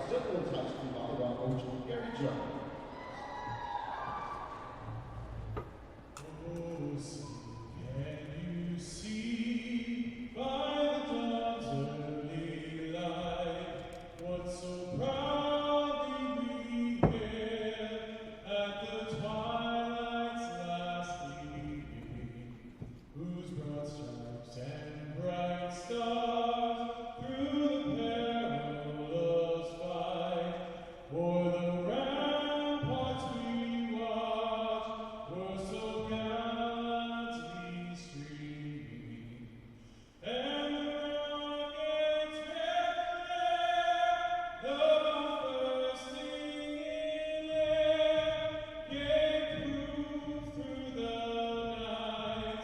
Spartans High School volleyball coach Eckerd. Can you see by the dawn's early light what so proudly we hailed at the twilight's last gleaming, whose broad stripes and bright stars through the perilous fight o'er the ramparts we watched were so gallantly streaming, and the rockets met the bursting in air gave proof through the night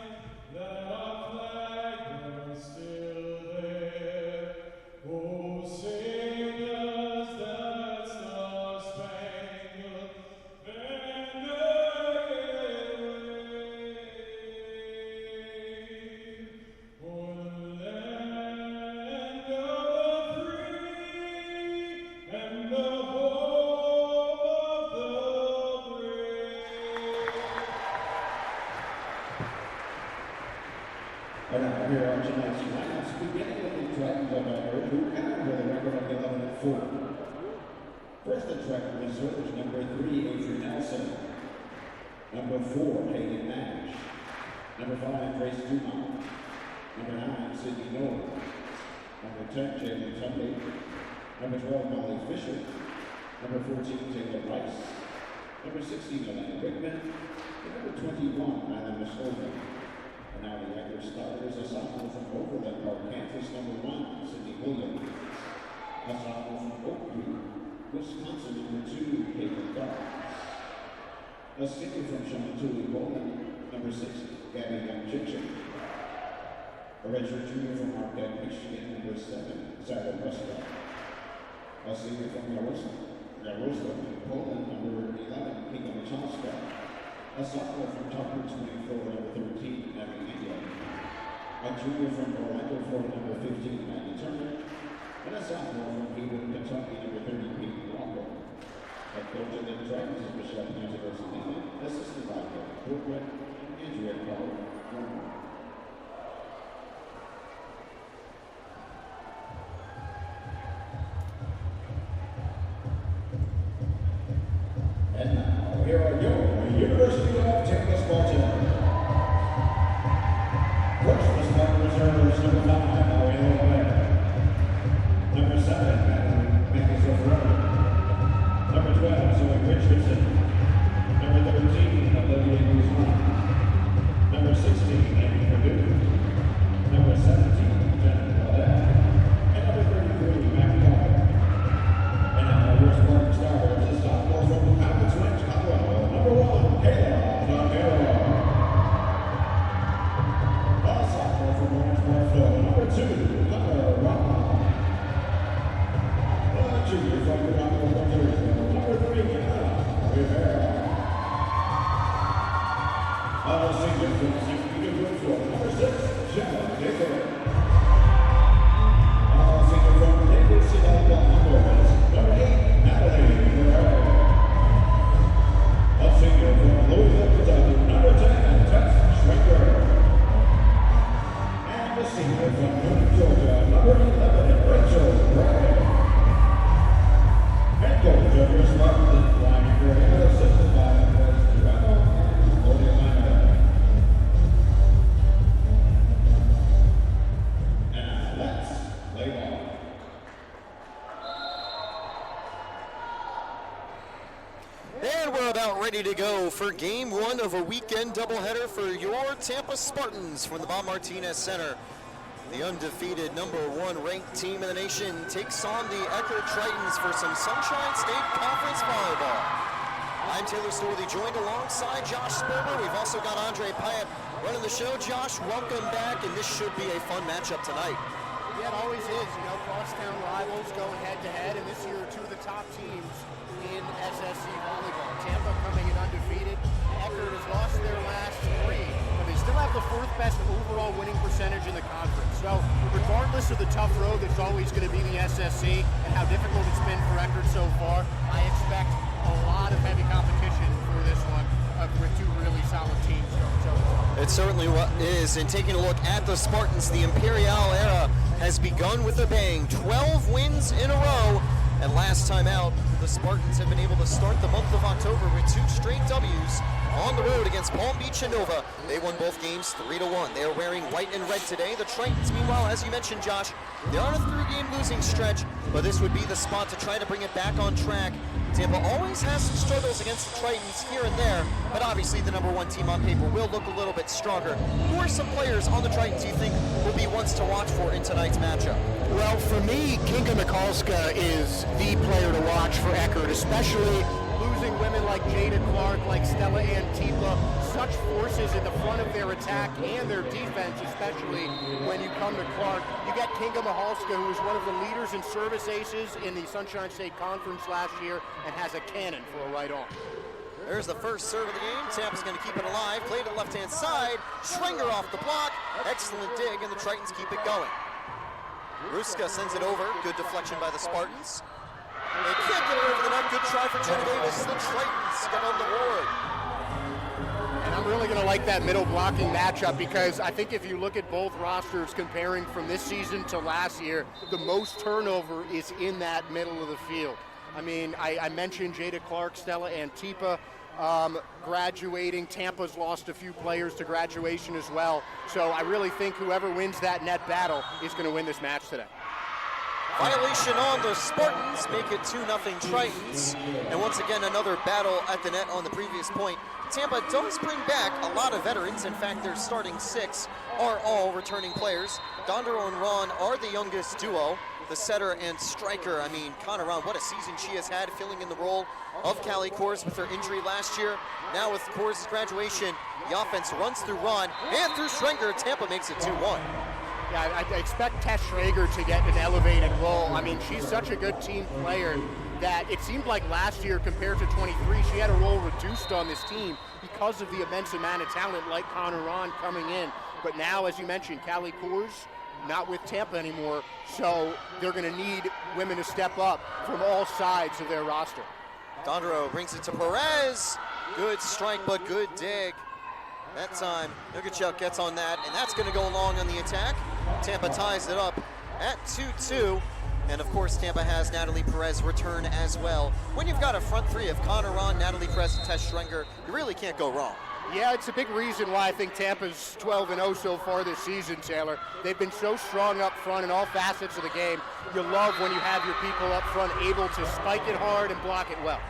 that our flag was still there. Oh, sailors, that star-spangled banner wave o'er the land of the free and the home of the brave. And now here are tonight's lineups, beginning with the Dragons of Eckerd, who entered with a record of 11-4. First at track reserves, number 3, Adrian Nelson. Number 4, Hayden Nash. Number 5, Grace Dumont. Number 9, Sydney Noel. Number 10, Jalen Tumley. Number 12, Molly Fisher. Number 14, Taylor Rice. Number 16, Elena Rickman. And number 21, Rylan Muskova. And now the Eckerd starters, a sophomore from Overland Park, Kansas, number 1, Sydney Williams. A sophomore from Oak Creek, Wisconsin, number 2, Caitlin Dawes. A senior from Chantilly, Poland, number 6, Gabby Young-Chichen. A redshirt junior from Marquette, Michigan, number 7, Sarah Prescott. A senior from Yaroslavl, Poland, number 11, Kika Michalska. A sophomore from Tucker, 24, number 13, Abby England. A junior from Orlando, Florida, number 15, Maggie Turner. And a sophomore from Haywood, Kentucky, number 30, Peyton Walker. Head coach of the Dragons is Michelle Panzerberg, assisted by Brooke Red and Andrea Paul. And now, here are your University of Tampa Spartans. First, the Spartan reserves, number 5, Ariel Webb. Number 7, Madeline Rose. Number 12, Zoe Richardson. Number 13, Olivia Guzman. Number 16, Amy Purdue. Number 17, Jennifer Waddell. And number 33, Matt Carter. And now, your Spartan starters, a sophomore from Alpha Twins, Colorado. Number 1, Kayla Nagaro. A sophomore from Orangeburg, Florida. Number 2, Hunter Rama. A junior from Durango, Puerto Rico. Number 3, Ana Rivera. A senior from St. Petersburg, Florida. Number 6, Jenna Eckerd. A senior from David Sidalba, Honduras. Number 8, Natalie Ferrer. A senior from Louisville, Kentucky. Number 10, Tess Schwenker. And a senior from Newton, Georgia. Number 11, Rachel Bray. Head coach of your Spartans, Ryan Gray, assisted by Grace Dumont and Claudia Landa. And let's play ball. And we're about ready to go for game 1 of a weekend doubleheader for your Tampa Spartans from the Bob Martinez Center. The undefeated number 1 ranked team in the nation takes on the Eckerd Tritons for some Sunshine State Conference volleyball. I'm Taylor Storley, joined alongside Josh Sperber. We've also got Andre Pyatt running the show. Josh, welcome back, and this should be a fun matchup tonight. Yeah, it always is. You know, crosstown rivals going head-to-head, and this year 2 of the top teams in SSC volleyball. Tampa coming in undefeated. Eckerd has lost their last 3, but they still have the 4th best overall winning percentage in the conference. So regardless regardless of the tough road that's always going to be the SSC and how difficult it's been for Eckerd so far, I expect a lot of heavy competition for this one with two really solid teams going toe-to-toe. It certainly is, and taking a look at the Spartans, the Imperial era has begun with a bang. 12 wins in a row, and last time out, the Spartans have been able to start the month of October with 2 straight W's on the road against Palm Beach and Nova. They won both games 3-1. They are wearing white and red today. The Tritons, meanwhile, as you mentioned, Josh, they're on a 3-game losing stretch, but this would be the spot to try to bring it back on track. Tampa always has some struggles against the Tritons here and there, but obviously the number 1 team on paper will look a little bit stronger. Who are some players on the Tritons you think will be ones to watch for in tonight's matchup? Well, for me, Kinga Mikulska is the player to watch for Eckerd, especially losing women like Jada Clark, like Stella Antipa, such forces in the front of their attack and their defense, especially when you come to Clark. You get Kinga Mikulska, who is one of the leaders in service aces in the Sunshine State Conference last year and has a cannon for a right arm. There's the first serve of the game. Tampa's going to keep it alive. Play to the left-hand side. Schrenger off the block. Excellent dig, and the Tritons keep it going. Ruska sends it over. Good deflection by the Spartans. They can't get it over the net. Good try for Jenna Davis. The Tritons get on the board. And I'm really going to like that middle blocking matchup because I think if you look at both rosters comparing from this season to last year, the most turnover is in that middle of the field. I mean, I mentioned Jada Clark, Stella Antipa graduating. Tampa's lost a few players to graduation as well. So I really think whoever wins that net battle is going to win this match today. Violation on the Spartans, make it 2-0 Tritons. And once again, another battle at the net on the previous point. Tampa does bring back a lot of veterans. In fact, their starting 6 are all returning players. Dondero and Ron are the youngest duo, the setter and striker. I mean, Connor Ron, what a season she has had, filling in the role of Callie Kors with her injury last year. Now with Kors' graduation, the offense runs through Ron and through Schrenger. Tampa makes it 2-1. Yeah, I expect Tess Schrager to get an elevated role. I mean, she's such a good team player that it seemed like last year compared to 23, she had a role reduced on this team because of the immense amount of talent like Connor Ron coming in. But now, as you mentioned, Callie Kors, not with Tampa anymore, so they're going to need women to step up from all sides of their roster. Dondero brings it to Perez. Good strike, but good dig. That time, Nugachuk gets on that, and that's going to go along on the attack. Tampa ties it up at 2-2. And of course, Tampa has Natalie Perez return as well. When you've got a front 3 of Connor Ron, Natalie Perez, and Tess Schrenger, you really can't go wrong. Yeah, it's a big reason why I think Tampa's 12-0 so far this season, Taylor. They've been so strong up front in all facets of the game. You love when you have your people up front able to spike it hard and block it well.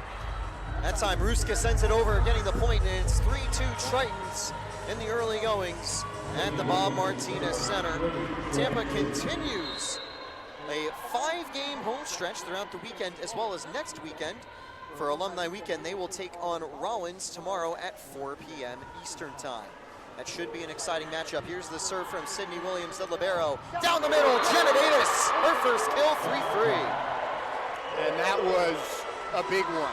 That time, Ruska sends it over, getting the point, and it's 3-2 Tritons in the early goings at the Bob Martinez Center. Tampa continues a 5-game home stretch throughout the weekend as well as next weekend. For Alumni Weekend, they will take on Rollins tomorrow at 4 p.m. Eastern Time. That should be an exciting matchup. Here's the serve from Sydney Williams, the libero. Down the middle, Jenna Davis, her first kill, 3-3. And that was a big one.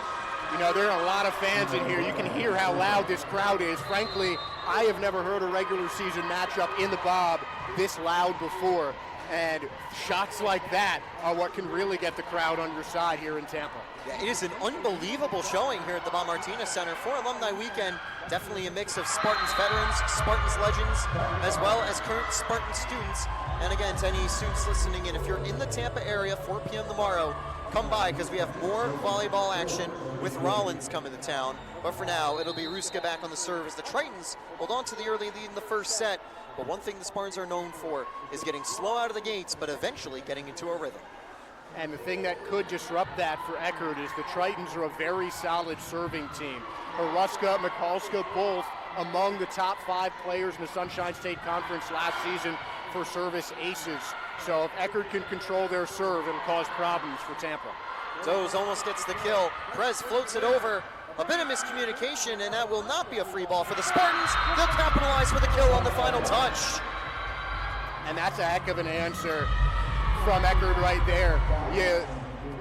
You know, there are a lot of fans in here. You can hear how loud this crowd is. Frankly, I have never heard a regular season matchup in the Bob this loud before. And shots like that are what can really get the crowd on your side here in Tampa. Yeah, it is an unbelievable showing here at the Bob Martinez Center for Alumni Weekend. Definitely a mix of Spartans veterans, Spartans legends, as well as current Spartan students. And again, to any students listening in, if you're in the Tampa area, 4 p.m. tomorrow, come by because we have more volleyball action with Rollins coming to town. But for now, it'll be Ruska back on the serve as the Tritons hold on to the early lead in the first set. But one thing the Spartans are known for is getting slow out of the gates, but eventually getting into a rhythm. And the thing that could disrupt that for Eckerd is the Tritons are a very solid serving team. Haruska, Mikulska, both among the top 5 players in the Sunshine State Conference last season for service aces. So if Eckerd can control their serve, it'll cause problems for Tampa. Doze almost gets the kill. Perez floats it over. A bit of miscommunication, and that will not be a free ball for the Spartans. They'll capitalize with a kill on the final touch. And that's a heck of an answer from Eckerd right there.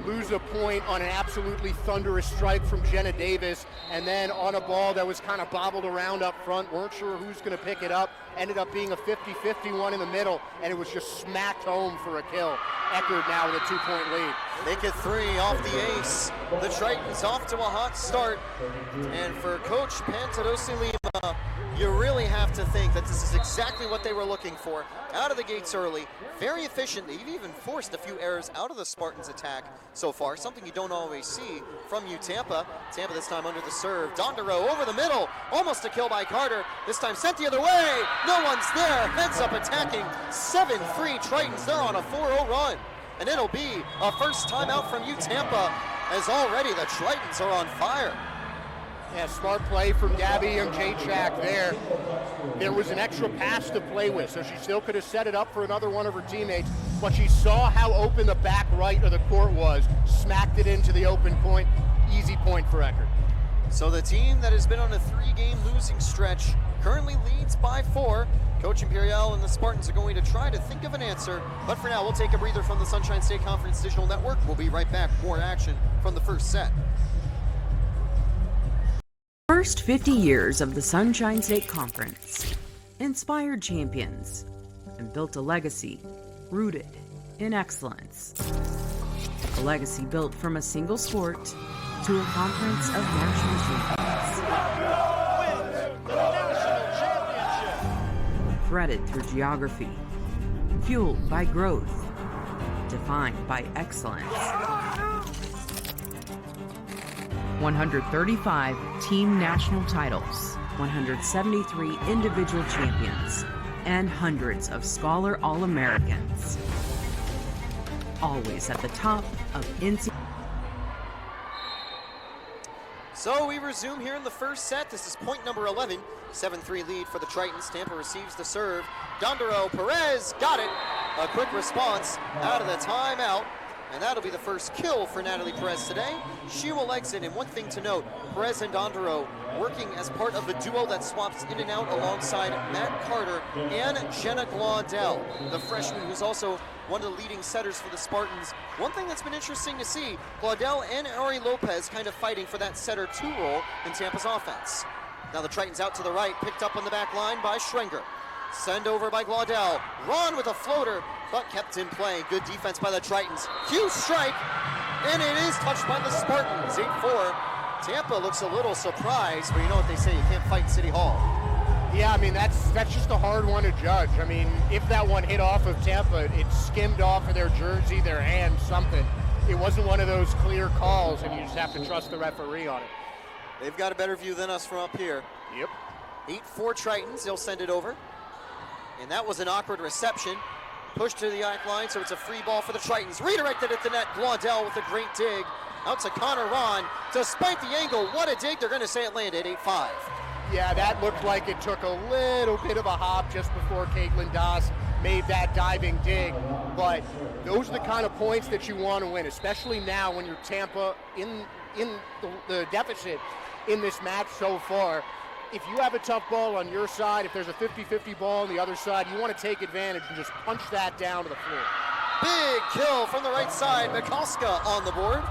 lose a point on an absolutely thunderous strike from Jenna Davis, and then on a ball that was kind of bobbled around up front, weren't sure who's going to pick it up, ended up being a 50-50 one in the middle, and it was just smacked home for a kill. Eckerd now with a 2-point lead. Make it 3 off the ace. The Tritons off to a hot start. And for Coach Pantadosi Lima, you really have to think that this is exactly what they were looking for. Out of the gates early, very efficient. They've even forced a few errors out of the Spartans' attack so far, something you don't always see from you, Tampa. Tampa this time under the serve. Dondero over the middle, almost a kill by Carter. This time sent the other way. No one's there. Heads up attacking. 7-3 Tritons. They're on a 4-0 run. And it'll be a first time out from you, Tampa, as already the Tritons are on fire. Yeah, smart play from Gabby Young-Jacek there. There was an extra pass to play with, so she still could have set it up for another one of her teammates, but she saw how open the back right of the court was, smacked it into the open point. Easy point for Eckerd. So the team that has been on a 3-game losing stretch currently leads by 4. Coach Imperial and the Spartans are going to try to think of an answer, but for now we'll take a breather from the Sunshine State Conference Digital Network. We'll be right back. More action from the first set. First 50 years of the Sunshine State Conference inspired champions and built a legacy rooted in excellence. A legacy built from a single sport to a conference of national champions. Threaded through geography, fueled by growth, defined by excellence. 135 team national titles, 173 individual champions, and hundreds of Scholar All-Americans. Always at the top of NCAA. So we resume here in the first set. This is point number 11. 7-3 lead for the Tritons. Tampa receives the serve. Dondero Perez got it. A quick response out of the timeout. And that'll be the first kill for Natalie Perez today. She will exit, and one thing to note, Perez and Dondero working as part of the duo that swaps in and out alongside Matt Carter and Jenna Glaudel, the freshman who's also one of the leading setters for the Spartans. One thing that's been interesting to see, Glaudel and Ari Lopez kind of fighting for that setter 2 role in Tampa's offense. Now the Tritons out to the right, picked up on the back line by Schrenger. Send over by Glaudel. Ron with a floater, but kept in play. Good defense by the Tritons. Huge strike, and it is touched by the Spartans. 8-4. Tampa looks a little surprised, but you know what they say, you can't fight in City Hall. Yeah, I mean, that's just a hard one to judge. I mean, if that one hit off of Tampa, it skimmed off of their jersey, their hand, something. It wasn't one of those clear calls, and you just have to trust the referee on it. They've got a better view than us from up here. Yep. 8-4 Tritons, they'll send it over. And that was an awkward reception. Pushed to the back line, so it's a free ball for the Tritons. Redirected at the net, Glaudel with a great dig. Out to Connor Ron. Despite the angle, what a dig. They're going to say it landed, 8-5. Yeah, that looked like it took a little bit of a hop just before Caitlin Doss made that diving dig. But those are the kind of points that you want to win, especially now when you're Tampa in the deficit in this match so far. If you have a tough ball on your side, if there's a 50-50 ball on the other side, you want to take advantage and just punch that down to the floor. Big kill from the right side. Mikulska on the board.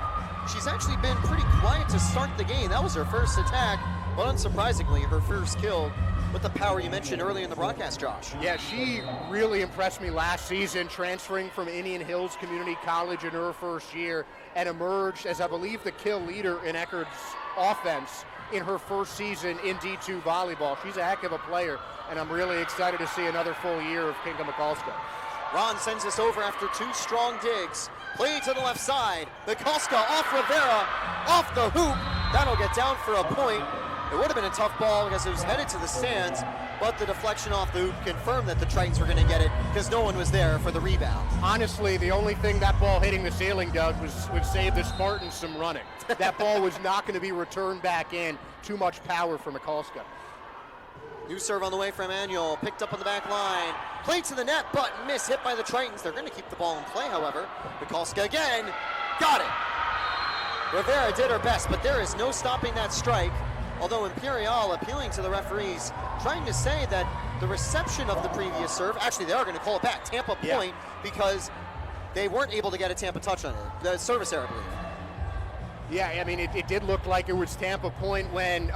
She's actually been pretty quiet to start the game. That was her first attack, but unsurprisingly, her first kill with the power you mentioned earlier in the broadcast, Josh. Yeah, she really impressed me last season, transferring from Indian Hills Community College in her first year, and emerged as, I believe, the kill leader in Eckerd's offense in her first season in D2 volleyball. She's a heck of a player, and I'm really excited to see another full year of Kinga Mikulska. Ron sends us over after 2 strong digs. Play to the left side. Mikulska off Rivera, off the hoop. That'll get down for a point. It would have been a tough ball because it was headed to the stands, but the deflection off the hoop confirmed that the Tritons were going to get it because no one was there for the rebound. Honestly, the only thing that ball hitting the ceiling, Doug, would save the Spartans some running. That ball was not going to be returned back in. Too much power for Mikulska. New serve on the way from Emmanuel, picked up on the back line. Played to the net, but miss hit by the Tritons. They're going to keep the ball in play, however. Mikulska again, got it. Rivera did her best, but there is no stopping that strike. Although Imperial appealing to the referees, trying to say that the reception of the previous serve, actually they are going to call it back, Tampa point, because they weren't able to get a Tampa touch on it. The service error, I believe. Yeah, I mean, it did look like it was Tampa point when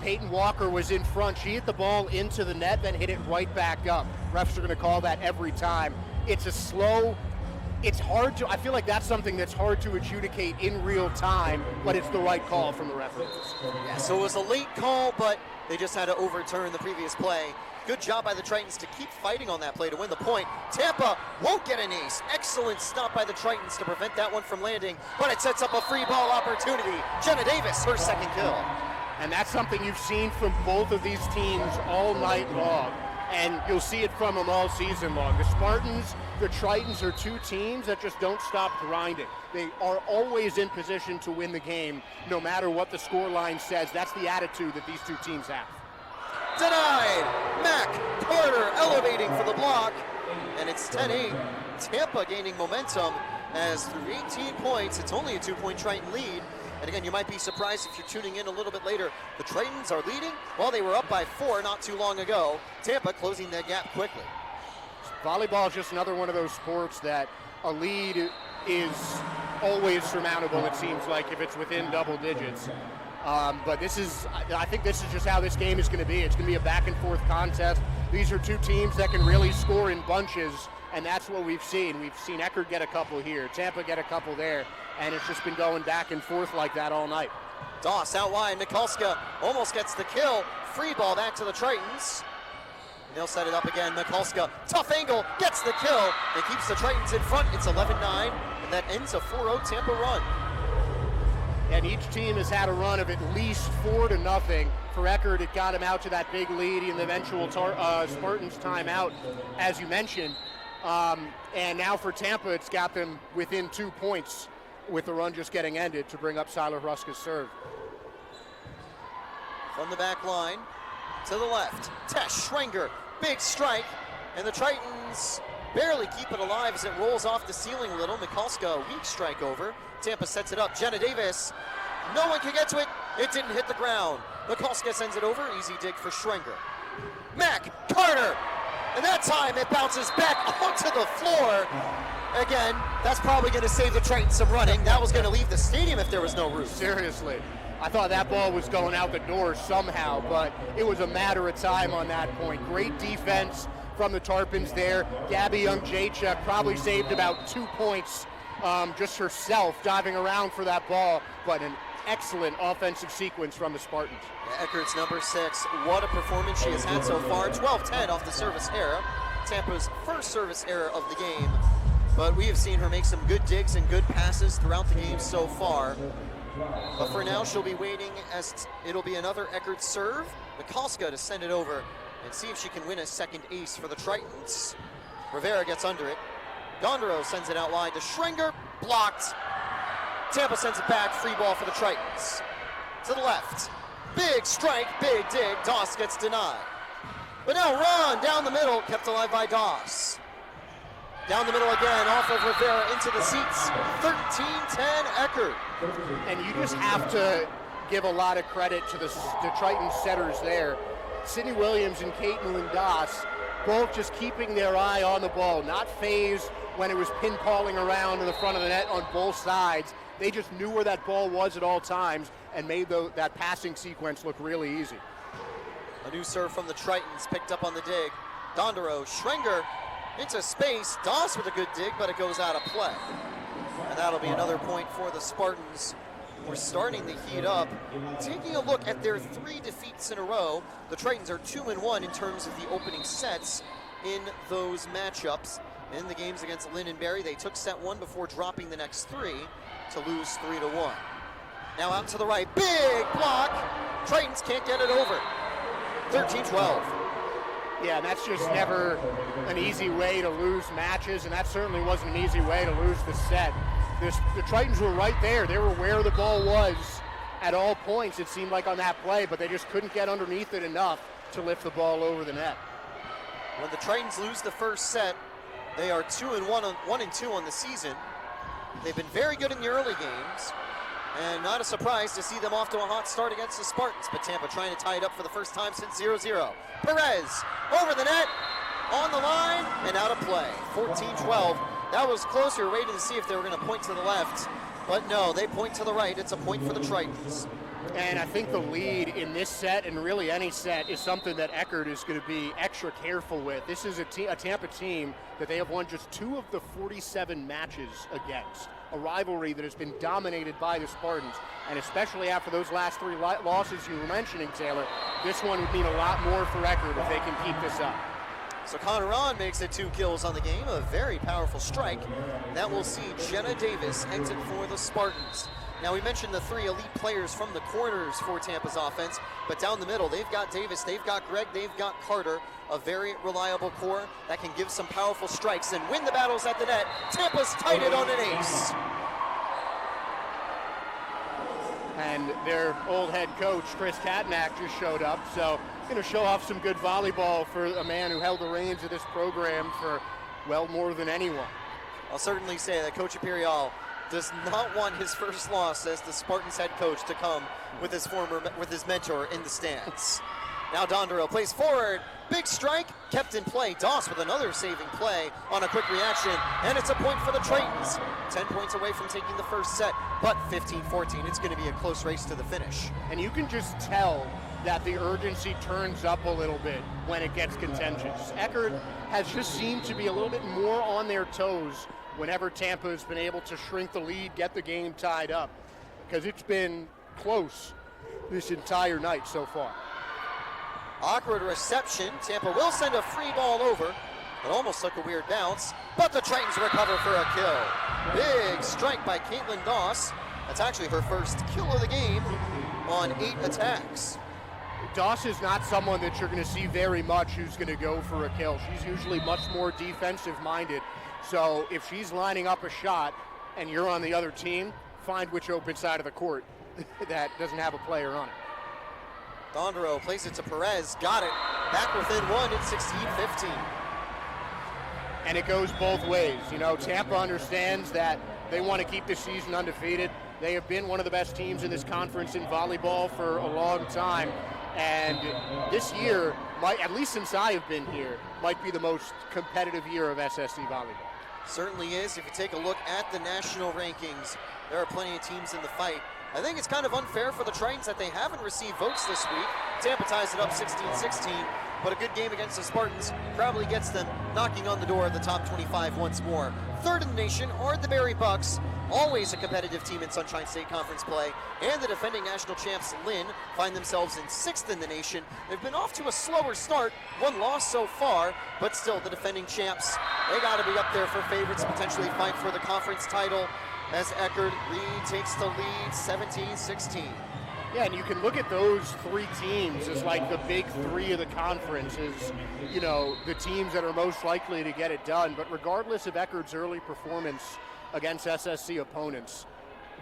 Peyton Walker was in front. She hit the ball into the net, then hit it right back up. Refs are going to call that every time. It's a slow, it's hard to, I feel like that's something that's hard to adjudicate in real time, but it's the right call from the referees. Yeah, so it was a late call, but they just had to overturn the previous play. Good job by the Tritons to keep fighting on that play to win the point. Tampa won't get an ace. Excellent stop by the Tritons to prevent that one from landing, but it sets up a free ball opportunity. Jenna Davis, her second kill. And that's something you've seen from both of these teams all night long, and you'll see it from them all season long. The Spartans, the Tritons are two teams that just don't stop grinding. They are always in position to win the game, no matter what the scoreline says. That's the attitude that these two teams have. Denied. Mac Carter elevating for the block, and it's 10-8. Tampa gaining momentum as through 18 points, it's only a 2-point Triton lead. And again, you might be surprised if you're tuning in a little bit later. The Tritons are leading while they were up by 4 not too long ago. Tampa closing that gap quickly. Volleyball is just another one of those sports that a lead is always surmountable, it seems like, if it's within double digits. But I think this is just how this game is going to be. It's going to be a back and forth contest. These are two teams that can really score in bunches, and that's what we've seen. We've seen Eckerd get a couple here, Tampa get a couple there, and it's just been going back and forth like that all night. Doss out wide, Mikulska almost gets the kill. Free ball back to the Tritons. They'll set it up again. Mikulska, tough angle, gets the kill. It keeps the Tritons in front. It's 11-9, and that ends a 4-0 Tampa run. And each team has had a run of at least 4-0. For Eckerd, it got him out to that big lead in the eventual Spartans timeout, as you mentioned. And now for Tampa, it's got them within 2 points with the run just getting ended to bring up Siler Hruska's serve. From the back line to the left, Tesh Schrenger, big strike, and the Tritons barely keep it alive as it rolls off the ceiling a little. Mikulska, weak strike over. Tampa sets it up. Jenna Davis, no one can get to it. It didn't hit the ground. Mikulska sends it over. Easy dig for Schrenger. Mac Carter, and that time it bounces back onto the floor. Again, that's probably going to save the Tritons some running. That was going to leave the stadium if there was no roof. Seriously. I thought that ball was going out the door somehow, but it was a matter of time on that point. Great defense from the Tarpons there. Gabby Young-Jacek probably saved about 2 points just herself diving around for that ball, but an excellent offensive sequence from the Spartans. Yeah, Eckerd's number 6. What a performance she has had so far. 12-10 off the service error. Tampa's first service error of the game, but we have seen her make some good digs and good passes throughout the game so far. But for now, she'll be waiting as it'll be another Eckerd serve. Mikulska to send it over and see if she can win a second ace for the Tritons. Rivera gets under it. Gondaro sends it out wide to Schrenger, blocked. Tampa sends it back, free ball for the Tritons. To the left, big strike, big dig, Doss gets denied. But now run down the middle, kept alive by Doss. Down the middle again, off of Rivera into the seats, 13-10 Eckerd. And you just have to give a lot of credit to the Triton setters there. Sydney Williams and Caitlin Doss, both just keeping their eye on the ball, not phased when it was pin-calling around in the front of the net on both sides. They just knew where that ball was at all times and made that passing sequence look really easy. A new serve from the Tritons, picked up on the dig. Gondaro, Schrenger into space. Doss with a good dig, but it goes out of play. And that'll be another point for the Spartans. We're starting to heat up. Taking a look at their 3 defeats in a row, the Tritons are 2-1 in terms of the opening sets in those matchups. In the games against Lynn and Barry, they took set 1 before dropping the next 3 to lose 3-1. Now out to the right, big block. Tritons can't get it over. 13-12. Yeah, and that's just never an easy way to lose matches, and that certainly wasn't an easy way to lose the set. The Tritons were right there. They were where the ball was at all points, it seemed like, on that play, but they just couldn't get underneath it enough to lift the ball over the net. When the Tritons lose the first set, they are 1-2 on the season. They've been very good in the early games, and not a surprise to see them off to a hot start against the Spartans, but Tampa trying to tie it up for the first time since 0-0. Perez over the net, on the line, and out of play. 14-12. That was closer, waiting to see if they were going to point to the left. But no, they point to the right. It's a point for the Tritons. And I think the lead in this set, and really any set, is something that Eckerd is going to be extra careful with. This is a Tampa team that they have won just 2 of the 47 matches against. A rivalry that has been dominated by the Spartans. And especially after those last 3 losses you were mentioning, Taylor, this one would mean a lot more for Eckerd if they can keep this up. So Connor Rahn makes it 2 kills on the game, a very powerful strike. That will see Jenna Davis exit for the Spartans. Now, we mentioned the 3 elite players from the corners for Tampa's offense, but down the middle, they've got Davis, they've got Greg, they've got Carter, a very reliable core that can give some powerful strikes and win the battles at the net. Tampa's tied it on an ace. And their old head coach, Chris Katnack, just showed up, so going to show off some good volleyball for a man who held the reins of this program for, well, more than anyone. I'll certainly say that Coach Imperial does not want his first loss as the Spartans head coach to come with his mentor in the stands. Now Dondero plays forward, big strike, kept in play. Doss with another saving play on a quick reaction, and it's a point for the Tritons. 10 points away from taking the first set, but 15-14. It's going to be a close race to the finish. And you can just tell that the urgency turns up a little bit when it gets contentious. Eckerd has just seemed to be a little bit more on their toes whenever Tampa has been able to shrink the lead, get the game tied up, because it's been close this entire night so far. Awkward reception. Tampa will send a free ball over. It almost took a weird bounce, but the Tritons recover for a kill. Big strike by Caitlin Doss. That's actually her first kill of the game on 8 attacks. Doss is not someone that you're going to see very much who's going to go for a kill. She's usually much more defensive-minded. So if she's lining up a shot and you're on the other team, find which open side of the court that doesn't have a player on it. Dondero plays it to Perez, got it. Back within 1, it's 16-15. And it goes both ways. You know, Tampa understands that they want to keep the season undefeated. They have been one of the best teams in this conference in volleyball for a long time. And this year, at least since I have been here, might be the most competitive year of SSC volleyball. Certainly is. If you take a look at the national rankings, there are plenty of teams in the fight. I think it's kind of unfair for the Tritons that they haven't received votes this week. Tampa ties it up 16-16, but a good game against the Spartans probably gets them knocking on the door of the top 25 once more. Third in the nation are the Berry Bucks, always a competitive team in Sunshine State Conference play, and the defending national champs Lynn find themselves in 6th in the nation. They've been off to a slower start, 1 loss so far, but still the defending champs, they got to be up there for favorites, potentially fight for the conference title, as Eckerd takes the lead 17-16. Yeah, and you can look at those 3 teams as like the big 3 of the conference, as, you know, the teams that are most likely to get it done. But regardless of Eckerd's early performance against SSC opponents,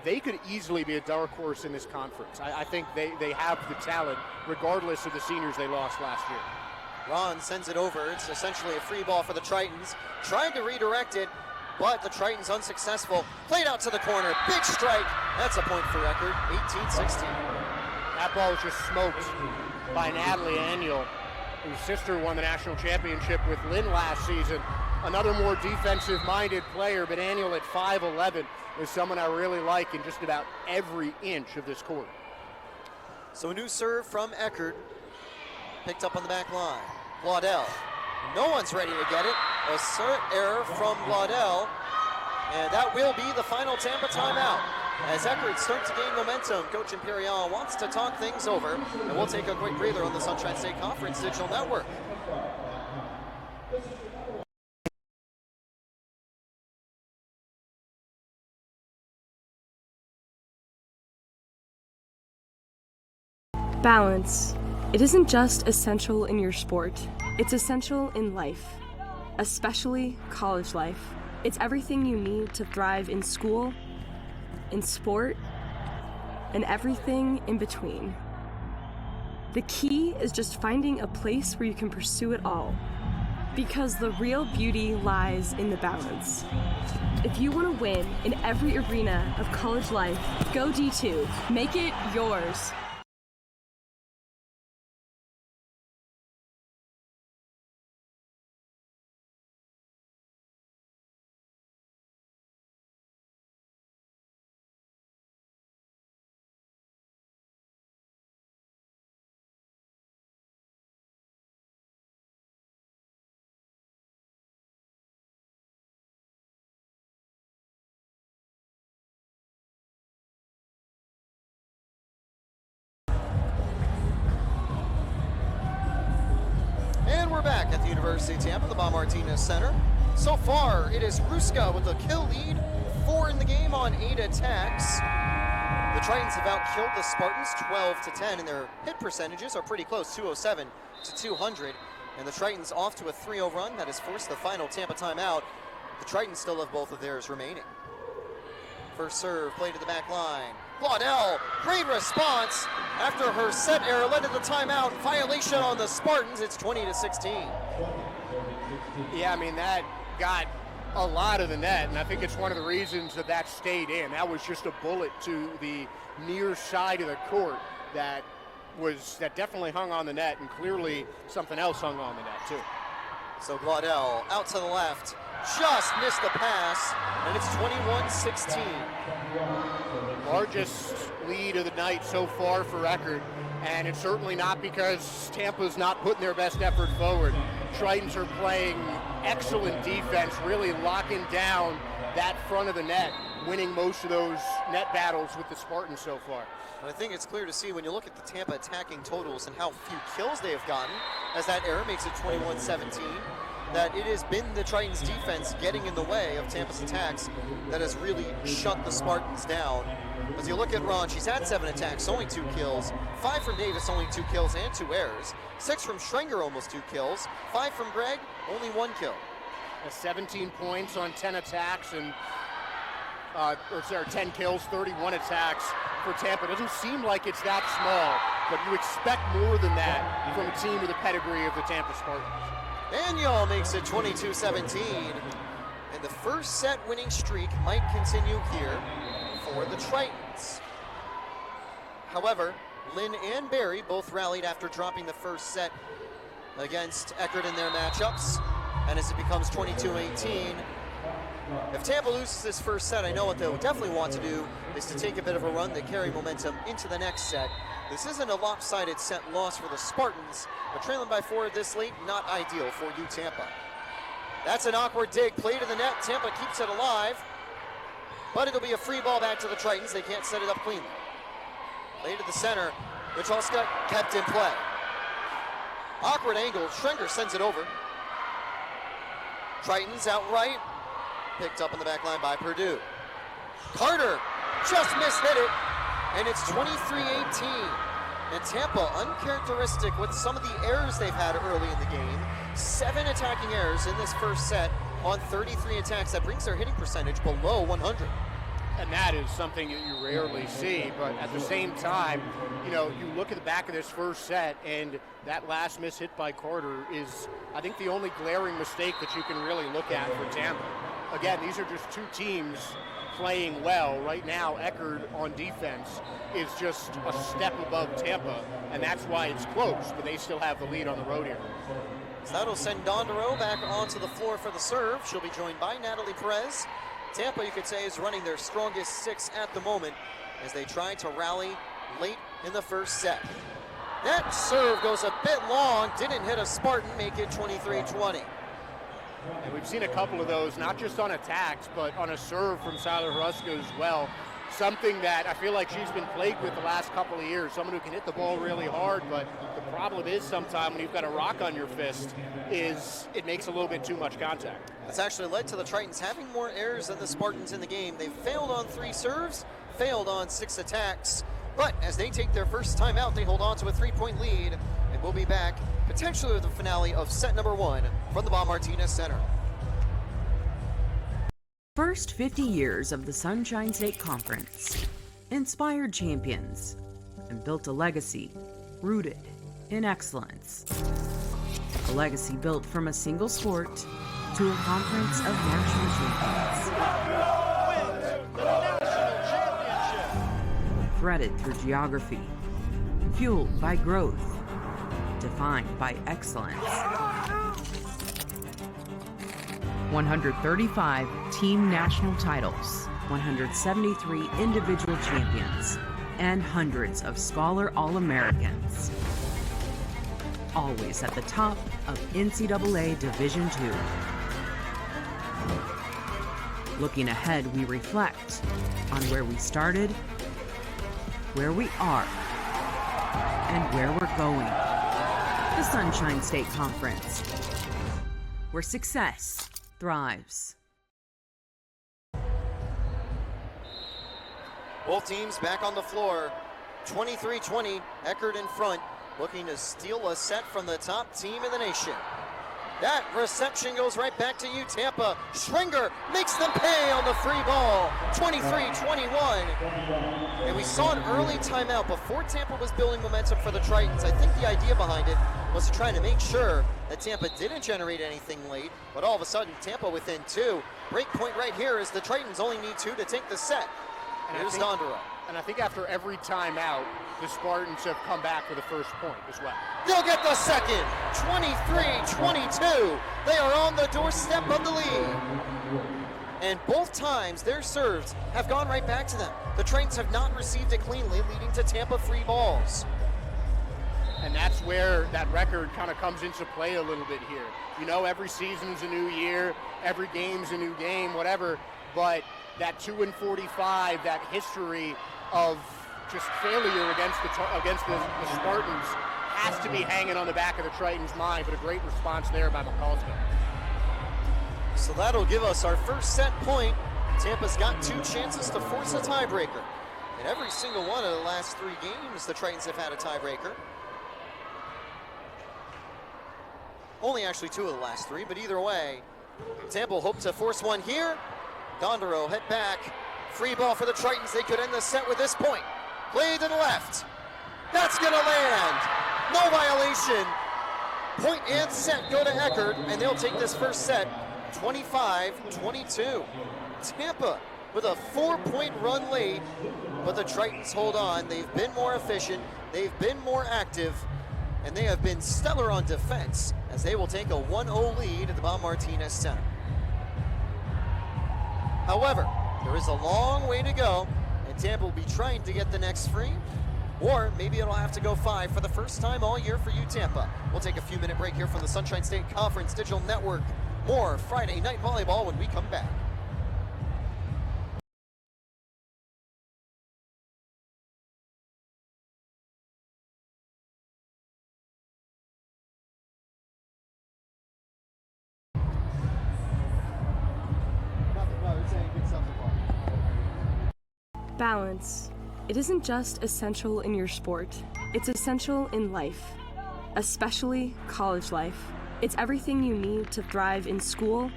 they could easily be a dark horse in this conference. I think they have the talent, regardless of the seniors they lost last year. Ron sends it over. It's essentially a free ball for the Tritons. Tried to redirect it, but the Tritons unsuccessful. Played out to the corner. Big strike. That's a point for Eckerd. 18-16. That ball was just smoked by Natalie Aniel, whose sister won the national championship with Lynn last season. Another more defensive-minded player, but Aniel at 5'11" is someone I really like in just about every inch of this court. So a new serve from Eckerd. Picked up on the back line. Glaudel. No one's ready to get it. A serve error from Glaudel. And that will be the final Tampa timeout. As Eckerd starts to gain momentum, Coach Imperial wants to talk things over, and we'll take a quick breather on the Sunshine State Conference Digital Network. Balance. It isn't just essential in your sport, it's essential in life, especially college life. It's everything you need to thrive in school, in sport, and everything in between. The key is just finding a place where you can pursue it all, because the real beauty lies in the balance. If you want to win in every arena of college life, go D2. Make it yours. And we're back at the University of Tampa, the Bob Martinez Center. So far, it is Ruska with a kill lead, 4 in the game on 8 attacks. The Tritons have outkilled the Spartans 12-10, and their hit percentages are pretty close, 207 to 200. And the Tritons off to a 3-0 run that has forced the final Tampa timeout. The Tritons still have both of theirs remaining. First serve, play to the back line. Claudel, great response after her set error led to the timeout. Violation on the Spartans, it's 20-16. Yeah, I mean, that got a lot of the net, and I think it's one of the reasons that stayed in. That was just a bullet to the near side of the court that definitely hung on the net, and clearly something else hung on the net too. So Claudel out to the left, just missed the pass, and it's 21-16. Largest lead of the night so far for Eckerd, and it's certainly not because Tampa's not putting their best effort forward. Tritons are playing excellent defense, really locking down that front of the net, winning most of those net battles with the Spartans so far. And I think it's clear to see when you look at the Tampa attacking totals and how few kills they have gotten, as that error makes it 21-17, that it has been the Tritons defense getting in the way of Tampa's attacks that has really shut the Spartans down. As you look at Ron, she's had 7 attacks, only 2 kills. 5 from Davis, only 2 kills and 2 errors. 6 from Schrenger, almost 2 kills. 5 from Greg, only 1 kill. 17 points on 10 attacks and 10 kills, 31 attacks for Tampa. It doesn't seem like it's that small, but you expect more than that from a team with the pedigree of the Tampa Spartans. Daniel makes it 22-17, and the first set winning streak might continue here for the Tritons. However, Lynn and Barry both rallied after dropping the first set against Eckerd in their matchups, and as it becomes 22-18, if Tampa loses this first set, I know what they'll definitely want to do is to take a bit of a run to carry momentum into the next set. This isn't a lopsided set loss for the Spartans, but trailing by 4 this late, not ideal for you, Tampa. That's an awkward dig, play to the net, Tampa keeps it alive, but it'll be a free ball back to the Tritons. They can't set it up cleanly. Play to the center, Wachowska kept in play. Awkward angle, Schrenger sends it over. Tritons outright, picked up in the back line by Purdue. Carter just mishit it, and it's 23-18. And Tampa, uncharacteristic with some of the errors they've had early in the game. 7 attacking errors in this first set on 33 attacks. That brings their hitting percentage below 100. And that is something that you rarely see, but at the same time, you know, you look at the back of this first set, and that last miss hit by Carter is, I think, the only glaring mistake that you can really look at for Tampa. Again, these are just 2 teams playing well. Right now, Eckerd on defense is just a step above Tampa, and that's why it's close, but they still have the lead on the road here. So that'll send Dondero back onto the floor for the serve. She'll be joined by Natalie Perez. Tampa, you could say, is running their strongest 6 at the moment as they try to rally late in the first set. That serve goes a bit long, didn't hit a Spartan, make it 23-20. And we've seen a couple of those, not just on attacks, but on a serve from Siler Hruska as well. Something that I feel like she's been plagued with the last couple of years. Someone who can hit the ball really hard, but the problem is sometimes when you've got a rock on your fist is it makes a little bit too much contact. It's actually led to the Tritons having more errors than the Spartans in the game. They've failed on 3 serves, failed on 6 attacks, but as they take their first time out, they hold on to a 3-point lead, and we'll be back potentially with the finale of set number 1 from the Bob Martinez Center. First 50 years of the Sunshine State Conference. Inspired champions and built a legacy rooted in excellence. A legacy built from a single sport to a conference of national champions. Threaded through geography, fueled by growth, defined by excellence. 135 team national titles, 173 individual champions, and hundreds of Scholar All-Americans. Always at the top of NCAA Division II. Looking ahead, we reflect on where we started, where we are, and where we're going. the Sunshine State Conference, where success thrives. Both teams back on the floor. 23-20, Eckerd in front, looking to steal a set from the top team in the nation. That reception goes right back to you, Tampa. Schringer makes them pay on the free ball, 23-21. And we saw an early timeout before Tampa was building momentum for the Tritons. I think the idea behind it was trying to make sure that Tampa didn't generate anything late, but all of a sudden, Tampa within 2. Break point right here is the Tritons only need 2 to take the set. Here's Dondero. And I think after every timeout, the Spartans have come back with a first point as well. They'll get the second, 23-22. They are on the doorstep of the lead. And both times their serves have gone right back to them. The Tritons have not received it cleanly, leading to Tampa free balls. And that's where that record kind of comes into play a little bit here. You know, every season's a new year, every game's a new game, whatever, but that 2-45, that history of just failure against the Spartans has to be hanging on the back of the Tritons' mind, but a great response there by McCallston. So that'll give us our first set point. Tampa's got 2 chances to force a tiebreaker. In every single one of the last 3 games, the Tritons have had a tiebreaker. Only actually 2 of the last 3, but either way, Tampa will hope to force one here. Dondero head back. Free ball for the Tritons. They could end the set with this point. Play to the left. That's gonna land. No violation. Point and set go to Eckerd, and they'll take this first set 25-22. Tampa with a 4-point run lead, but the Tritons hold on. They've been more efficient, they've been more active, and they have been stellar on defense as they will take a 1-0 lead at the Bob Martinez Center. However, there is a long way to go, and Tampa will be trying to get the next free, or maybe it'll have to go 5 for the first time all year for you, Tampa. We'll take a few-minute break here from the Sunshine State Conference Digital Network. More Friday Night Volleyball when we come back. Balance. It isn't just essential in your sport, it's essential in life, especially college life. It's everything you need to thrive in school,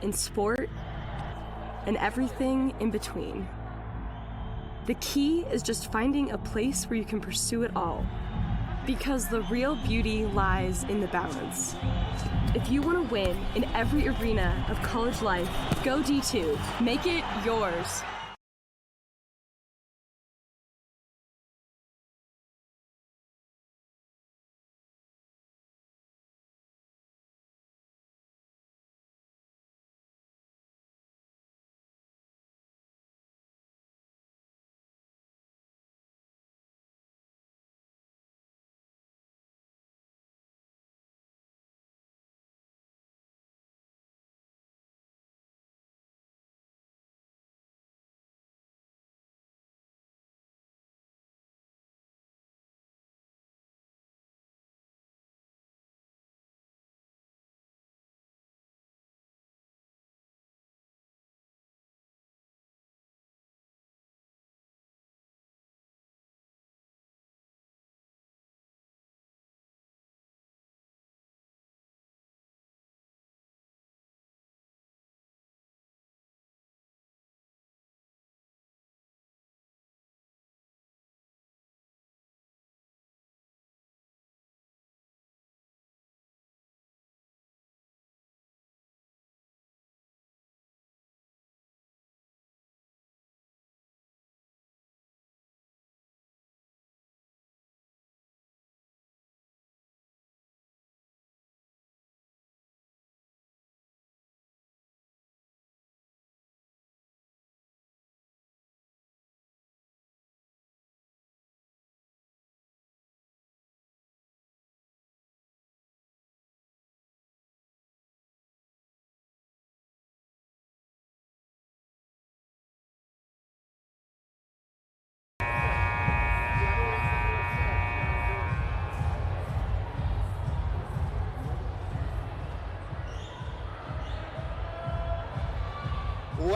in sport, and everything in between. The key is just finding a place where you can pursue it all, because the real beauty lies in the balance. If you want to win in every arena of college life, go D2. Make it yours.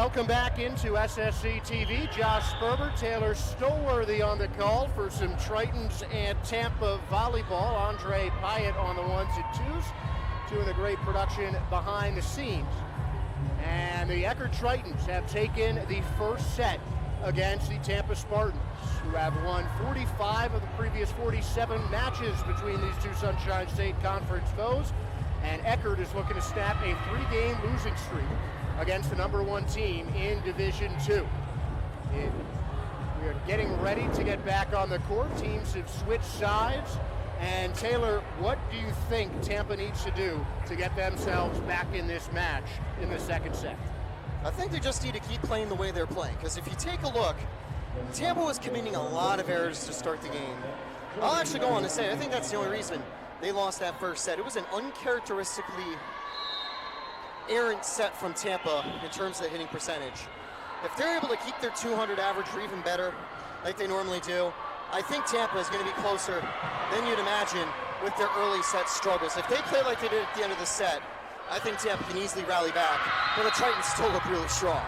welcome back into SSC TV. Josh Sperber, Taylor Stolworthy on the call for some Tritons and Tampa volleyball. Andre Pyatt on the ones and twos, doing the great production behind the scenes. And the Eckerd Tritons have taken the first set against the Tampa Spartans, who have won 45 of the previous 47 matches between these two Sunshine State Conference foes. And Eckerd is looking to snap a 3-game losing streak against the number 1 team in Division II. We are getting ready to get back on the court. Teams have switched sides. And Taylor, what do you think Tampa needs to do to get themselves back in this match in the second set? I think they just need to keep playing the way they're playing, because if you take a look, Tampa was committing a lot of errors to start the game. I'll actually go on to say, I think that's the only reason they lost that first set. It was an uncharacteristically errant set from Tampa in terms of the hitting percentage. If they're able to keep their 200 average or even better, like they normally do, I think Tampa is going to be closer than you'd imagine with their early set struggles. If they play like they did at the end of the set, I think Tampa can easily rally back, but the Tritons still look really strong.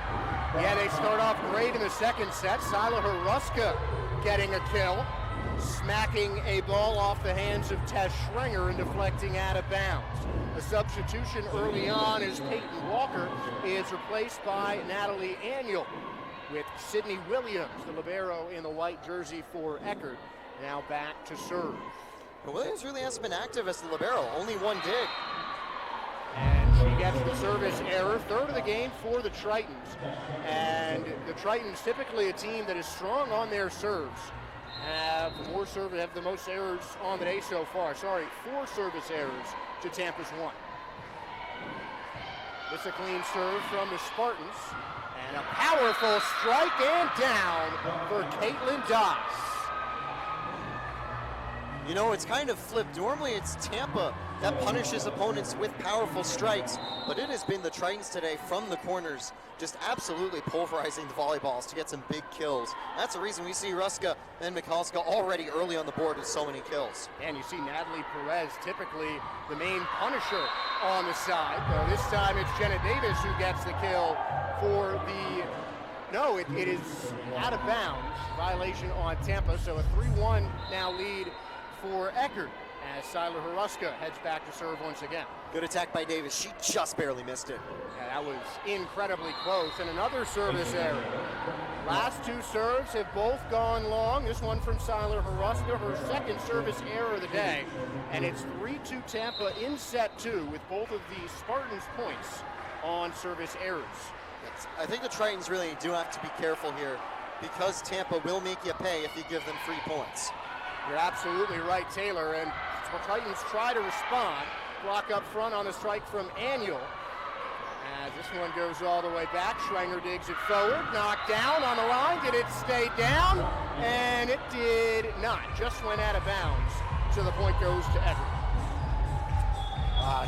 Yeah, they start off great in the second set. Sila Haruska getting a kill, smacking a ball off the hands of Tess Schrenger and deflecting out of bounds. The substitution early on is Peyton Walker is replaced by Natalie Aniel, with Sydney Williams, the libero in the white jersey for Eckerd, now back to serve. But Williams really hasn't been active as the libero, only one did. And she gets the service error, third of the game for the Tritons. And the Tritons, typically a team that is strong on their serves, have the most errors on the day so far. 4 service errors to Tampa's 1. It's a clean serve from the Spartans. And a powerful strike and down for Caitlin Doss. You know, it's kind of flipped. Normally it's Tampa that punishes opponents with powerful strikes, but it has been the Tritons today from the corners, just absolutely pulverizing the volleyballs to get some big kills. That's the reason we see Ruska and Mikalska already early on the board with so many kills. And you see Natalie Perez, typically the main punisher on the side. Though this time it's Jenna Davis who gets the kill for it is out of bounds, violation on Tampa, so a 3-1 now lead for Eckerd as Sila Haruska heads back to serve once again. Good attack by Davis. She just barely missed it. Yeah, that was incredibly close. And another service error. Last 2 serves have both gone long. This one from Sila Haruska, her second service error of the day. And it's 3-2 Tampa in set 2 with both of the Spartans' points on service errors. I think the Tritons really do have to be careful here, because Tampa will make you pay if you give them free points. You're absolutely right, Taylor, and the Titans try to respond. Block up front on the strike from Aniel. As this one goes all the way back, Schrenger digs it forward, knocked down on the line. Did it stay down? And it did not. Just went out of bounds. So the point goes to Eckerd.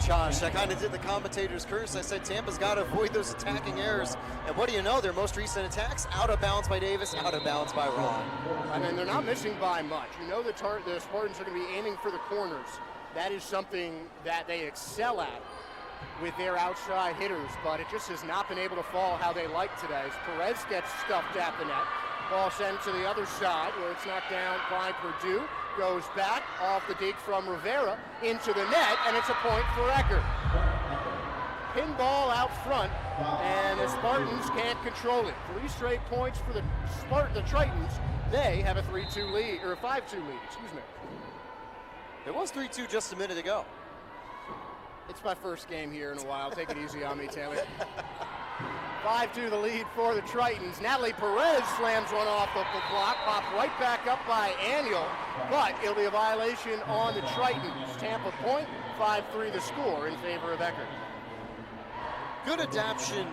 Josh, I kind of did the commentator's curse. I said Tampa's got to avoid those attacking errors. And what do you know? Their most recent attacks, out of bounds by Davis, out of bounds by Ron. I mean, they're not missing by much. You know the Spartans are going to be aiming for the corners. That is something that they excel at with their outside hitters, but it just has not been able to fall how they like today. As Perez gets stuffed at the net. Ball sent to the other side where it's knocked down by Purdue. Goes back off the dig from Rivera into the net, and it's a point for Eckerd. Pinball out front, and the Spartans can't control it. 3 straight points for the Tritons. They have a 3-2 lead, or a 5-2 lead, excuse me. It was 3-2 just a minute ago. It's my first game here in a while. Take it easy on me, Taylor. 5-2 the lead for the Tritons. Natalie Perez slams one off of the block, popped right back up by Aniel, but it'll be a violation on the Tritons. Tampa point, 5-3 the score in favor of Eckerd. Good adaptation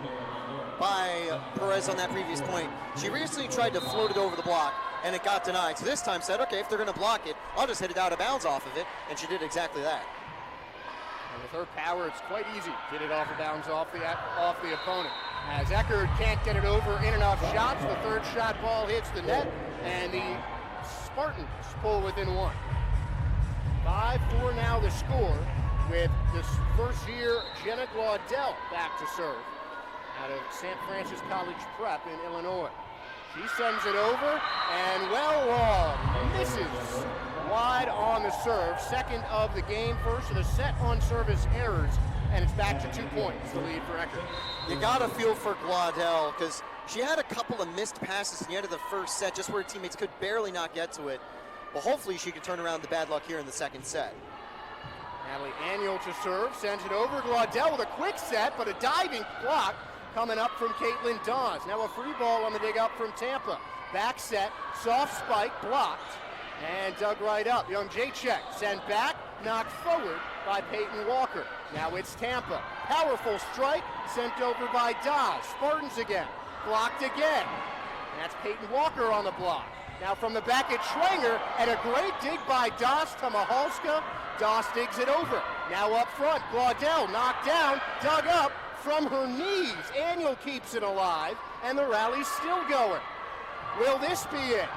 by Perez on that previous point. She recently tried to float it over the block, and it got denied. So this time said, okay, if they're going to block it, I'll just hit it out of bounds off of it, and she did exactly that. And with her power, it's quite easy to get it off of bounds off the opponent. As Eckerd can't get it over in enough shots, the third shot ball hits the net, and the Spartans pull within 1. 5-4 now the score, with this first-year Jenna Glaudel back to serve. out of St. Francis College Prep in Illinois. She sends it over, and well long. Misses wide on the serve. Second of the game, first of the set on service errors, and it's back to 2 points, the lead for Eckerd. You got to feel for Glaudel, because she had a couple of missed passes at the end of the first set, just where her teammates could barely not get to it. But hopefully she can turn around the bad luck here in the second set. Natalie Annual to serve, sends it over. Glaudel with a quick set, but a diving block coming up from Caitlin Dawes. Now a free ball on the dig up from Tampa. Back set, soft spike, blocked, and dug right up. Young Jacek sent back, knocked forward by Peyton Walker. Now it's Tampa. Powerful strike, sent over by Dawes. Spartans again, blocked again. And that's Peyton Walker on the block. Now from the back it's Schwenger, and a great dig by Dawes to Mahalska. Dawes digs it over. Now up front, Glaudel knocked down, dug up from her knees. Annual keeps it alive, and the rally's still going. Will this be it?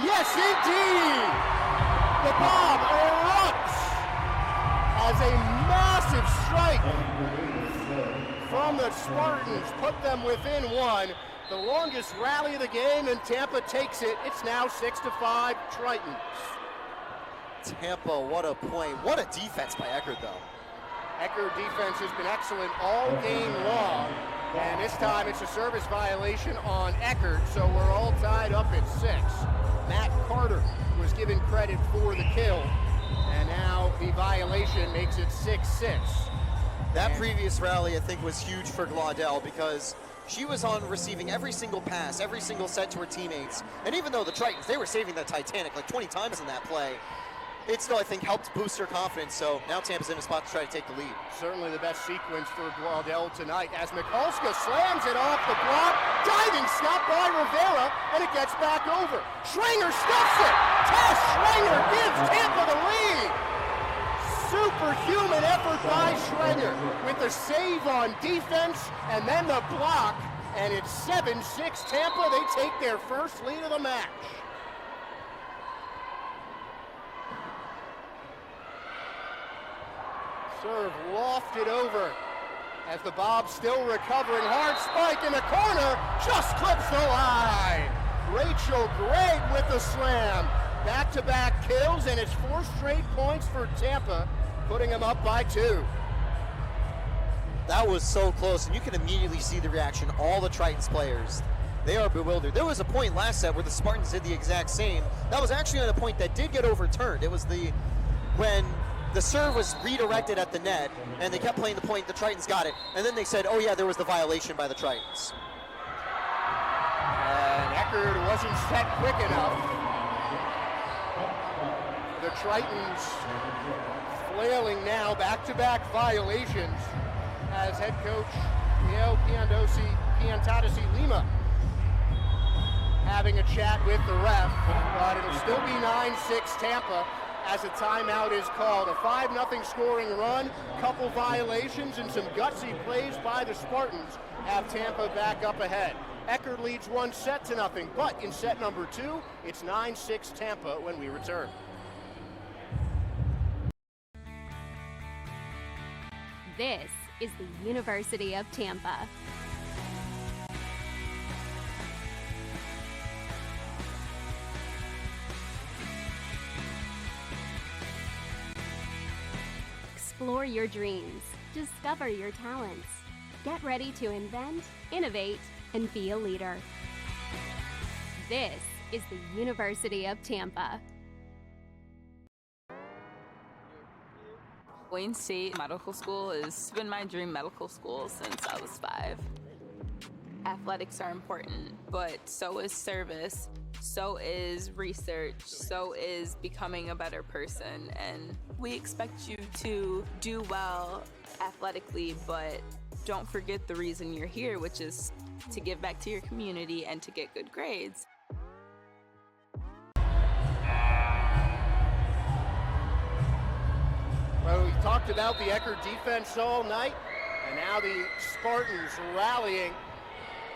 Yes, indeed! The bomb erupts as a massive strike from the Spartans put them within one. The longest rally of the game, and Tampa takes it. It's now 6-5 Tritons. Tampa, what a point. What a defense by Eckerd, though. Eckerd defense has been excellent all game long, and this time it's a service violation on Eckerd, so we're all tied up at 6. Matt Carter was given credit for the kill, and now the violation makes it 6-6. That previous rally, I think, was huge for Glaudel, because she was on receiving every single pass, every single set to her teammates, and even though the Tritons, they were saving that Titanic like 20 times in that play, it still, I think, helped boost her confidence, so now Tampa's in a spot to try to take the lead. Certainly the best sequence for Glaudel tonight as Mikulska slams it off the block, diving stop by Rivera, and it gets back over. Schrenger stuffs it! Tess Schrenger gives Tampa the lead! Superhuman effort by Schrenger with the save on defense, and then the block, and it's 7-6 Tampa. They take their first lead of the match. Serve lofted over as the Bob's still recovering. Hard spike in the corner, just clips the line. Rachel Gregg with the slam. Back-to-back kills, and it's 4 straight points for Tampa, putting them up by 2. That was so close, and you can immediately see the reaction. All the Tritons players, they are bewildered. There was a point last set where the Spartans did the exact same. That was actually on a point that did get overturned. It was when the serve was redirected at the net, and they kept playing the point, the Tritons got it, and then they said, oh yeah, there was the violation by the Tritons. And Eckerd wasn't set quick enough. The Tritons flailing now, back-to-back violations, as head coach Miguel Piantadesi Lima having a chat with the ref, but it'll still be 9-6 Tampa as a timeout is called. A 5-0 scoring run, couple violations, and some gutsy plays by the Spartans have Tampa back up ahead. Eckerd leads 1-0, but in set number 2, it's 9-6 Tampa when we return. This is the University of Tampa. Explore your dreams, discover your talents. Get ready to invent, innovate, and be a leader. This is the University of Tampa. Wayne State Medical School has been my dream medical school since I was 5. Athletics are important, but so is service, so is research, so is becoming a better person. And we expect you to do well athletically, but don't forget the reason you're here, which is to give back to your community and to get good grades. Well, we talked about the Eckerd defense all night, and now the Spartans rallying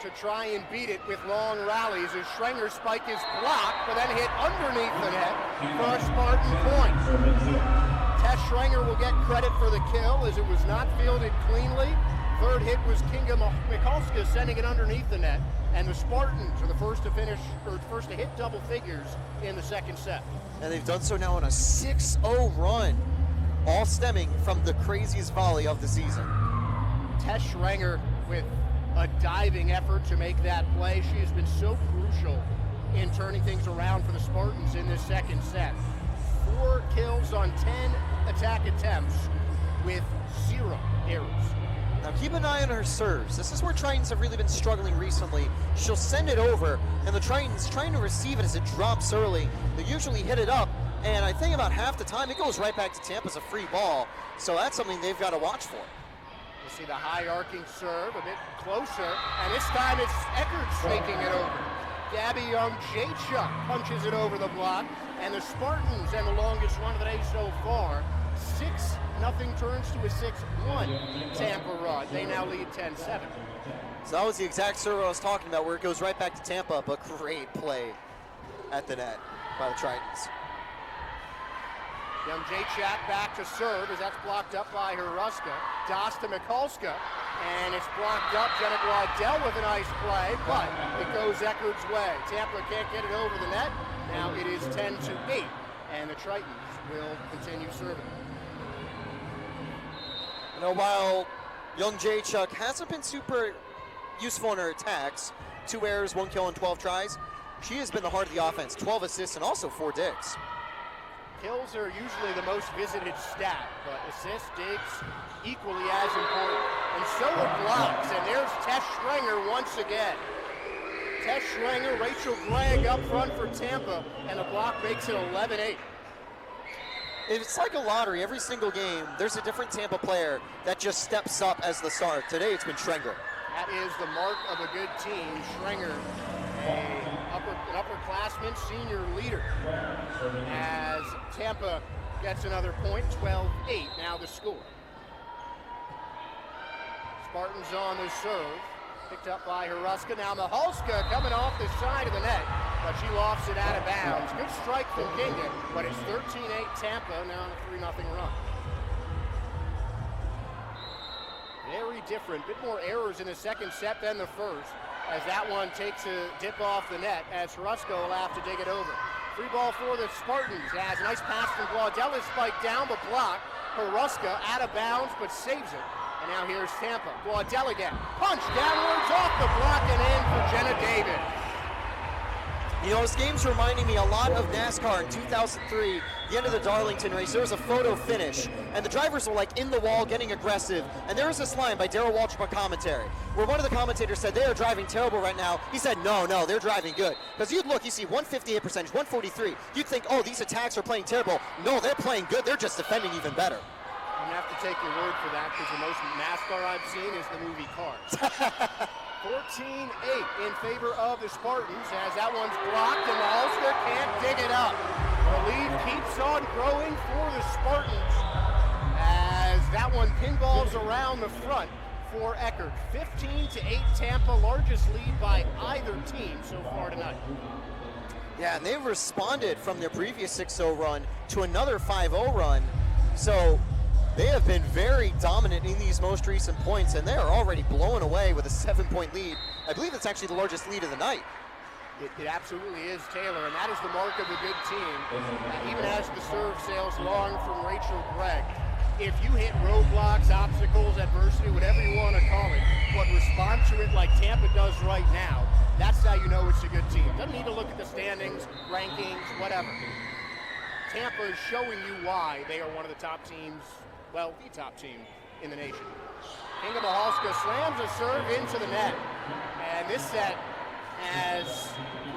to try and beat it with long rallies as Schrenger's spike is blocked, but then hit underneath the net for a Spartan point. Tess Schrenger will get credit for the kill as it was not fielded cleanly. Third hit was Kinga Mikulska sending it underneath the net, and the Spartans are the first to hit double figures in the second set. And they've done so now on a 6-0 run, all stemming from the craziest volley of the season. Tess Schrenger with a diving effort to make that play. She has been so crucial in turning things around for the Spartans in this second set. 4 kills on 10 attack attempts with 0 errors. Now keep an eye on her serves. This is where Tritons have really been struggling recently. She'll send it over, and the Tritons trying to receive it as it drops early. They usually hit it up, and I think about half the time it goes right back to Tampa as a free ball. So that's something they've got to watch for. You see the high arcing serve, a bit closer, and this time it's Eckerd snaking it over. Gabby Young-Jachuk punches it over the block, and the Spartans and the longest run of the day so far, 6-0 turns to a 6-1 Tampa run. They now lead 10-7. So that was the exact serve I was talking about, where it goes right back to Tampa, but great play at the net by the Tritons. Young-Jachuk back to serve as that's blocked up by Hruska. Das to Mikulska, and it's blocked up. Jenna Glaudel with a nice play, but it goes Eckerd's way. Tampa can't get it over the net. Now it is 10-8, and the Tritons will continue serving. You know, while Young-Jachuk hasn't been super useful in her attacks, 2 errors, 1 kill, and 12 tries, she has been the heart of the offense. 12 assists and also 4 digs. Kills are usually the most visited stat, but assists, digs, equally as important. And so are blocks, and there's Tess Schrenger once again. Tess Schrenger, Rachel Gregg up front for Tampa, and the block makes it 11-8. It's like a lottery. Every single game, there's a different Tampa player that just steps up as the star. Today, it's been Schrenger. That is the mark of a good team. Schrenger, an upperclassman, senior leader, as Tampa gets another point, 12-8 now the score. Spartans on the serve, picked up by Hruska. Now Mikulska coming off the side of the net, but she lofts it out of bounds. Good strike from Kinga, but it's 13-8 Tampa, now on a 3-0 run. Very different, bit more errors in the second set than the first, as that one takes a dip off the net, as Hruska will have to dig it over. Free ball for the Spartans, as a nice pass from Glaudel is spiked down, but blocked. Hruska out of bounds, but saves it. And now here's Tampa. Glaudel again. Punch downwards off the block and in for Jenna David. You know, this game's reminding me a lot of NASCAR in 2003, the end of the Darlington race. There was a photo finish, and the drivers were like in the wall getting aggressive. And there was this line by Darrell Waltrip on commentary, where one of the commentators said, they are driving terrible right now. He said, no, they're driving good. Because you'd look, you see 158 percentage, 143. You'd think, oh, these attacks are playing terrible. No, they're playing good. They're just defending even better. I'm gonna have to take your word for that, because the most NASCAR I've seen is the movie Cars. 14-8 in favor of the Spartans, as that one's blocked and Mikulska can't dig it up. The lead keeps on growing for the Spartans, as that one pinballs around the front for Eckerd. 15-8 Tampa, largest lead by either team so far tonight. Yeah, and they've responded from their previous 6-0 run to another 5-0 run. So they have been very dominant in these most recent points, and they are already blowing away with a 7-point lead. I believe it's actually the largest lead of the night. It absolutely is, Taylor, and that is the mark of a good team. Even as the serve sails long from Rachel Gregg, if you hit roadblocks, obstacles, adversity, whatever you want to call it, but respond to it like Tampa does right now, that's how you know it's a good team. Doesn't need to look at the standings, rankings, whatever. Tampa is showing you why they are one of the top teams, well, the top team in the nation. Kinga Mikulska slams a serve into the net, and this set has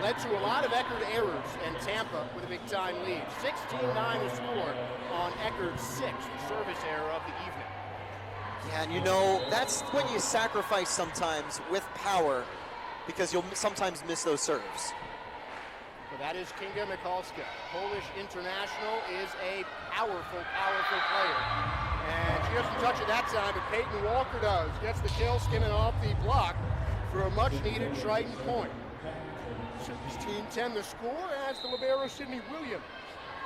led to a lot of Eckerd errors, and Tampa with a big-time lead. 16-9 the score on Eckerd's 6th service error of the evening. Yeah, and you know, that's when you sacrifice sometimes with power, because you'll sometimes miss those serves. So that is Kinga Mikulska. Polish international, is a powerful player. And she doesn't touch it that time, but Peyton Walker does. Gets the kill, skimming off the block for a much-needed Triton point. 16-10 the score, as the libero Sydney Williams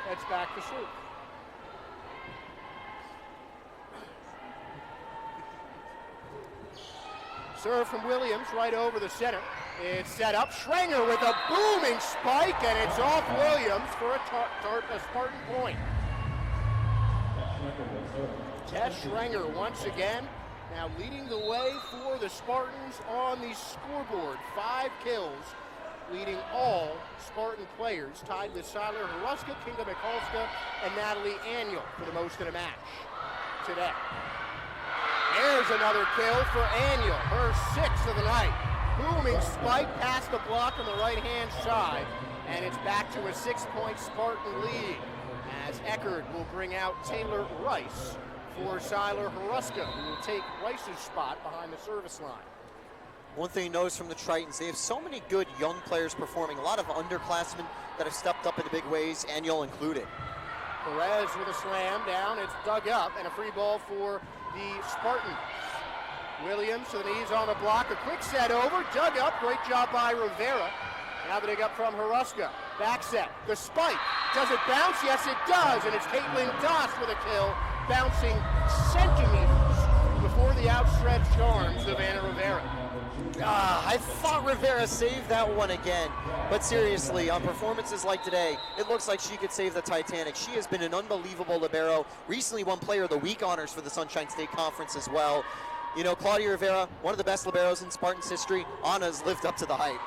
heads back to serve. Serve from Williams right over the center. It's set up. Schrenger with a booming spike, and it's off Williams for a Spartan point. Tess Schrenger once again, now leading the way for the Spartans on the scoreboard. 5 kills, leading all Spartan players, tied with Siler Haruska, Kinga Mikulska, and Natalie Aniel for the most in a match today. There's another kill for Aniel, her 6th of the night. Booming spike past the block on the right-hand side, and it's back to a 6-point Spartan lead as Eckerd will bring out Taylor Rice for Siler Haruska, who will take Rice's spot behind the service line. One thing you notice from the Tritons, they have so many good young players performing, a lot of underclassmen that have stepped up in big ways, Aniel included. Perez with a slam down, it's dug up, and a free ball for the Spartans. Williams to the knees on the block, a quick set over, dug up, great job by Rivera. Now they up from Haruska, back set, the spike, does it bounce? Yes it does, and it's Caitlin Doss with a kill, bouncing centimeters before the outstretched arms of Anna Rivera. I thought Rivera saved that one again, but seriously, on performances like today, it looks like she could save the Titanic. She has been an unbelievable libero, recently won Player of the Week honors for the Sunshine State Conference as well. You know, Claudia Rivera, one of the best liberos in Spartans history. Anna's lived up to the hype.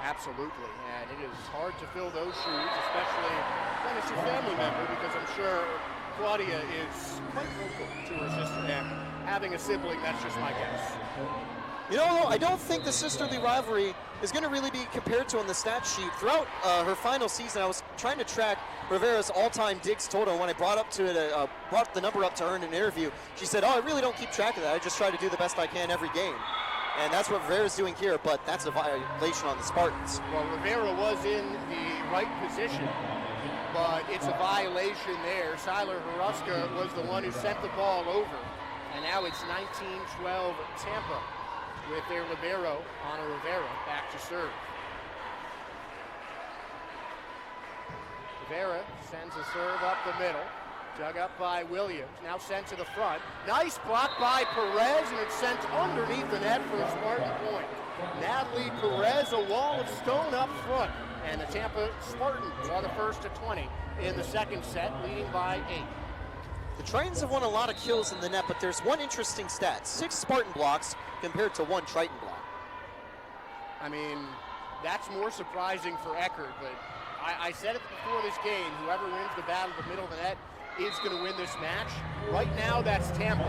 Absolutely, and it is hard to fill those shoes, especially when it's your family member, because I'm sure Claudia is quite vocal to her sister, and having a sibling, that's just my guess. You know, I don't think the sisterly rivalry is going to really be compared to on the stat sheet. Throughout her final season, I was trying to track Rivera's all-time digs total. When I brought the number up to her in an interview, she said, "Oh, I really don't keep track of that. I just try to do the best I can every game." And that's what Rivera's doing here, but that's a violation on the Spartans. Well, Rivera was in the right position, but it's a violation there. Siler Haruska was the one who sent the ball over, and now it's 19-12 Tampa with their libero, Anna Rivera, back to serve. Rivera sends a serve up the middle, dug up by Williams, now sent to the front. Nice block by Perez, and it's sent underneath the net for a Spartan point. Natalie Perez, a wall of stone up front, and the Tampa Spartans are the first to 20 in the second set, leading by 8. The Tritons have won a lot of kills in the net, but there's one interesting stat. 6 Spartan blocks compared to 1 Triton block. I mean, that's more surprising for Eckerd, but I said it before this game, whoever wins the battle of the middle of the net is going to win this match. Right now, that's Tampa.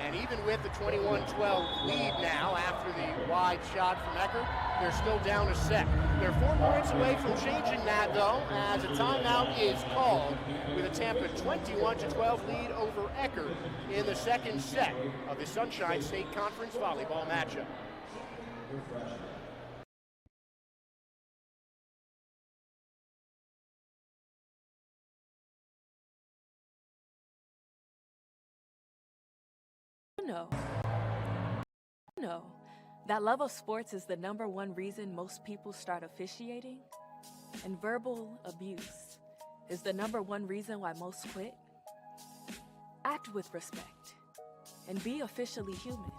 And even with the 21-12 lead now after the wide shot from Eckerd, they're still down a set. They're 4 points away from changing that, though, as a timeout is called with a Tampa 21-12 lead over Eckerd in the second set of the Sunshine State Conference volleyball matchup. No. That love of sports is the #1 reason most people start officiating. And verbal abuse is the #1 reason why most quit. Act with respect and be officially human.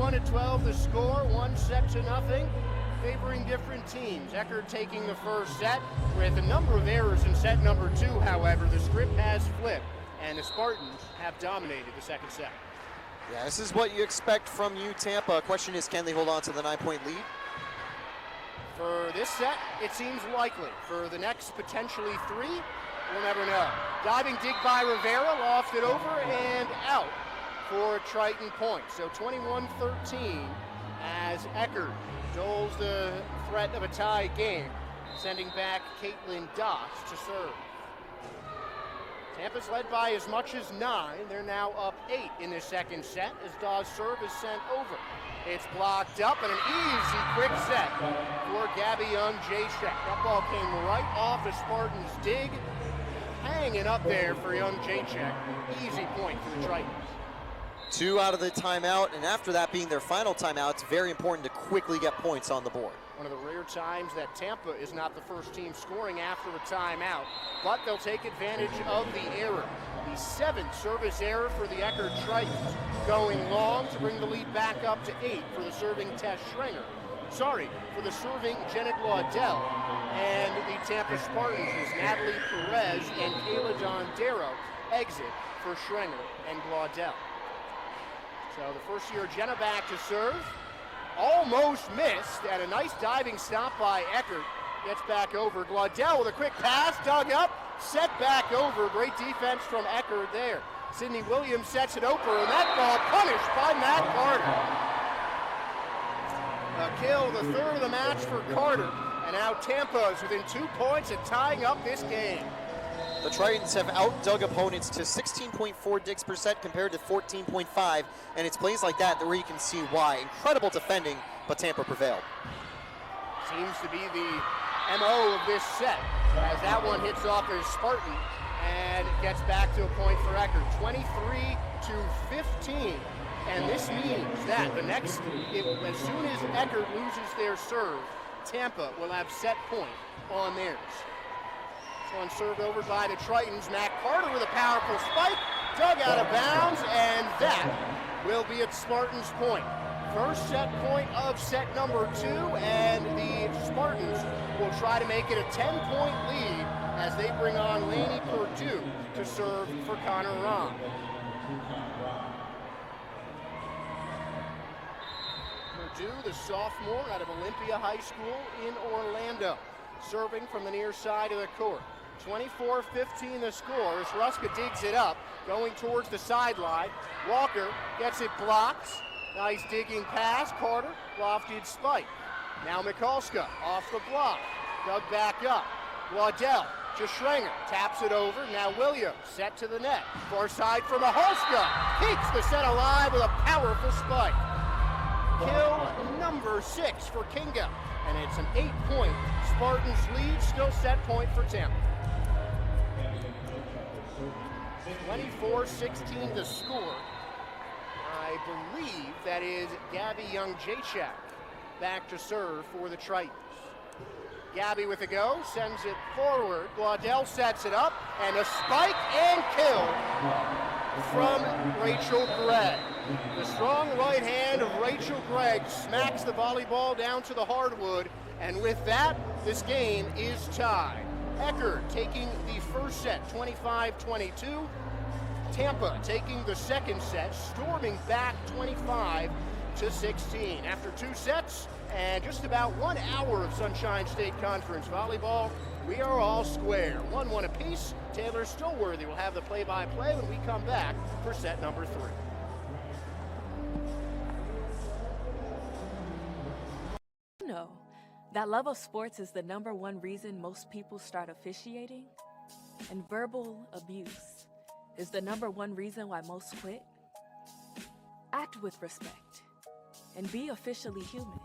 At 12 the score, 1-0, favoring different teams. Eckerd taking the first set with a number of errors in set number 2, however. The script has flipped, and the Spartans have dominated the second set. Yeah, this is what you expect from you, Tampa. Question is, can they hold on to the 9-point lead? For this set, it seems likely. For the next potentially 3, we'll never know. Diving dig by Rivera, lofted over and out for a Triton point. So 21-13 as Eckerd doles the threat of a tie game sending back Caitlin Doss to serve. Tampa's led by as much as 9. They're now up 8 in the second set as Doss' serve is sent over. It's blocked up and an easy quick set for Gabby Young-Jacek. That ball came right off the Spartans' dig, hanging up there for Young-Jacek. Easy point for the Tritons. 2 out of the timeout, and after that being their final timeout, it's very important to quickly get points on the board. One of the rare times that Tampa is not the first team scoring after a timeout, but they'll take advantage of the error. The 7th service error for the Eckerd Tritons, going long to bring the lead back up to 8 for the serving Tess Schrenger. For the serving Jenna Glaudel, and the Tampa Spartans as Natalie Perez and Kayla Dondero exit for Schrenger and Glaudel. So the first year Jenna back to serve. Almost missed, and a nice diving stop by Eckerd. Gets back over. Glaudel with a quick pass, dug up, set back over. Great defense from Eckerd there. Sydney Williams sets it over, and that ball punished by Matt Carter. A kill, the 3rd of the match for Carter, and now Tampa is within 2 points and tying up this game. The Tritons have outdug opponents to 16.4 digs per set compared to 14.5, and it's plays like that where you can see why. Incredible defending, but Tampa prevailed. Seems to be the MO of this set, as that one hits off as Spartan, and it gets back to a point for Eckerd, 23-15. And this means that as soon as Eckerd loses their serve, Tampa will have set point on theirs. One served over by the Tritons. Matt Carter with a powerful spike, dug out of bounds, and that will be at Spartans' point. First set point of set number 2, and the Spartans will try to make it a 10-point lead as they bring on Lainey Purdue to serve for Connor Ron. Purdue, the sophomore out of Olympia High School in Orlando, serving from the near side of the court. 24-15 the score as Ruska digs it up, going towards the sideline. Walker gets it blocked. Nice digging pass. Carter, lofted spike. Now Mikulska off the block. Dug back up. Glaudel to Schrenger. Taps it over. Now Williams set to the net. Far side from Maholska. Keeps the set alive with a powerful spike. Kill number 6 for Kinga. And it's an 8-point Spartans lead. Still set point for Tampa. 24-16 to score. I believe that is Gabby Young-Jacek back to serve for the Tritons. Gabby with a go, sends it forward. Glaudel sets it up, and a spike and kill from Rachel Gregg. The strong right hand of Rachel Gregg smacks the volleyball down to the hardwood, and with that, this game is tied. Eckerd taking the first set, 25-22. Tampa taking the second set, storming back 25-16. After 2 sets and just about 1 hour of Sunshine State Conference volleyball, we are all square. 1-1 apiece. Taylor Stillworthy will have the play-by-play when we come back for set number 3. No, that love of sports is the #1 reason most people start officiating, and verbal abuse is the #1 reason why most quit. Act with respect and be officially human.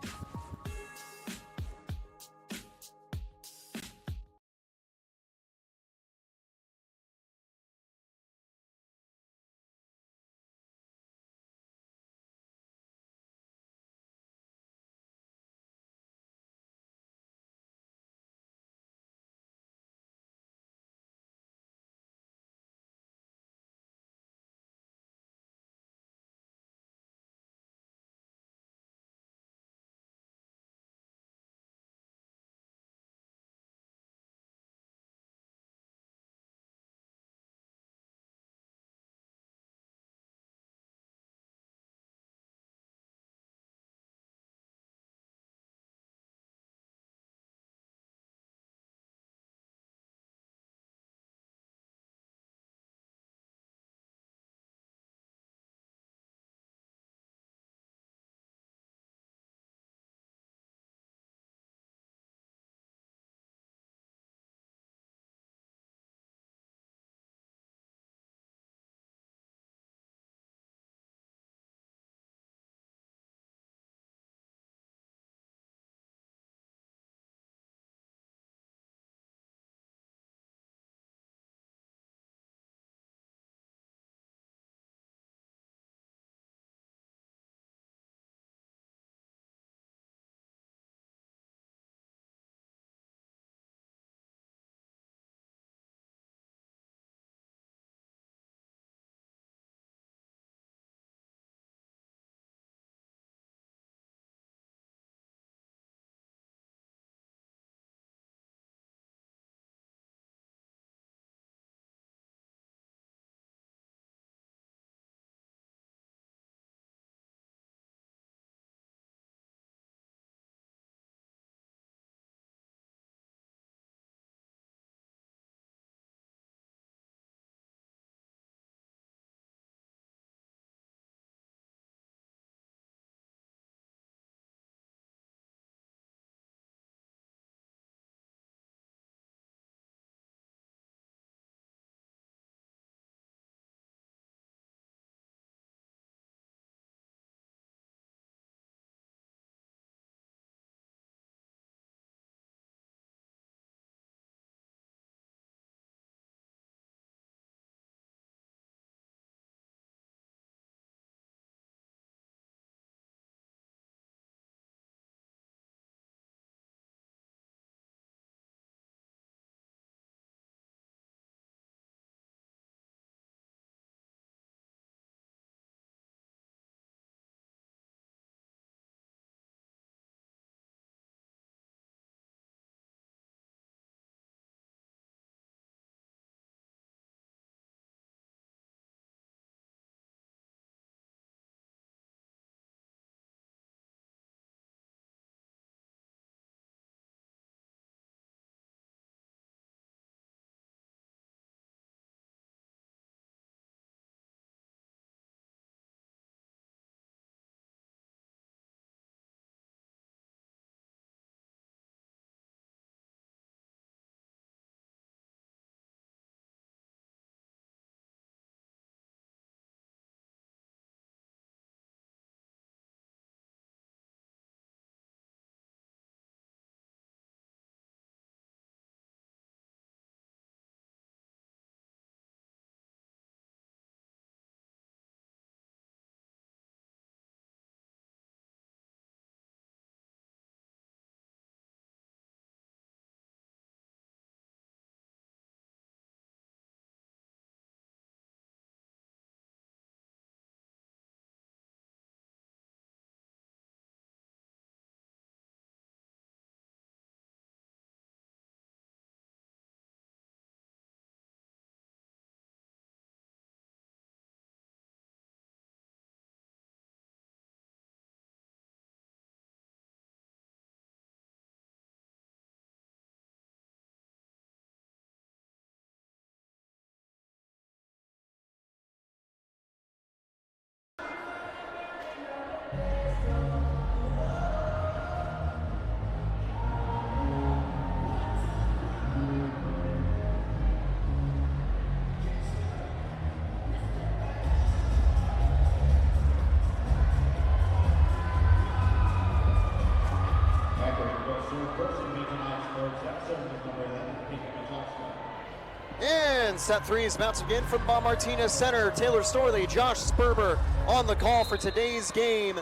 set three is about to begin from Bob Martinez Center. Taylor Storley, Josh Sperber on the call for today's game.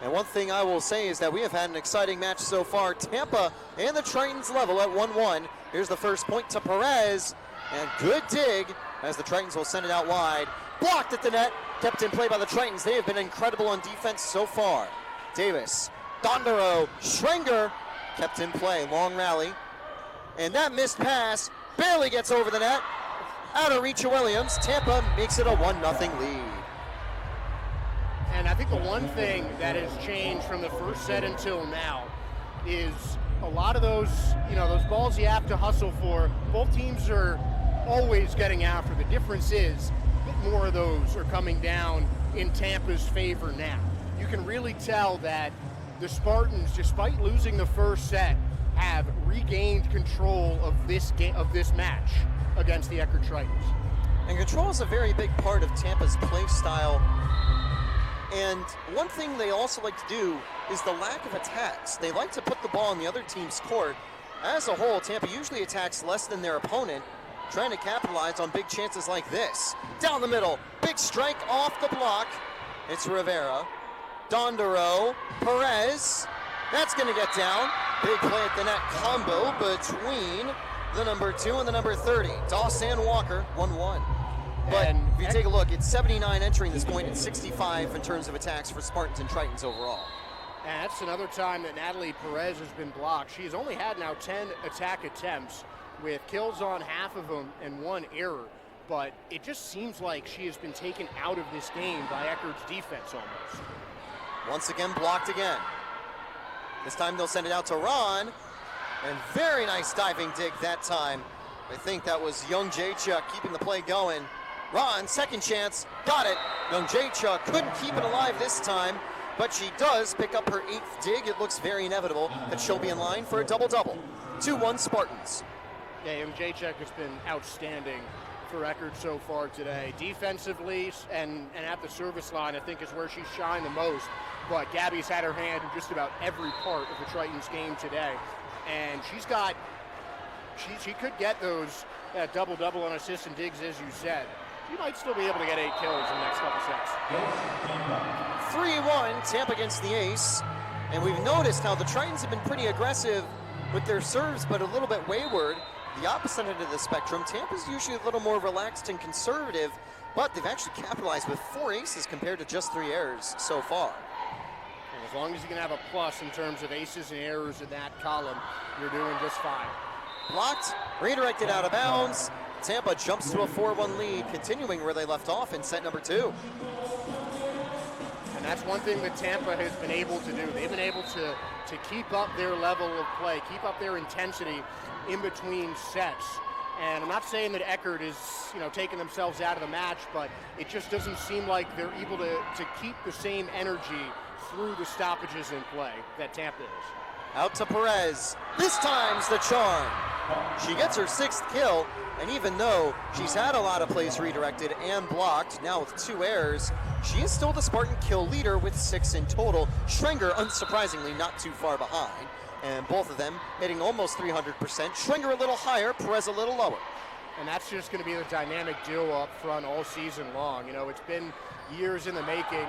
And one thing I will say is that we have had an exciting match so far. Tampa and the Tritons level at 1-1. Here's the first point to Perez. And good dig as the Tritons will send it out wide. Blocked at the net, kept in play by the Tritons. They have been incredible on defense so far. Davis, Dondero, Schrenger kept in play. Long rally. And that missed pass barely gets over the net. Out of reach of Williams. Tampa makes it a 1-0 lead. And I think the one thing that has changed from the first set until now is a lot of those, those balls you have to hustle for, both teams are always getting after. The difference is that more of those are coming down in Tampa's favor now. You can really tell that the Spartans, despite losing the first set, have regained control of this match against the Eckerd Tritons. And control is a very big part of Tampa's play style. And one thing they also like to do is the lack of attacks. They like to put the ball in the other team's court. As a whole, Tampa usually attacks less than their opponent, trying to capitalize on big chances like this. Down the middle, big strike off the block. It's Rivera. Dondero, Perez. That's going to get down. Big play at the net combo between the number 2 and the number 30. Dawson Walker, 1-1. But if you take a look, it's 79 entering this point and 65 in terms of attacks for Spartans and Tritons overall. And that's another time that Natalie Perez has been blocked. She's only had now 10 attack attempts with kills on half of them and 1 error. But it just seems like she has been taken out of this game by Eckerd's defense almost. Once again, blocked again. This time they'll send it out to Ron. And very nice diving dig that time. I think that was young Jaychuk keeping the play going. Ron, second chance, got it. Young Jaychuk couldn't keep it alive this time, but she does pick up her 8th dig. It looks very inevitable that she'll be in line for a double-double. 2-1 Spartans. Yeah, young Jaychuk has been outstanding for Eckerd so far today. Defensively and at the service line, I think is where she's shined the most. But Gabby's had her hand in just about every part of the Tritons game today. And she could get those double-double on assists and digs, as you said. She might still be able to get 8 kills in the next couple sets. 3-1, Tampa against the ace. And we've noticed how the Tritons have been pretty aggressive with their serves, but a little bit wayward. The opposite end of the spectrum, Tampa's usually a little more relaxed and conservative, but they've actually capitalized with 4 aces compared to just 3 errors so far. And as long as you can have a plus in terms of aces and errors in that column, you're doing just fine. Blocked, redirected out of bounds. Tampa jumps to a 4-1 lead, continuing where they left off in set number 2. And that's one thing that Tampa has been able to do. They've been able to keep up their level of play, keep up their intensity in between sets. And I'm not saying that Eckerd is, taking themselves out of the match, but it just doesn't seem like they're able to keep the same energy through the stoppages in play that Tampa is. Out to Perez. This time's the charm. She gets her 6th kill, and even though she's had a lot of plays redirected and blocked, now with 2 errors, she is still the Spartan kill leader with 6 in total. Schrenger, unsurprisingly, not too far behind, and both of them hitting almost 300%. Schrenger a little higher, Perez a little lower. And that's just going to be the dynamic duo up front all season long. It's been years in the making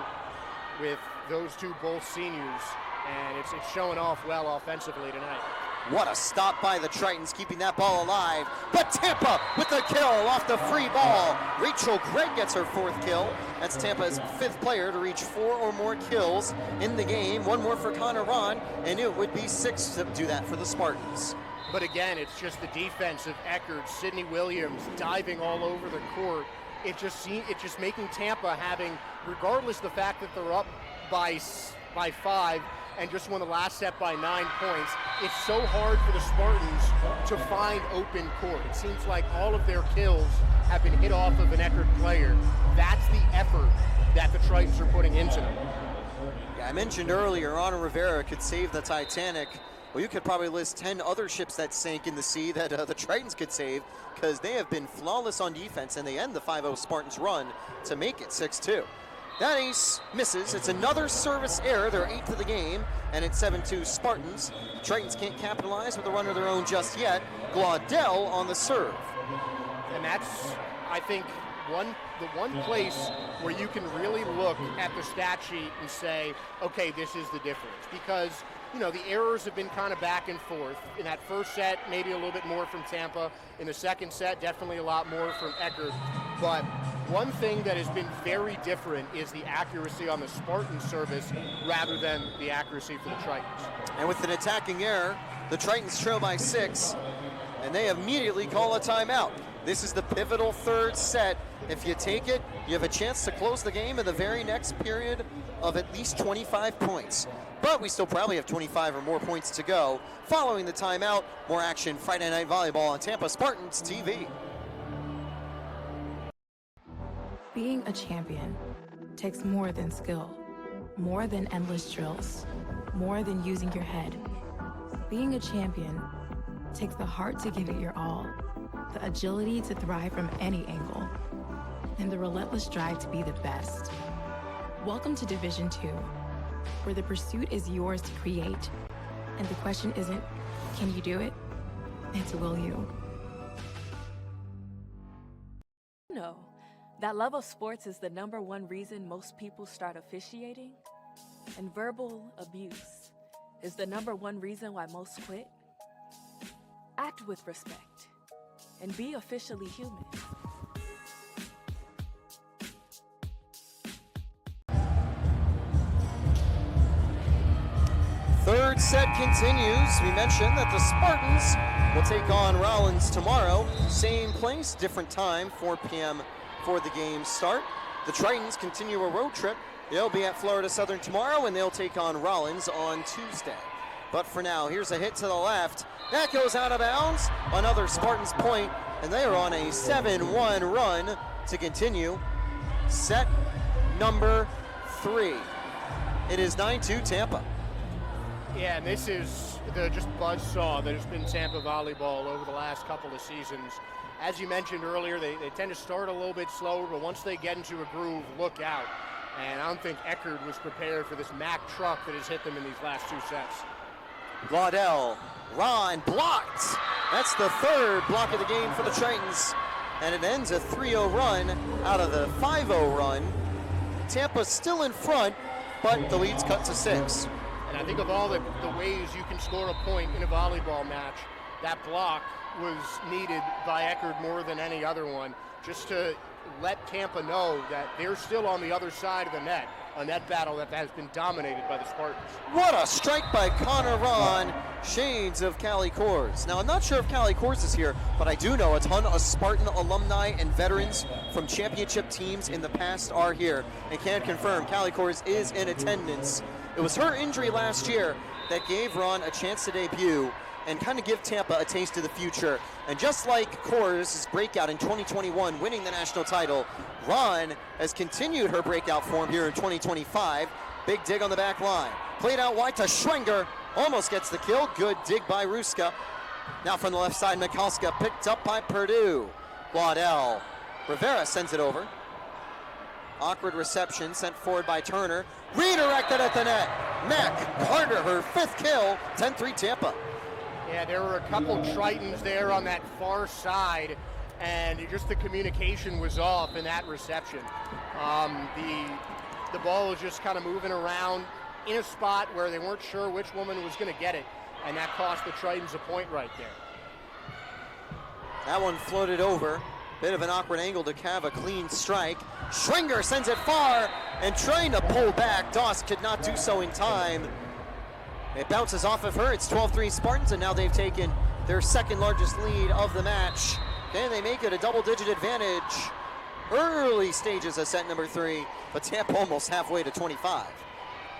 with those two both seniors, and it's showing off well offensively tonight. What a stop by the Tritons, keeping that ball alive. But Tampa with the kill off the free ball. Rachel Gregg gets her 4th kill. That's Tampa's 5th player to reach 4 or more kills in the game. 1 more for Connor Ron, and it would be 6 to do that for the Spartans. But again, it's just the defense of Eckerd, Sydney Williams diving all over the court. It's just making Tampa having, regardless of the fact that they're up by 5 and just won the last set by 9 points, it's so hard for the Spartans to find open court. It seems like all of their kills have been hit off of an Eckerd player. That's the effort that the Tritons are putting into them. Yeah, I mentioned earlier, Ana Rivera could save the Titanic. Well, you could probably list 10 other ships that sank in the sea that the Tritons could save, because they have been flawless on defense, and they end the 5-0 Spartans run to make it 6-2. That ace misses. It's another service error. They're 8th of the game, and it's 7-2 Spartans. Tritons can't capitalize with a run of their own just yet. Glaudel on the serve. And that's I think the one place where you can really look at the stat sheet and say, okay, this is the difference. Because, you know, the errors have been kind of back and forth. In that first set, maybe a little bit more from Tampa. In the second set, definitely a lot more from Eckerd. But one thing that has been very different is the accuracy on the Spartans service rather than the accuracy for the Tritons. And with an attacking error, the Tritons trail by 6, and they immediately call a timeout. This is the pivotal third set. If you take it, you have a chance to close the game in the very next period of at least 25 points. But we still probably have 25 or more points to go. Following the timeout, more action Friday Night Volleyball on Tampa Spartans TV. Being a champion takes more than skill, more than endless drills, more than using your head. Being a champion takes the heart to give it your all, the agility to thrive from any angle, and the relentless drive to be the best. Welcome to Division 2, where the pursuit is yours to create, and the question isn't, can you do it? It's will you? No, that love of sports is the #1 reason most people start officiating, and verbal abuse is the #1 reason why most quit. Act with respect and be officially human. Third set continues. We mentioned that the Spartans will take on Rollins tomorrow. Same place, different time, 4 p.m. for the game start. The Tritons continue a road trip. They'll be at Florida Southern tomorrow, and they'll take on Rollins on Tuesday. But for now, here's a hit to the left. That goes out of bounds. Another Spartans point, and they are on a 7-1 run to continue. Set number 3. It is 9-2 Tampa. Yeah, and this is the just buzzsaw that has been Tampa volleyball over the last couple of seasons. As you mentioned earlier, they tend to start a little bit slower, but once they get into a groove, look out. And I don't think Eckerd was prepared for this Mack truck that has hit them in these last 2 sets. Glaudel, Ron blocked. That's the third block of the game for the Tritons. And it ends a 3-0 run out of the 5-0 run. Tampa's still in front, but the lead's cut to 6. And I think of all the ways you can score a point in a volleyball match, that block was needed by Eckerd more than any other one, just to let Tampa know that they're still on the other side of the net, a net battle that has been dominated by the Spartans. What a strike by Connor Ron, shades of Callie Kors. Now, I'm not sure if Callie Kors is here, but I do know a ton of Spartan alumni and veterans from championship teams in the past are here, and can confirm Callie Kors is in attendance. It was her injury last year that gave Ron a chance to debut and kind of give Tampa a taste of the future. And just like Kors' breakout in 2021, winning the national title, Ron has continued her breakout form here in 2025. Big dig on the back line. Played out wide to Schwenger. Almost gets the kill. Good dig by Ruska. Now from the left side, Mikalska picked up by Purdue. Glaudel. Rivera sends it over. Awkward reception sent forward by Turner. Redirected at the net. Mack Carter, her 5th kill. 10-3 Tampa. Yeah, there were a couple Tritons there on that far side, and just the communication was off in that reception. The ball was just kind of moving around in a spot where they weren't sure which woman was going to get it, and that cost the Tritons a point right there. That one floated over. Bit of an awkward angle to have a clean strike. Schwenger sends it far, and trying to pull back. Doss could not do so in time. It bounces off of her. It's 12-3 Spartans, and now they've taken their 2nd largest lead of the match. Can they make it a double-digit advantage? Early stages of set number 3, but Tampa almost halfway to 25.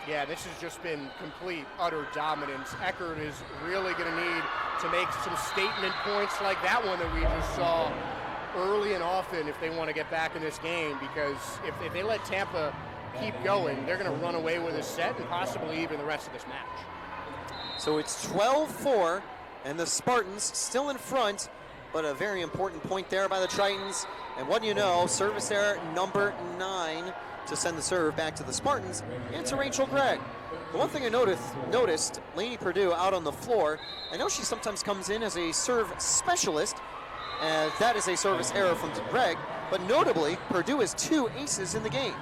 Yeah, this has just been complete, utter dominance. Eckerd is really going to need to make some statement points like that one that we just saw early and often if they want to get back in this game, because if they let Tampa keep going, they're going to run away with a set and possibly even the rest of this match. So it's 12-4, and the Spartans still in front, but a very important point there by the Tritons. And what do you know, service error number 9 to send the serve back to the Spartans and to Rachel Gregg. The one thing I noticed, Lainey Purdue out on the floor, I know she sometimes comes in as a serve specialist, that is a service error from Gregg, but notably, Purdue has 2 aces in the game.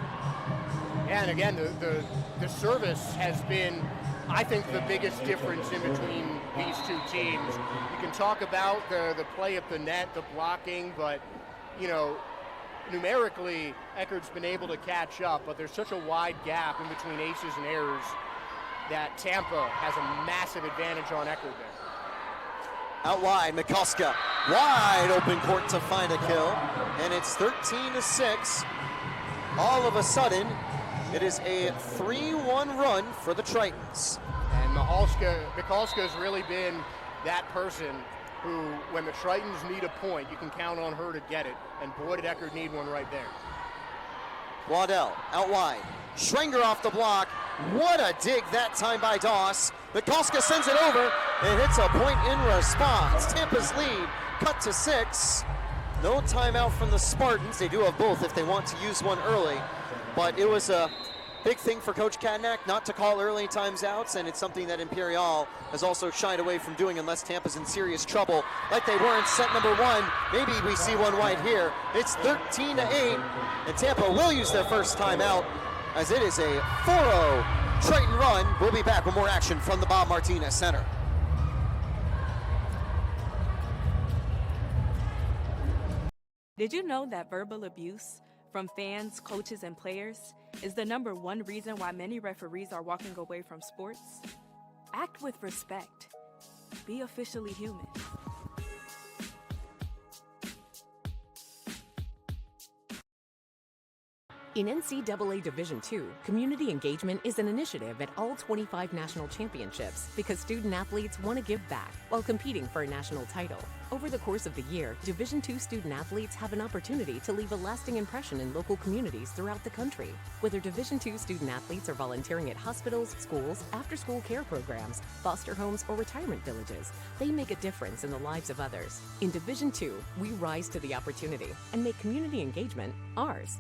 Yeah, and again, the service has been, I think, the biggest difference in between these two teams. You can talk about the play at the net, the blocking, but, you know, numerically, Eckerd's been able to catch up, but there's such a wide gap in between aces and errors that Tampa has a massive advantage on Eckerd there. Out wide, Mikoska, wide open court to find a kill, and it's 13-6. All of a sudden, it is a 3-1 run for the Tritons. And Mikolska's really been that person who, when the Tritons need a point, you can count on her to get it, and boy did Eckerd need one right there. Waddell out wide, Schrenger off the block. What a dig that time by Doss. Mikolska sends it over and hits a point in response. Tampa's lead cut to 6. No timeout from the Spartans. They do have both if they want to use one early, but it was a big thing for Coach Kadnack not to call early timeouts, and it's something that Imperial has also shied away from doing unless Tampa's in serious trouble, like they were in set number 1. Maybe we see one right here. It's 13-8, and Tampa will use their first timeout as it is a 4-0 Triton run. We'll be back with more action from the Bob Martinez Center. Did you know that verbal abuse from fans, coaches, and players is the #1 reason why many referees are walking away from sports? Act with respect. Be officially human. In NCAA Division II, community engagement is an initiative at all 25 national championships because student athletes want to give back while competing for a national title. Over the course of the year, Division II student athletes have an opportunity to leave a lasting impression in local communities throughout the country. Whether Division II student athletes are volunteering at hospitals, schools, after-school care programs, foster homes, or retirement villages, they make a difference in the lives of others. In Division II, we rise to the opportunity and make community engagement ours.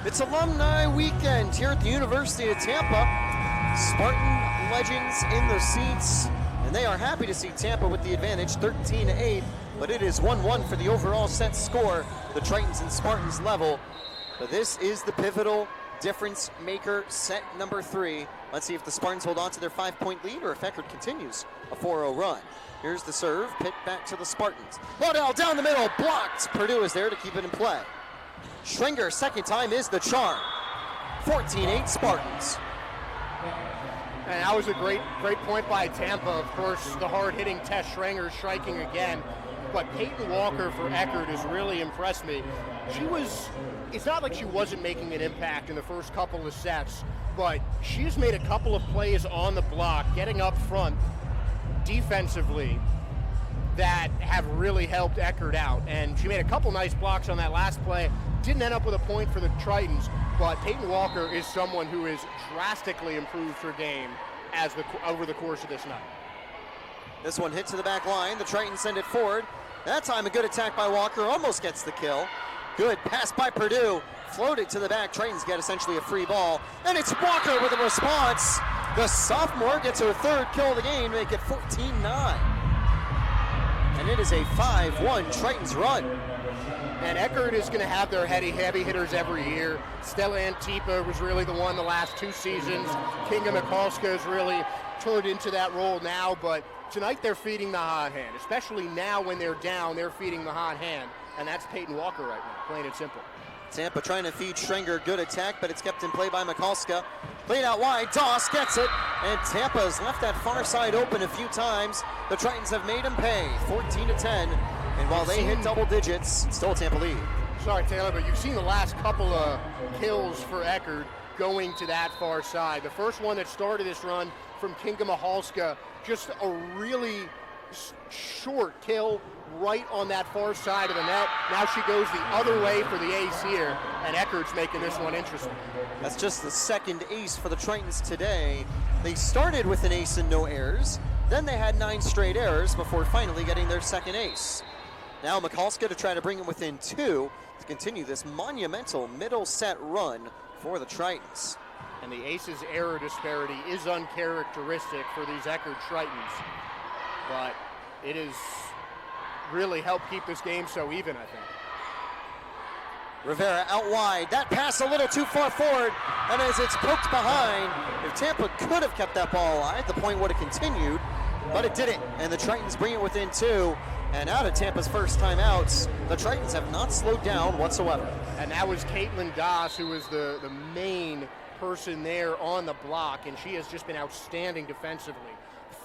It's Alumni Weekend here at the University of Tampa. Spartan legends in the seats, and they are happy to see Tampa with the advantage, 13-8, but it is 1-1 for the overall set score. The Tritons and Spartans level, but this is the pivotal difference maker, set number 3. Let's see if the Spartans hold on to their 5-point lead or if Eckerd continues a 4-0 run. Here's the serve, pit back to the Spartans. Waddell down the middle, blocked. Purdue is there to keep it in play. Schrenger, second time is the charm. 14-8 Spartans. And that was a great point by Tampa. Of course, the hard-hitting Tess Schrenger striking again. But Peyton Walker for Eckerd has really impressed me. It's not like she wasn't making an impact in the first couple of sets, but she's made a couple of plays on the block, getting up front defensively, that have really helped Eckerd out. And she made a couple nice blocks on that last play. Didn't end up with a point for the Tritons, but Peyton Walker is someone who has drastically improved her game over the course of this night. This one hit to the back line. The Tritons send it forward. That time a good attack by Walker, almost gets the kill. Good pass by Purdue, floated to the back. Tritons get essentially a free ball, and it's Walker with a response. The sophomore gets her 3rd kill of the game, make it 14-9. And it is a 5-1 Tritons run. And Eckerd is going to have their heavy hitters every year. Stella Antipa was really the one the last 2 seasons. Kinga Mikolska has really turned into that role now, but tonight they're feeding the hot hand. Especially now when they're down, they're feeding the hot hand. And that's Peyton Walker right now, plain and simple. Tampa trying to feed Schrenger, good attack, but it's kept in play by Mikolska. Played out wide, Doss gets it, and Tampa's left that far side open a few times. The Tritons have made them pay, 14-10. And while they hit double digits, it's still a Tampa lead. Sorry, Taylor, but you've seen the last couple of kills for Eckerd going to that far side. The first one that started this run from Kinga Mikolska, just a really short kill right on that far side of the net. Now she goes the other way for the ace here, and Eckerd's making this one interesting. That's just the second ace for the Tritons today. They started with an ace and no errors. Then they had 9 straight errors before finally getting their second ace. Now Mikulska to try to bring it within 2 to continue this monumental middle set run for the Tritons. And the Aces' error disparity is uncharacteristic for these Eckerd Tritons, but it has really helped keep this game so even, I think. Rivera out wide. That pass a little too far forward, and as it's poked behind, if Tampa could have kept that ball alive, the point would have continued, but it didn't, and the Tritons bring it within 2. And out of Tampa's first timeouts, the Tritons have not slowed down whatsoever. And that was Caitlin Goss, who was the main person there on the block, and she has just been outstanding defensively.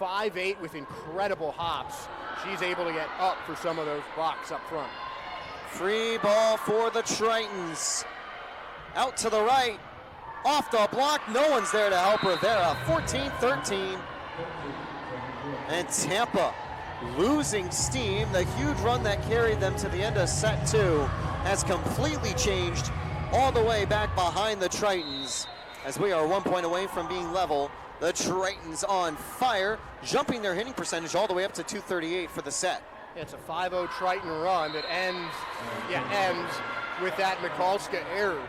5'8" with incredible hops. She's able to get up for some of those blocks up front. Free ball for the Tritons. Out to the right, off the block, no one's there to help Rivera. 14-13. And Tampa losing steam. The huge run that carried them to the end of set 2 has completely changed all the way back behind the Tritons, as we are 1 point away from being level. The Tritons on fire, jumping their hitting percentage all the way up to 238 for the set. It's a 5-0 Triton run that ends with that Mikulska error.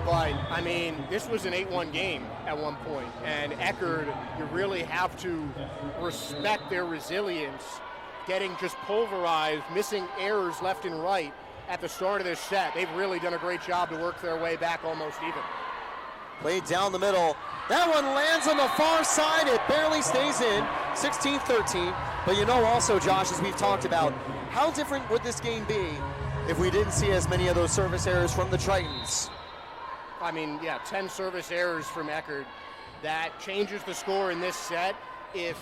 But, I mean, this was an 8-1 game at one point, and Eckerd, you really have to respect their resilience, getting just pulverized, missing errors left and right at the start of this set. They've really done a great job to work their way back almost even. Played down the middle. That one lands on the far side. It barely stays in, 16-13. But you know also, Josh, as we've talked about, how different would this game be if we didn't see as many of those service errors from the Tritons? I mean, yeah, 10 service errors from Eckerd. That changes the score in this set. And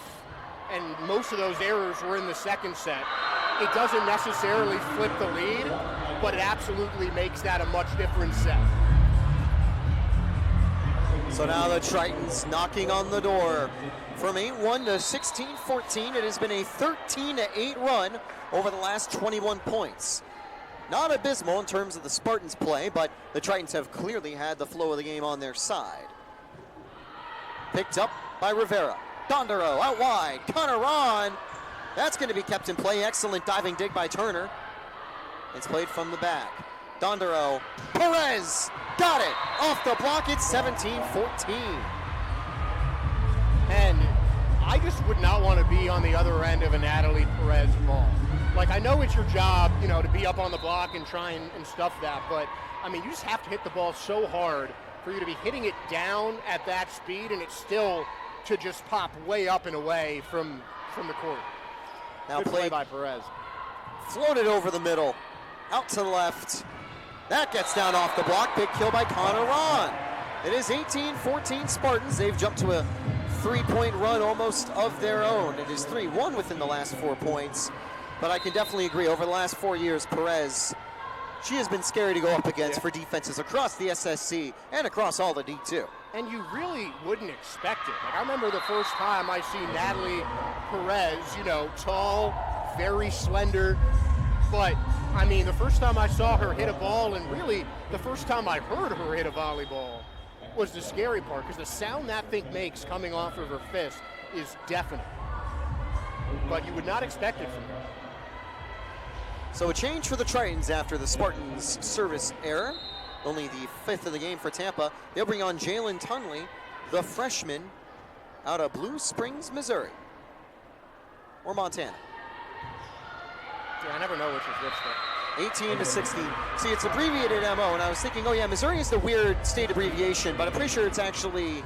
most of those errors were in the second set. It doesn't necessarily flip the lead, but it absolutely makes that a much different set. So now the Tritons knocking on the door. From 8-1 to 16-14, it has been a 13-8 run over the last 21 points. Not abysmal in terms of the Spartans' play, but the Tritons have clearly had the flow of the game on their side. Picked up by Rivera. Dondero out wide. Connor Ron. That's going to be kept in play. Excellent diving dig by Turner. It's played from the back. Dondero. Perez. Got it. Off the block. It's 17-14. And I just would not want to be on the other end of a Natalie Perez ball. Like, I know it's your job, you know, to be up on the block and try and stuff that, but, I mean, you just have to hit the ball so hard for you to be hitting it down at that speed and it's still to just pop way up and away from the court. Now Good play by Perez. Floated over the middle, out to the left. That gets down off the block. Big kill by Connor Ron. It is 18-14 Spartans. They've jumped to a 3-point run almost of their own. It is 3-1 within the last 4 points. But I can definitely agree, over the last 4 years, Perez, she has been scary to go up against for defenses across the SSC and across all the D2. And you really wouldn't expect it. Like, I remember the first time I see Natalie Perez, you know, tall, very slender. But, I mean, the first time I saw her hit a ball, and really the first time I heard her hit a volleyball, was the scary part, because the sound that thing makes coming off of her fist is deafening. But you would not expect it from her. So a change for the Tritons after the Spartans' service error. Only the 5th of the game for Tampa. They'll bring on Jalen Tunley, the freshman out of Blue Springs, Missouri. Or Montana. Yeah, I never know which is which, though. 18-16. See, it's abbreviated MO, and I was thinking, oh yeah, Missouri is the weird state abbreviation, but I'm pretty sure it's actually,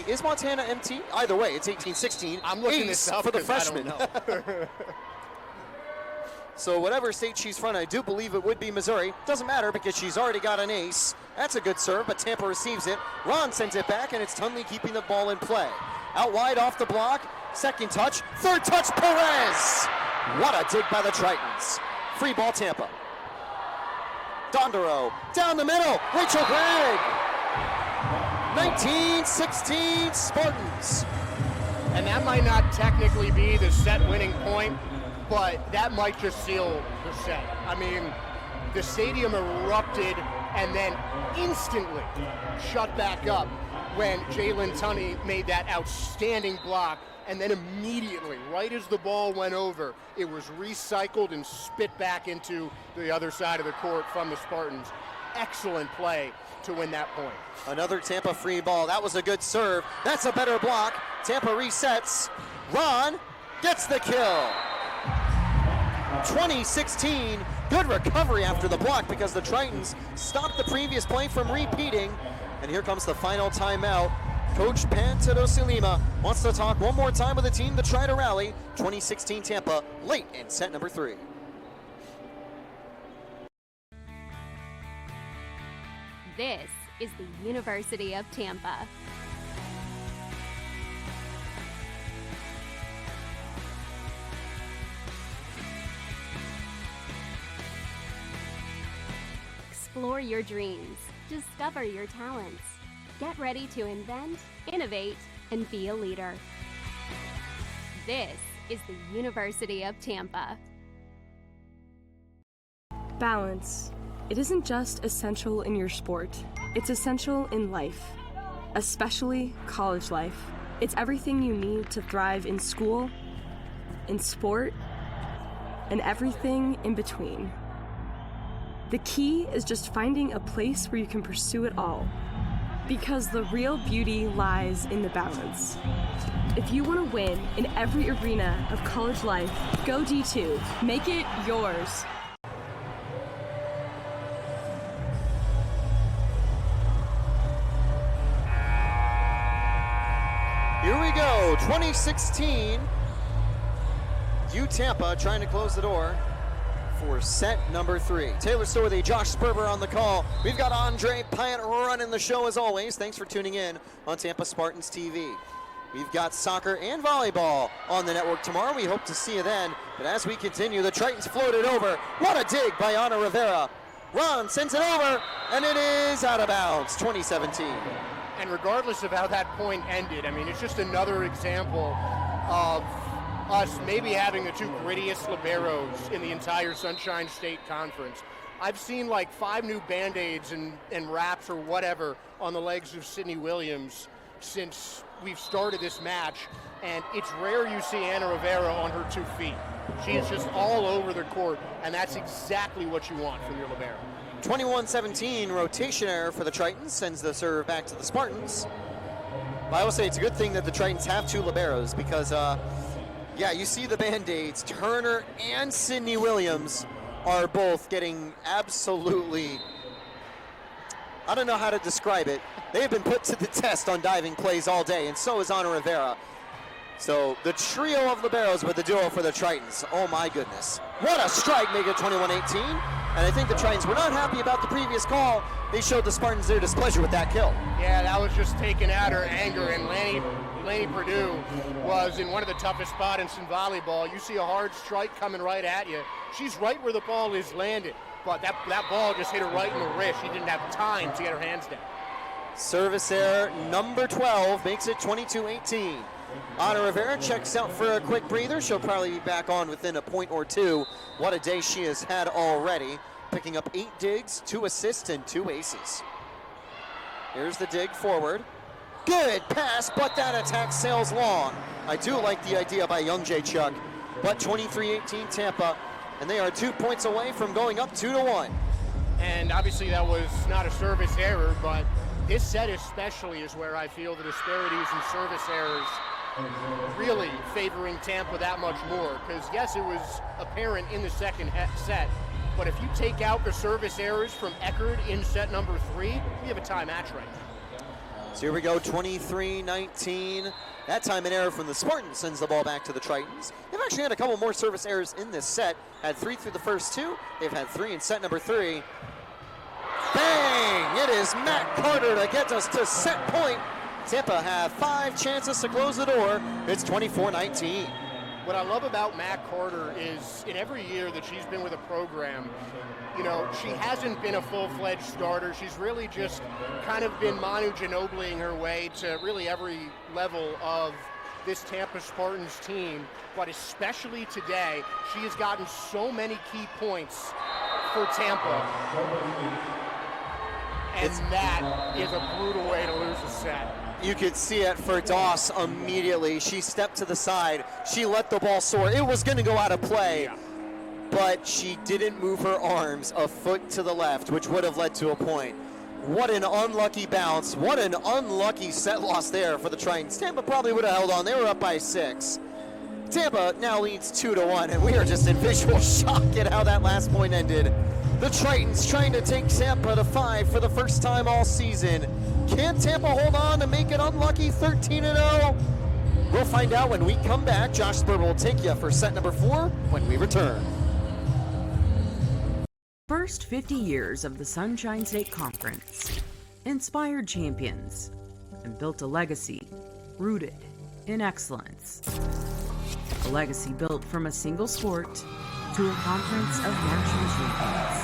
is Montana MT? Either way, it's 18-16. I'm looking this up for the I freshman. don't know. So whatever state she's from, I do believe it would be Missouri. Doesn't matter because she's already got an ace. That's a good serve, but Tampa receives it. Ron sends it back, and it's Tunley keeping the ball in play. Out wide off the block. Second touch. Third touch, Perez. What a dig by the Tritons. Free ball, Tampa. Dondero down the middle. Rachel Gregg. 19-16 Spartans. And that might not technically be the set-winning point, but that might just seal the set. I mean, the stadium erupted and then instantly shut back up when Jalen Tunney made that outstanding block, and then immediately, right as the ball went over, it was recycled and spit back into the other side of the court from the Spartans. Excellent play to win that point. Another Tampa free ball. That was a good serve. That's a better block. Tampa resets. Ron gets the kill. 2016, good recovery after the block because the Tritons stopped the previous play from repeating. And here comes the final timeout. Coach Pantadosilima wants to talk one more time with the team to try to rally. 2016 Tampa late in set number 3. This is the University of Tampa. Explore your dreams. Discover your talents. Get ready to invent, innovate, and be a leader. This is the University of Tampa. Balance. It isn't just essential in your sport, it's essential in life, especially college life. It's everything you need to thrive in school, in sport, and everything in between. The key is just finding a place where you can pursue it all, because the real beauty lies in the balance. If you want to win in every arena of college life, go D2. Make it yours. Here we go, 2016. Tampa trying to close the door for set number 3. Taylor Storthy, Josh Sperber on the call. We've got Andre Pyatt running the show as always. Thanks for tuning in on Tampa Spartans TV. We've got soccer and volleyball on the network tomorrow. We hope to see you then. But as we continue, the Tritons floated over. What a dig by Ana Rivera. Ron sends it over, and it is out of bounds, 2017. And regardless of how that point ended, I mean, it's just another example of us maybe having the 2 grittiest liberos in the entire Sunshine State Conference. I've seen like 5 new Band-Aids and wraps or whatever on the legs of Sydney Williams since we've started this match, and it's rare you see Ana Rivera on her 2 feet. She is just all over the court, and that's exactly what you want from your libero. 21-17 rotation error for the Tritons, sends the serve back to the Spartans. But I will say it's a good thing that the Tritons have 2 liberos because, yeah, you see the Band-Aids. Turner and Sydney Williams are both getting absolutely, I don't know how to describe it. They have been put to the test on diving plays all day, and so is Ana Rivera. So the trio of liberos with the duo for the Tritons. Oh my goodness. What a strike, make it 21-18. And I think the Tritons were not happy about the previous call. They showed the Spartans their displeasure with that kill. Yeah, that was just taking out her anger, and Laney Purdue was in one of the toughest spots in volleyball. You see a hard strike coming right at you. She's right where the ball is landed, but that ball just hit her right in the wrist. She didn't have time to get her hands down. Service error number 12 makes it 22-18. Ana Rivera checks out for a quick breather. She'll probably be back on within a point or 2. What a day she has had already, picking up 8 digs, 2 assists, and 2 aces. Here's the dig forward. Good pass, but that attack sails long. I do like the idea by Young J. Chuck, but 23-18 Tampa, and they are 2 points away from going up 2-1. And obviously that was not a service error, but this set especially is where I feel the disparities in service errors really favoring Tampa that much more, because yes, it was apparent in the second set, but if you take out the service errors from Eckerd in set number 3, we have a tie match right now. So here we go, 23-19. That time an error from the Spartans sends the ball back to the Tritons. They've actually had a couple more service errors in this set. Had 3 through the first 2. They've had 3 in set number 3. Bang! It is Matt Carter to get us to set point. Tampa have 5 chances to close the door. It's 24-19. What I love about Matt Carter is in every year that she's been with a program, you know, she hasn't been a full-fledged starter. She's really just kind of been Manu Ginobili-ing her way to really every level of this Tampa Spartans team. But especially today, she has gotten so many key points for Tampa. And that is a brutal way to lose a set. You could see it for Doss immediately. She stepped to the side. She let the ball soar. It was going to go out of play, but she didn't move her arms a foot to the left, which would have led to a point. What an unlucky bounce. What an unlucky set loss there for the Tritons. Tampa probably would have held on. They were up by 6. Tampa now leads 2-1, and we are just in visual shock at how that last point ended. The Tritons trying to take Tampa to 5 for the first time all season. Can Tampa hold on to make it unlucky 13-0? We'll find out when we come back. Josh Sperber will take you for set number 4 when we return. First 50 years of the Sunshine State Conference inspired champions and built a legacy rooted in excellence. A legacy built from a single sport to a conference of national champions.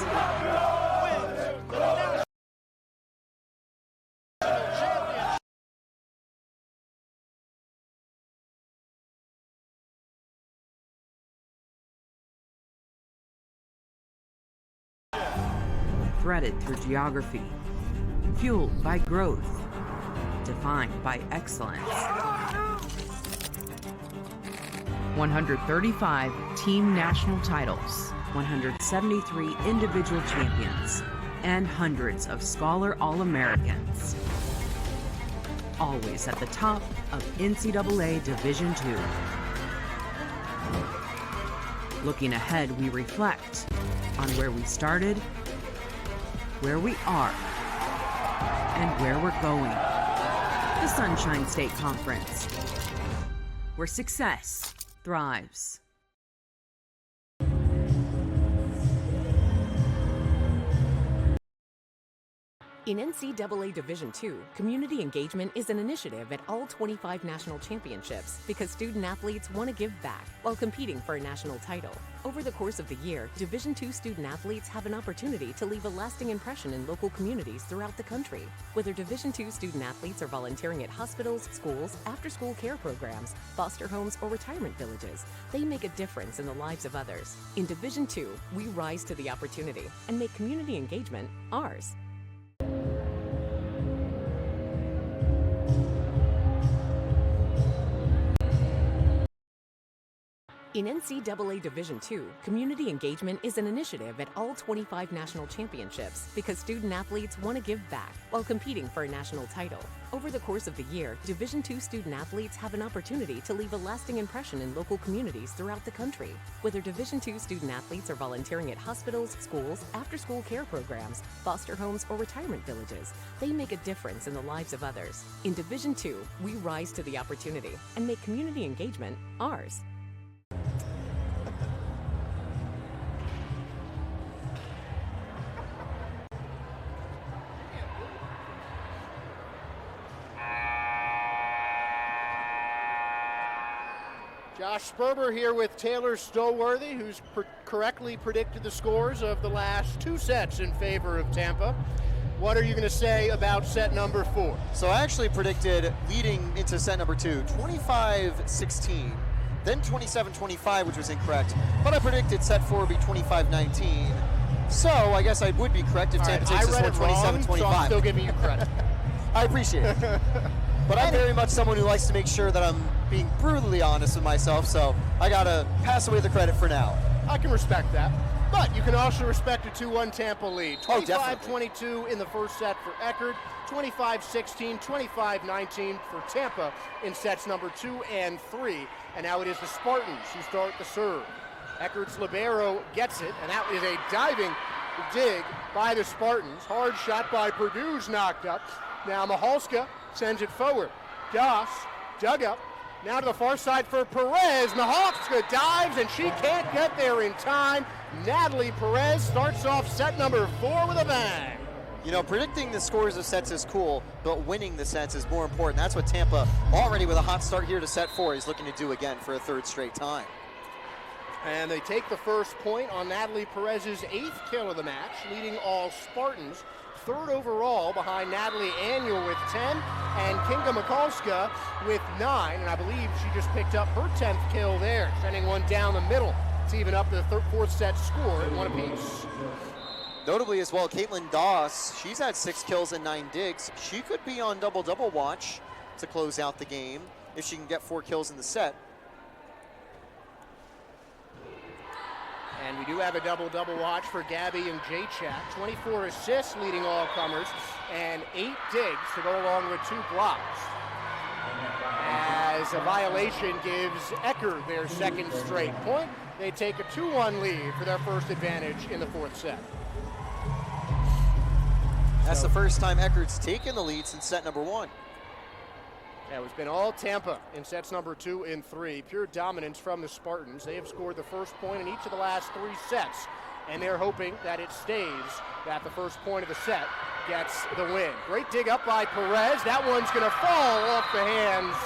Threaded through geography, fueled by growth, defined by excellence. 135 team national titles, 173 individual champions, and hundreds of Scholar All-Americans. Always at the top of NCAA Division II. Looking ahead, we reflect on where we started, where we are, and where we're going. The Sunshine State Conference, where success thrives. In NCAA Division II, community engagement is an initiative at all 25 national championships because student athletes want to give back while competing for a national title. Over the course of the year, Division II student athletes have an opportunity to leave a lasting impression in local communities throughout the country. Whether Division II student athletes are volunteering at hospitals, schools, after-school care programs, foster homes, or retirement villages, they make a difference in the lives of others. In Division II, we rise to the opportunity and make community engagement ours. In NCAA Division II, community engagement is an initiative at all 25 national championships because student athletes want to give back while competing for a national title. Over the course of the year, Division II student athletes have an opportunity to leave a lasting impression in local communities throughout the country. Whether Division II student athletes are volunteering at hospitals, schools, after-school care programs, foster homes, or retirement villages, they make a difference in the lives of others. In Division II, we rise to the opportunity and make community engagement ours. Josh Sperber here with Taylor Stowworthy, who's correctly predicted the scores of the last 2 sets in favor of Tampa. What are you going to say about set number 4? So I actually predicted leading into set number 2, 25-16, then 27-25, which was incorrect. But I predicted set 4 would be 25-19. So I guess I would be correct if Tampa takes this one 27-25. So I'm still giving you credit. I appreciate it. But I'm very much someone who likes to make sure that I'm being brutally honest with myself, so I gotta pass away the credit for now. I can respect that. But you can also respect a 2-1 Tampa lead. 25-22 in the first set for Eckerd, 25-16, 25-19 for Tampa in sets number 2 and 3. And now it is the Spartans who start the serve. Eckerd's libero gets it, and that is a diving dig by the Spartans. Hard shot by Purdue's knocked up. Now Mahalska sends it forward. Doss dug up. Now to the far side for Perez. Mahalska dives, and she can't get there in time. Natalie Perez starts off set number 4 with a bang. You know, predicting the scores of sets is cool, but winning the sets is more important. That's what Tampa, already with a hot start here to set 4, is looking to do again for a 3rd straight time. And they take the first point on Natalie Perez's 8th kill of the match, leading all Spartans. 3rd overall behind Natalie Annual with 10 and Kinga Mikulska with 9. And I believe she just picked up her 10th kill there, sending one down the middle to even up the 4th set score at 1 apiece. Notably as well, Caitlin Doss, she's had 6 kills and 9 digs. She could be on double-double watch to close out the game if she can get 4 kills in the set. And we do have a double-double watch for Gabby and Jacek. 24 assists leading all comers and 8 digs to go along with 2 blocks. As a violation gives Eckerd their second straight point, they take a 2-1 lead for their first advantage in the 4th set. That's the first time Eckerd's taken the lead since set number 1. Yeah, it's been all Tampa in sets number 2 and 3. Pure dominance from the Spartans. They have scored the first point in each of the last 3 sets, and they're hoping that it stays, that the first point of the set gets the win. Great dig up by Perez. That one's going to fall off the hands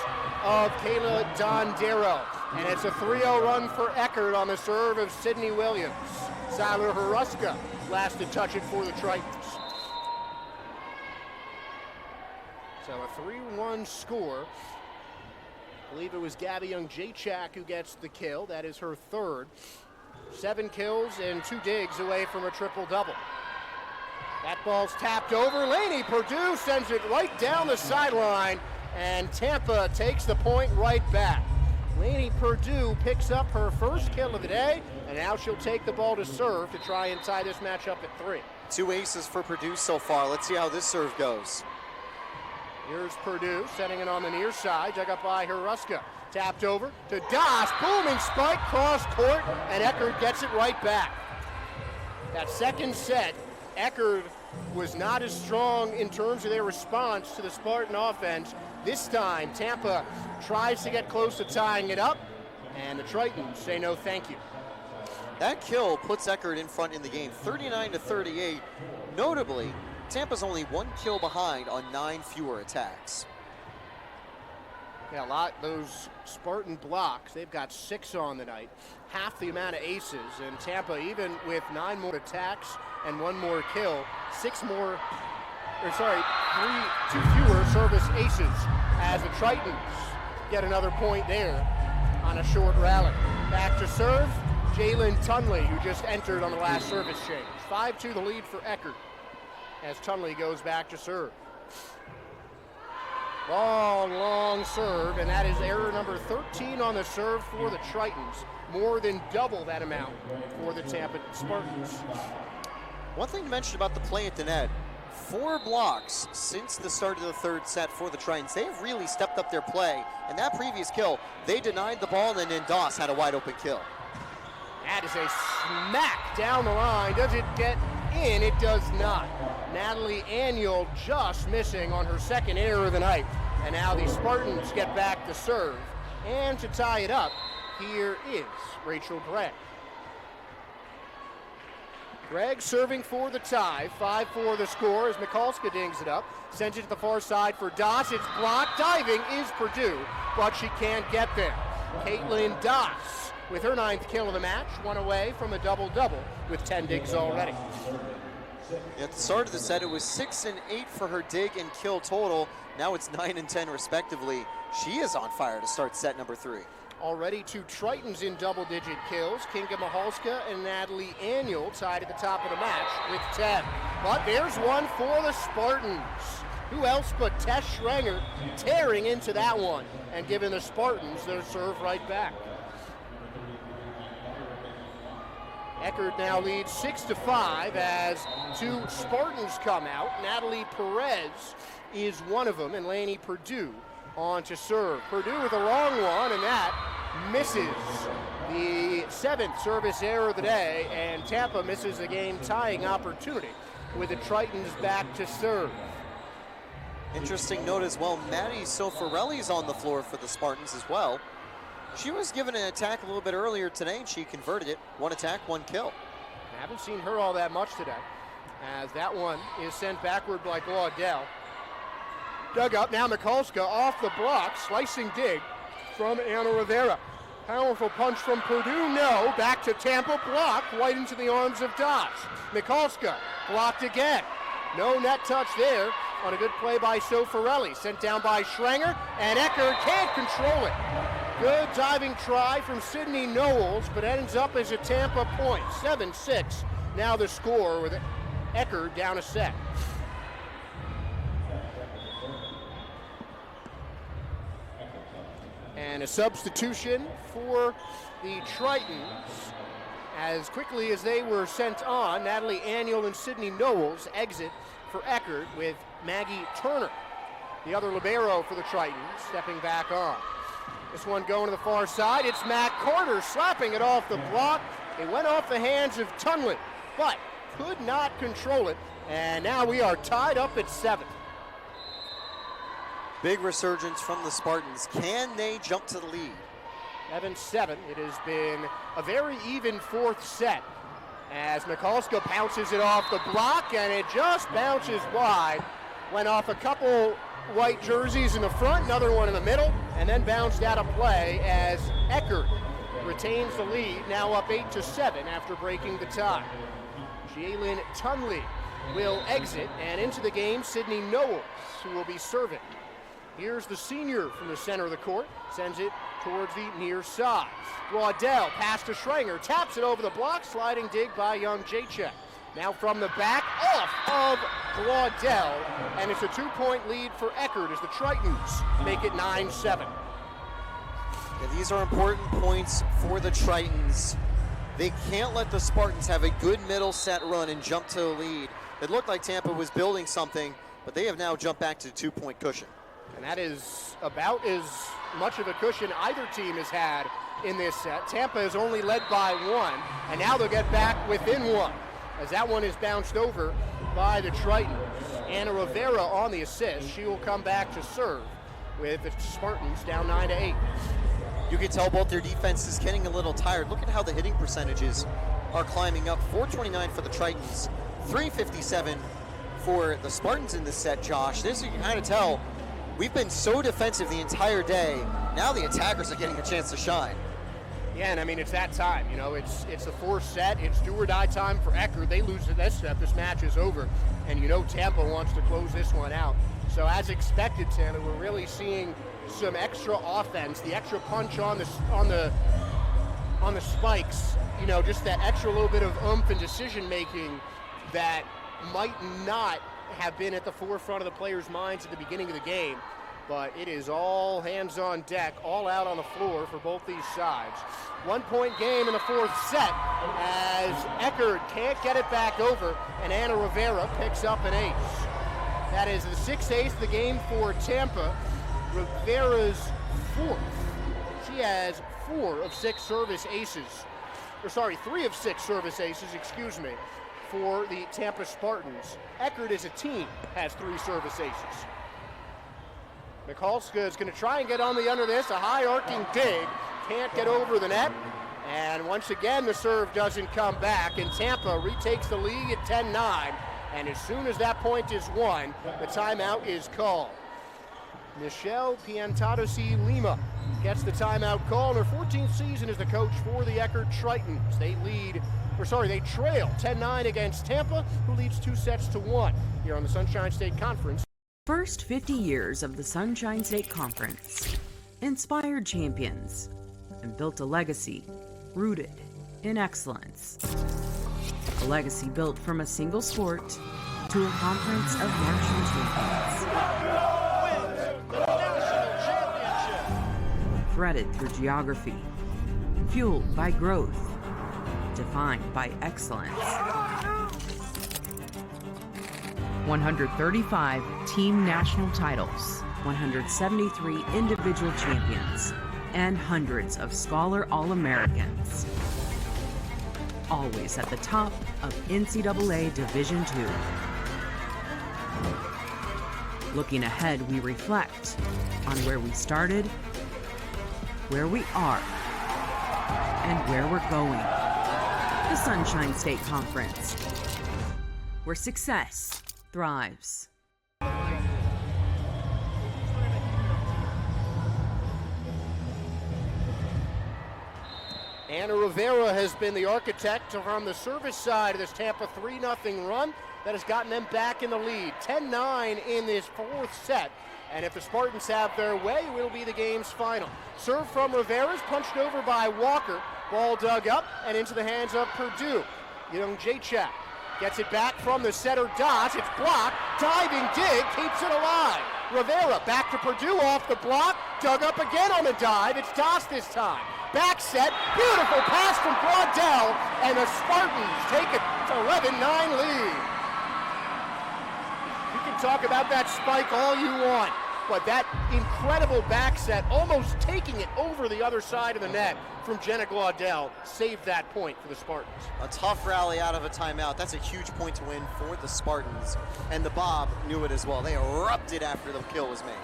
of Kayla Dondero. And it's a 3-0 run for Eckerd on the serve of Sydney Williams. Siler Haruska last to touch it for the Tritons. So a 3-1 score. I believe it was Gabby Young-Jacek who gets the kill. That is her 3rd. 7 kills and 2 digs away from a triple-double. That ball's tapped over. Lainey Perdue sends it right down the sideline, and Tampa takes the point right back. Lainey Perdue picks up her first kill of the day, and now she'll take the ball to serve to try and tie this matchup at 3. 2 aces for Perdue so far. Let's see how this serve goes. Here's Perdue setting it on the near side, dug up by Haruska. Tapped over to Das, booming spike, cross court, and Eckerd gets it right back. That second set, Eckerd was not as strong in terms of their response to the Spartan offense. This time, Tampa tries to get close to tying it up, and the Tritons say no thank you. That kill puts Eckerd in front in the game, 39-38. Notably, Tampa's only 1 kill behind on 9 fewer attacks. Yeah, those Spartan blocks, they've got 6 on the night, half the amount of aces, and Tampa, even with 9 more attacks and 1 more kill, 2 fewer service aces, as the Tritons get another point there on a short rally. Back to serve, Jalen Tunley, who just entered on the last service change. 5-2 the lead for Eckerd as Tunley goes back to serve. Long serve, and that is error number 13 on the serve for the Tritons. More than double that amount for the Tampa Spartans. One thing to mention about the play at the net, 4 blocks since the start of the 3rd set for the Tritons. They've really stepped up their play, and that previous kill, they denied the ball, and then Doss had a wide open kill. That is a smack down the line. Does it get in? It does not. Natalie Annual just missing on her 2nd error of the night. And now the Spartans get back to serve. And to tie it up, here is Rachel Gregg. Gregg serving for the tie. 5-4 the score as Mikulska dings it up. Sends it to the far side for Doss. It's blocked. Diving is Perdue, but she can't get there. Caitlin Doss with her 9th kill of the match, 1 away from a double-double with 10 digs already. At the start of the set, it was 6 and 8 for her dig and kill total. Now it's 9 and 10 respectively. She is on fire to start set number 3. Already 2 Tritons in double-digit kills. Kinga Mikulska and Natalie Annual tied at the top of the match with 10. But there's one for the Spartans. Who else but Tess Schrenger tearing into that one and giving the Spartans their serve right back. Eckerd now leads 6-5 as 2 Spartans come out. Natalie Perez is one of them, and Lainey Perdue on to serve. Perdue with a long one, and that misses the 7th service error of the day, and Tampa misses a game-tying opportunity with the Tritons back to serve. Interesting note as well, Maddie Sofarelli's on the floor for the Spartans as well. She was given an attack a little bit earlier today, and she converted it. 1 attack, 1 kill. I haven't seen her all that much today, as that one is sent backward by Glaudel. Dug up, now Mikulska off the block, slicing dig from Anna Rivera. Powerful punch from Perdue, no. Back to Tampa, blocked right into the arms of Doss. Mikulska blocked again. No net touch there on a good play by Sofarelli. Sent down by Schrenger, and Eckerd can't control it. Good diving try from Sydney Knowles, but ends up as a Tampa point. 7-6 now the score with Eckerd down a set. And a substitution for the Tritons. As quickly as they were sent on, Natalie Annual and Sydney Knowles exit for Eckerd with Maggie Turner, the other libero for the Tritons, stepping back on. This one going to the far side. It's Matt Carter slapping it off the block. It went off the hands of Tunlin, but could not control it. And now we are tied up at 7. Big resurgence from the Spartans. Can they jump to the lead? 7-7. It has been a very even fourth set as Mikulska bounces it off the block, and it just bounces wide. Went off a couple white jerseys in the front, another one in the middle, and then bounced out of play as Eckerd retains the lead, now up 8-7 after breaking the tie. Jalen Tunley will exit, and into the game, Sydney Knowles, who will be serving. Here's the senior from the center of the court, sends it towards the near side. Waddell, pass to Schrenger, taps it over the block, sliding dig by young Jacek. Now from the back, off of Waddell, and it's a 2-point lead for Eckerd as the Tritons make it 9-7. Yeah, these are important points for the Tritons. They can't let the Spartans have a good middle set run and jump to the lead. It looked like Tampa was building something, but they have now jumped back to the 2-point cushion. And that is about as much of a cushion either team has had in this set. Tampa is only led by 1, and now they'll get back within 1, as that one is bounced over by the Tritons. Anna Rivera on the assist. She will come back to serve with the Spartans down 9-8. You can tell both their defenses getting a little tired. Look at how the hitting percentages are climbing up. 429 for the Tritons, 357 for the Spartans in this set, Josh. This, you can kind of tell, we've been so defensive the entire day. Now the attackers are getting a chance to shine. Yeah, and I mean, it's that time. You know, it's the fourth set. It's do or die time for Eckerd. They lose this set, this match is over. And you know Tampa wants to close this one out. So as expected, Tanner, we're really seeing some extra offense, the extra punch on the spikes. You know, just that extra little bit of oomph and decision making that might not have been at the forefront of the players' minds at the beginning of the game. But it is all hands on deck, all out on the floor for both these sides. 1-point game in the fourth set as Eckerd can't get it back over, and Anna Rivera picks up an ace. That is the 6th ace of the game for Tampa. Rivera's 4th. She has 4 of 6 service aces. 3 of 6 service aces, for the Tampa Spartans. Eckerd as a team has 3 service aces. Mikulska is going to try and get on the under this. A high arcing dig. Can't get over the net. And once again, the serve doesn't come back. And Tampa retakes the lead at 10-9. And as soon as that point is won, the timeout is called. Michelle Piantadosi Lima gets the timeout call in her 14th season as the coach for the Eckerd Tritons. They trail 10-9 against Tampa, who leads 2-1 here on the Sunshine State Conference. First 50 years of the Sunshine State Conference inspired champions and built a legacy rooted in excellence. A legacy built from a single sport to a conference of national champions. Threaded through geography, fueled by growth, defined by excellence. 135 team national titles, 173 individual champions, and hundreds of Scholar All-Americans. Always at the top of NCAA Division II. Looking ahead, we reflect on where we started, where we are, and where we're going. The Sunshine State Conference, where success thrives. Anna Rivera has been the architect from the service side of this Tampa 3-0 run that has gotten them back in the lead. 10-9 in this fourth set. And if the Spartans have their way, it will be the game's final. Serve from Rivera is punched over by Walker. Ball dug up and into the hands of Purdue. Young Jacek Gets it back from the setter, Das. It's blocked. Diving dig, keeps it alive. Rivera back to Purdue off the block. Dug up again on the dive. It's Das this time. Back set. Beautiful pass from Glaudel. And the Spartans take a 11-9 lead. You can talk about that spike all you want, but that incredible back set, almost taking it over the other side of the net from Jenna Glaudel, saved that point for the Spartans. A tough rally out of a timeout. That's a huge point to win for the Spartans. And the Bob knew it as well. They erupted after the kill was made.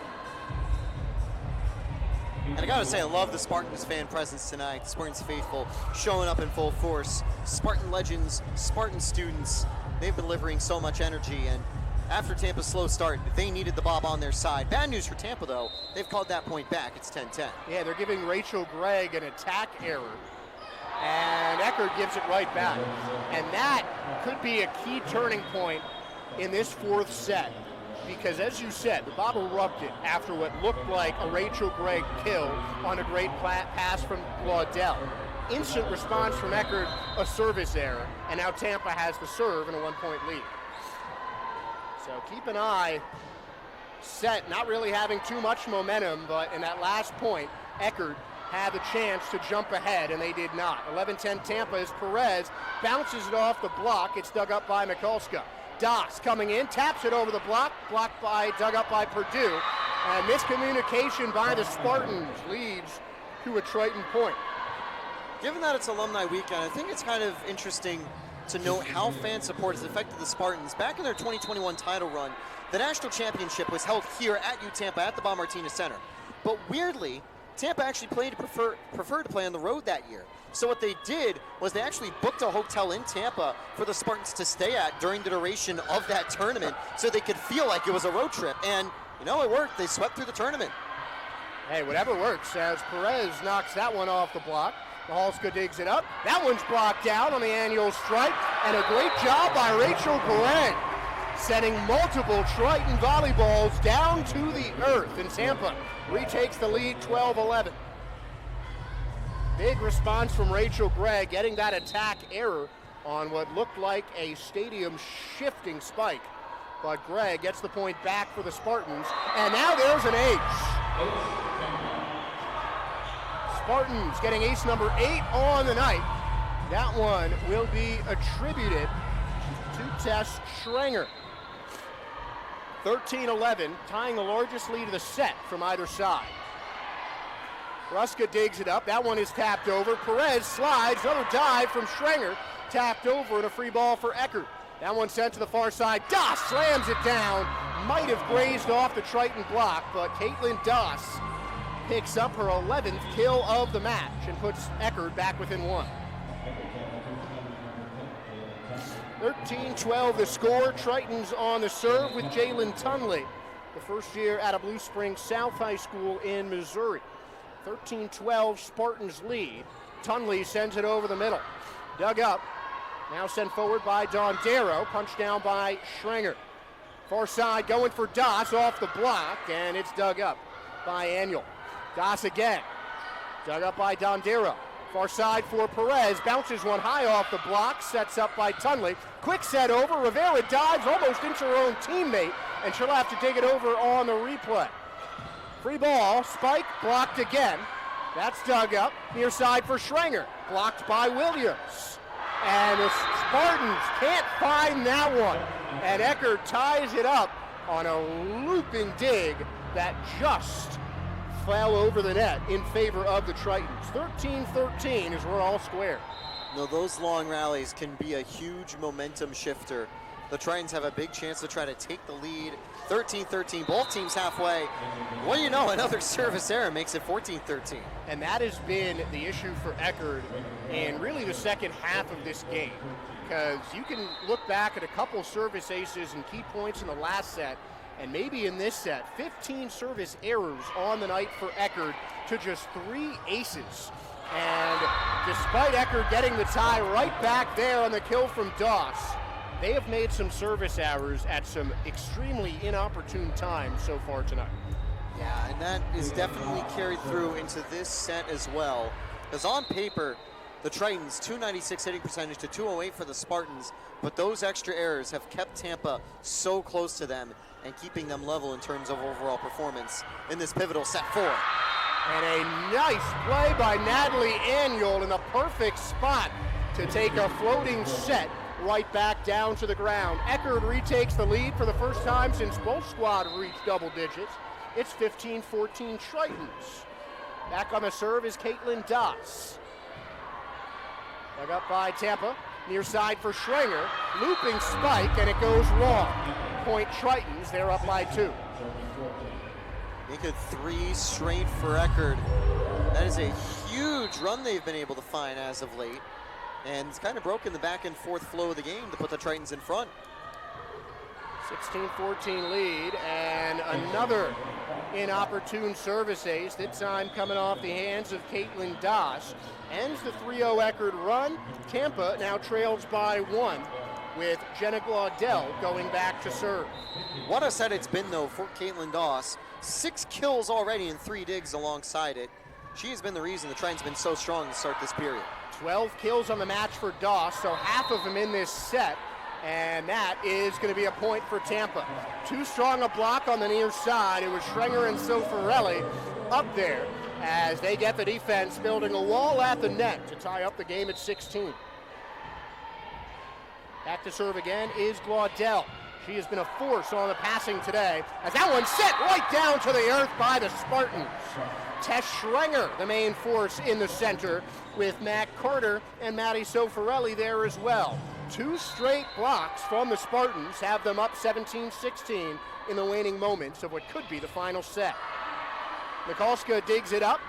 And I gotta say, I love the Spartans fan presence tonight. The Spartans faithful showing up in full force. Spartan legends, Spartan students, they've been delivering so much energy. And after Tampa's slow start, they needed the Bob on their side. Bad news for Tampa, though. They've called that point back. It's 10-10. Yeah, they're giving Rachel Gregg an attack error. And Eckerd gives it right back. And that could be a key turning point in this fourth set. Because as you said, the Bob erupted after what looked like a Rachel Gregg kill on a great pass from Glaudel. Instant response from Eckerd, a service error. And now Tampa has the serve and a 1-point lead. So keep an eye, set not really having too much momentum, but in that last point, Eckerd had the chance to jump ahead, and they did not. 11-10 Tampa as Perez bounces it off the block. It's dug up by Mikulska. Das coming in, taps it over the block, dug up by Purdue, and miscommunication by the Spartans leads to a Triton point. Given that it's alumni weekend, I think it's kind of interesting to note how fan support has affected the Spartans. Back in their 2021 title run, the national championship was held here at Tampa at the Bob Martinez Center. But weirdly, Tampa actually preferred to play on the road that year. So what they did was they actually booked a hotel in Tampa for the Spartans to stay at during the duration of that tournament so they could feel like it was a road trip. And, you know, it worked. They swept through the tournament. Hey, whatever works, as Perez knocks that one off the block. Mahalska digs it up. That one's blocked out on the annual strike. And a great job by Rachel Gregg, sending multiple Triton volleyballs down to the earth. And Tampa retakes the lead 12-11. Big response from Rachel Gregg, getting that attack error on what looked like a stadium shifting spike. But Gregg gets the point back for the Spartans. And now there's an ace. Spartans getting ace number 8 on the night. That one will be attributed to Tess Schrenger. 13-11, tying the largest lead of the set from either side. Ruska digs it up. That one is tapped over. Perez slides. Another dive from Schrenger. Tapped over and a free ball for Eckerd. That one sent to the far side. Das slams it down. Might have grazed off the Triton block, but Caitlin Das picks up her 11th kill of the match and puts Eckerd back within 1. 13-12 the score. Tritons on the serve with Jalen Tunley, the first year out of Blue Springs South High School in Missouri. 13-12 Spartans lead. Tunley sends it over the middle. Dug up. Now sent forward by Dondero. Punched down by Schrenger. Far side going for Das off the block, and it's dug up by Annual. Das again. Dug up by Dondero. Far side for Perez. Bounces one high off the block. Sets up by Tunley. Quick set over. Rivera dives almost into her own teammate, and she'll have to dig it over on the replay. Free ball. Spike blocked again. That's dug up. Near side for Schrenger. Blocked by Williams. And the Spartans can't find that one. And Eckerd ties it up on a looping dig that just fell over the net in favor of the Tritons. 13-13 is we're all square. No, those long rallies can be a huge momentum shifter. The Tritons have a big chance to try to take the lead. 13-13, both teams halfway. What do you know, another service error makes it 14-13. And that has been the issue for Eckerd in really the second half of this game. Because you can look back at a couple service aces and key points in the last set, and maybe in this set, 15 service errors on the night for Eckerd to just 3 aces. And despite Eckerd getting the tie right back there on the kill from Doss, they have made some service errors at some extremely inopportune times so far tonight. Yeah, and that is definitely carried through into this set as well. Because on paper, the Tritons, 296 hitting percentage to 208 for the Spartans, but those extra errors have kept Tampa so close to them and keeping them level in terms of overall performance in this pivotal set 4. And a nice play by Natalie Annual in the perfect spot to take a floating set right back down to the ground. Eckerd retakes the lead for the first time since both squads reached double digits. It's 15-14 Tritons. Back on the serve is Caitlin Doss. Dug up by Tampa, near side for Schrenger, looping spike, and it goes long. Point Tritons, they're up by 2. Make it 3 straight for Eckerd. That is a huge run they've been able to find as of late. And it's kind of broken the back and forth flow of the game to put the Tritons in front. 16-14 lead, and another inopportune service ace, this time coming off the hands of Caitlin Doss. Ends the 3-0 Eckerd run. Tampa now trails by 1 with Jenna Glaudel going back to serve. What a set it's been, though, for Caitlin Doss. 6 kills already and 3 digs alongside it. She has been the reason the Tritons been so strong to start this period. 12 kills on the match for Doss, so half of them in this set. And that is going to be a point for Tampa. Too strong a block on the near side. It was Schrenger and Sofarelli up there as they get the defense building a wall at the net to tie up the game at 16. Back to serve again is Glaudel. She has been a force on the passing today as that one set right down to the earth by the Spartans. Tess Schrenger, the main force in the center, with Matt Carter and Maddie Sofarelli there as well. 2 straight blocks from the Spartans have them up 17-16 in the waning moments of what could be the final set. Mikulska digs it up,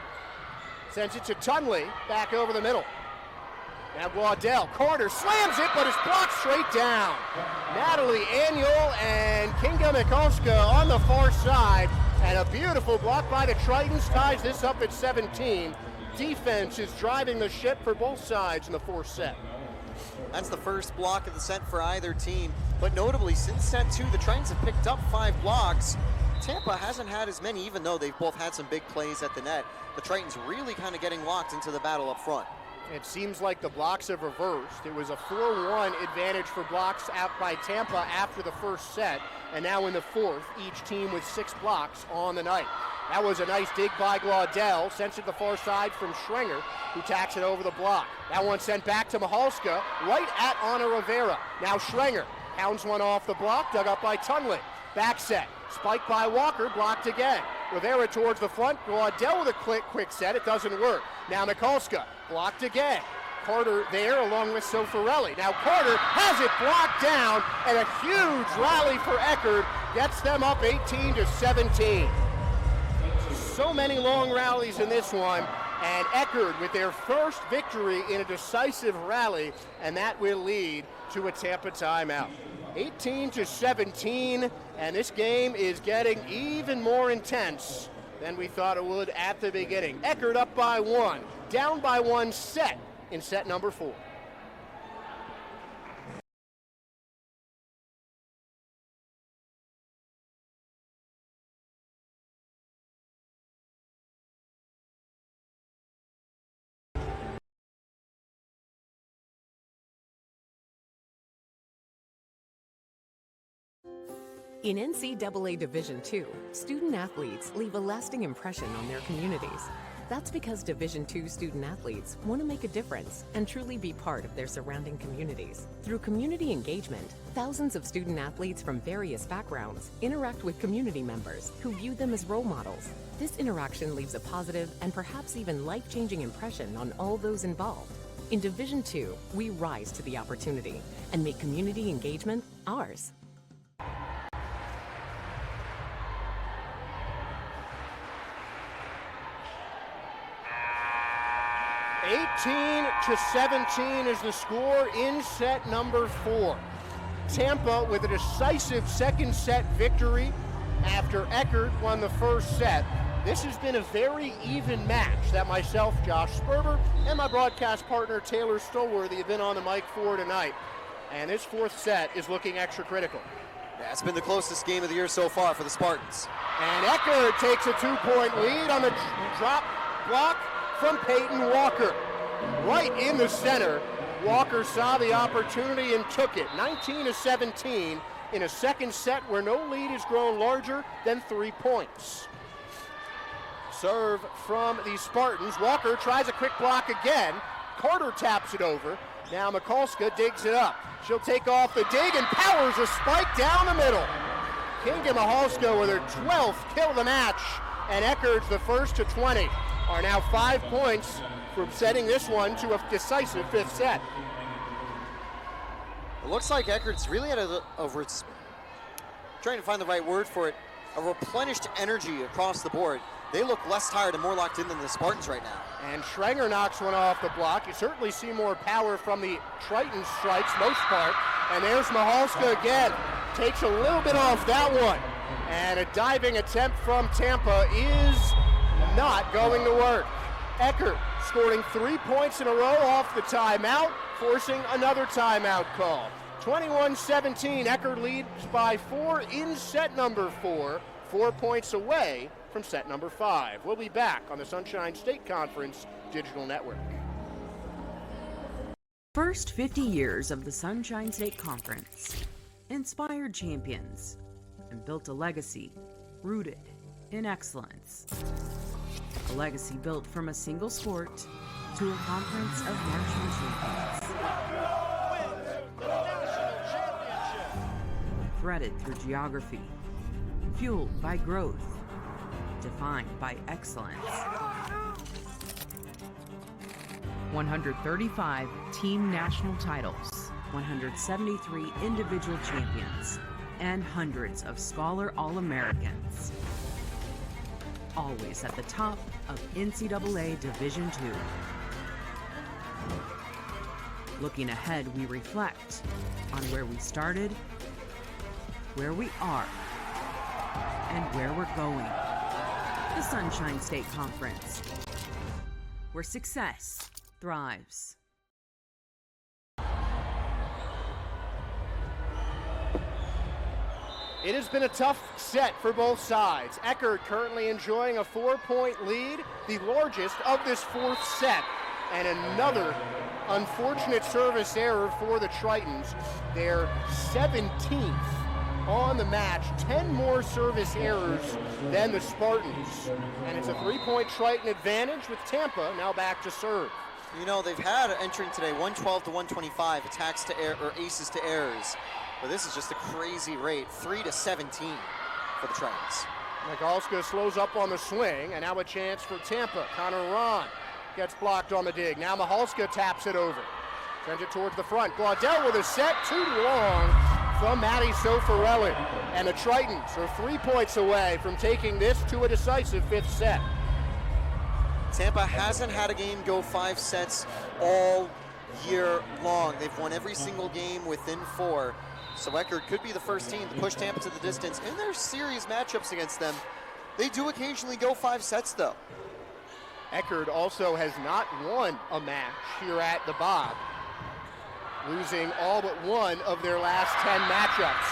sends it to Tunley, back over the middle. Now Glaudel, Carter slams it, but it's blocked straight down. Natalie Annual and Kinga Mikulska on the far side, and a beautiful block by the Tritons ties this up at 17. Defense is driving the ship for both sides in the 4th set. That's the first block of the set for either team. But notably, since set 2, the Tritons have picked up 5 blocks. Tampa hasn't had as many, even though they've both had some big plays at the net. The Tritons really kind of getting locked into the battle up front. It seems like the blocks have reversed. It was a 4-1 advantage for blocks out by Tampa after the first set, and now in the 4th, each team with 6 blocks on the night. That was a nice dig by Glaudel, sent it to the far side from Schrenger, who tacks it over the block. That one sent back to Mikulska, right at Anna Rivera. Now Schrenger pounds one off the block, dug up by Tunley. Back set, spiked by Walker, blocked again. Rivera towards the front, Glaudel with a quick set, it doesn't work. Now Mikulska, blocked again. Carter there along with Sofarelli. Now Carter has it blocked down, and a huge rally for Eckerd gets them up 18-17. So many long rallies in this one, and Eckerd with their first victory in a decisive rally, and that will lead to a Tampa timeout. 18-17, and this game is getting even more intense than we thought it would at the beginning. Eckerd up by 1, down by 1 set in set number 4. In NCAA Division II, student athletes leave a lasting impression on their communities. That's because Division II student athletes want to make a difference and truly be part of their surrounding communities. Through community engagement, thousands of student athletes from various backgrounds interact with community members who view them as role models. This interaction leaves a positive and perhaps even life-changing impression on all those involved. In Division II, we rise to the opportunity and make community engagement ours. 18-17 is the score in set number 4. Tampa with a decisive second set victory after Eckerd won the first set. This has been a very even match that myself, Josh Sperber, and my broadcast partner Taylor Stolworthy have been on the mic for tonight. And this 4th set is looking extra critical. Yeah, it's been the closest game of the year so far for the Spartans. And Eckerd takes a 2-point lead on the drop block from Peyton Walker. right in the center. Walker saw the opportunity and took it. 19-17 in a second set where no lead has grown larger than 3 points. Serve from the Spartans. Walker tries a quick block again. Carter taps it over. Now Mikulska digs it up. She'll take off the dig and powers a spike down the middle. Kinga Mikulska with her 12th kill of the match, and Eckerd's the first to 20 are now 5 points from setting this one to a decisive 5th set. It looks like Eckerd's really had trying to find the right word for it, a replenished energy across the board. They look less tired and more locked in than the Spartans right now. And Schrenger knocks one off the block. You certainly see more power from the Triton strikes most part. And there's Mikulska again. Takes a little bit off that one. And a diving attempt from Tampa is not going to work. Eckerd scoring 3 points in a row off the timeout, forcing another timeout call. 21-17, Eckerd leads by 4 in set number 4, 4 points away from set number 5. We'll be back on the Sunshine State Conference Digital Network. First 50 years of the Sunshine State Conference inspired champions and built a legacy rooted in excellence. A legacy built from a single sport to a conference of national champions. Threaded through geography, fueled by growth, defined by excellence. 135 team national titles, 173 individual champions, and hundreds of Scholar All-Americans. Always at the top of NCAA Division II. Looking ahead, we reflect on where we started, where we are, and where we're going. The Sunshine State Conference, where success thrives. It has been a tough set for both sides. Eckerd currently enjoying a 4-point lead, the largest of this 4th set. And another unfortunate service error for the Tritons. Their 17th on the match, 10 more service errors than the Spartans. And it's a 3-point Triton advantage with Tampa now back to serve. You know, they've had entering today 112 to 125 attacks to air or aces to errors. But this is just a crazy rate, 3 to 17 for the Tritons. Mikulska slows up on the swing, and now a chance for Tampa. Connor Ron gets blocked on the dig. Now Mikulska taps it over. Sends it towards the front. Glaudel with a set, too long from Maddie Sofarelli. And the Tritons are 3 points away from taking this to a decisive 5th set. Tampa hasn't had a game go 5 sets all year long. They've won every single game within 4. So Eckerd could be the first team to push Tampa to the distance. In their series matchups against them, they do occasionally go 5 sets though. Eckerd also has not won a match here at the Bob, losing all but one of their last 10 matchups.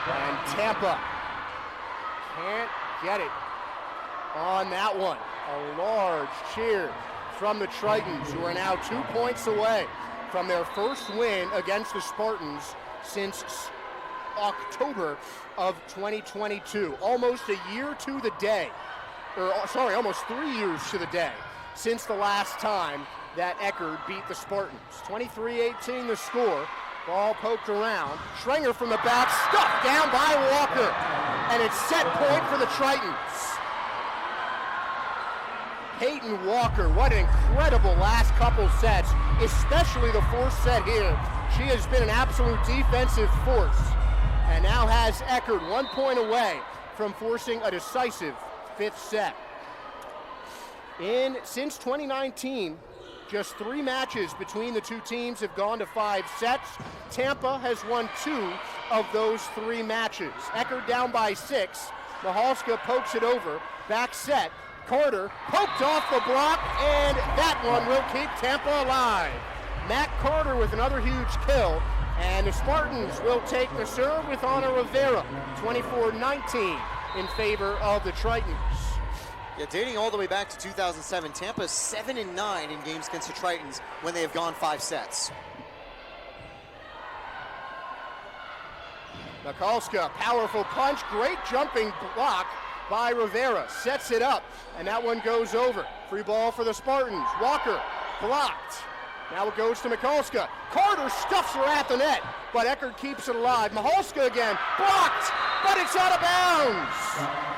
And Tampa can't get it on that one. A large cheer from the Tritons, who are now 2 points away from their first win against the Spartans since October of 2022. Almost a year to the day, almost 3 years to the day since the last time that Eckerd beat the Spartans. 23-18 the score. Ball poked around. Schrenger from the back, stuffed down by Walker. And it's set point for the Tritons. Peyton Walker, what an incredible last couple sets, especially the 4th set here. She has been an absolute defensive force and now has Eckerd 1 point away from forcing a decisive 5th set. Since 2019, just 3 matches between the two teams have gone to 5 sets. Tampa has won 2 of those 3 matches. Eckerd down by 6. Mikulska pokes it over. Back set. Carter poked off the block, and that one will keep Tampa alive. Matt Carter with another huge kill, and the Spartans will take the serve with Ana Rivera, 24-19 in favor of the Tritons. Yeah, dating all the way back to 2007, Tampa's 7-9 in games against the Tritons when they have gone 5 sets. Mikulska, powerful punch, great jumping block by Rivera, sets it up, and that one goes over. Free ball for the Spartans. Walker blocked. Now it goes to Mikulska. Carter stuffs her at the net, but Eckerd keeps it alive. Mikulska again, blocked, but it's out of bounds.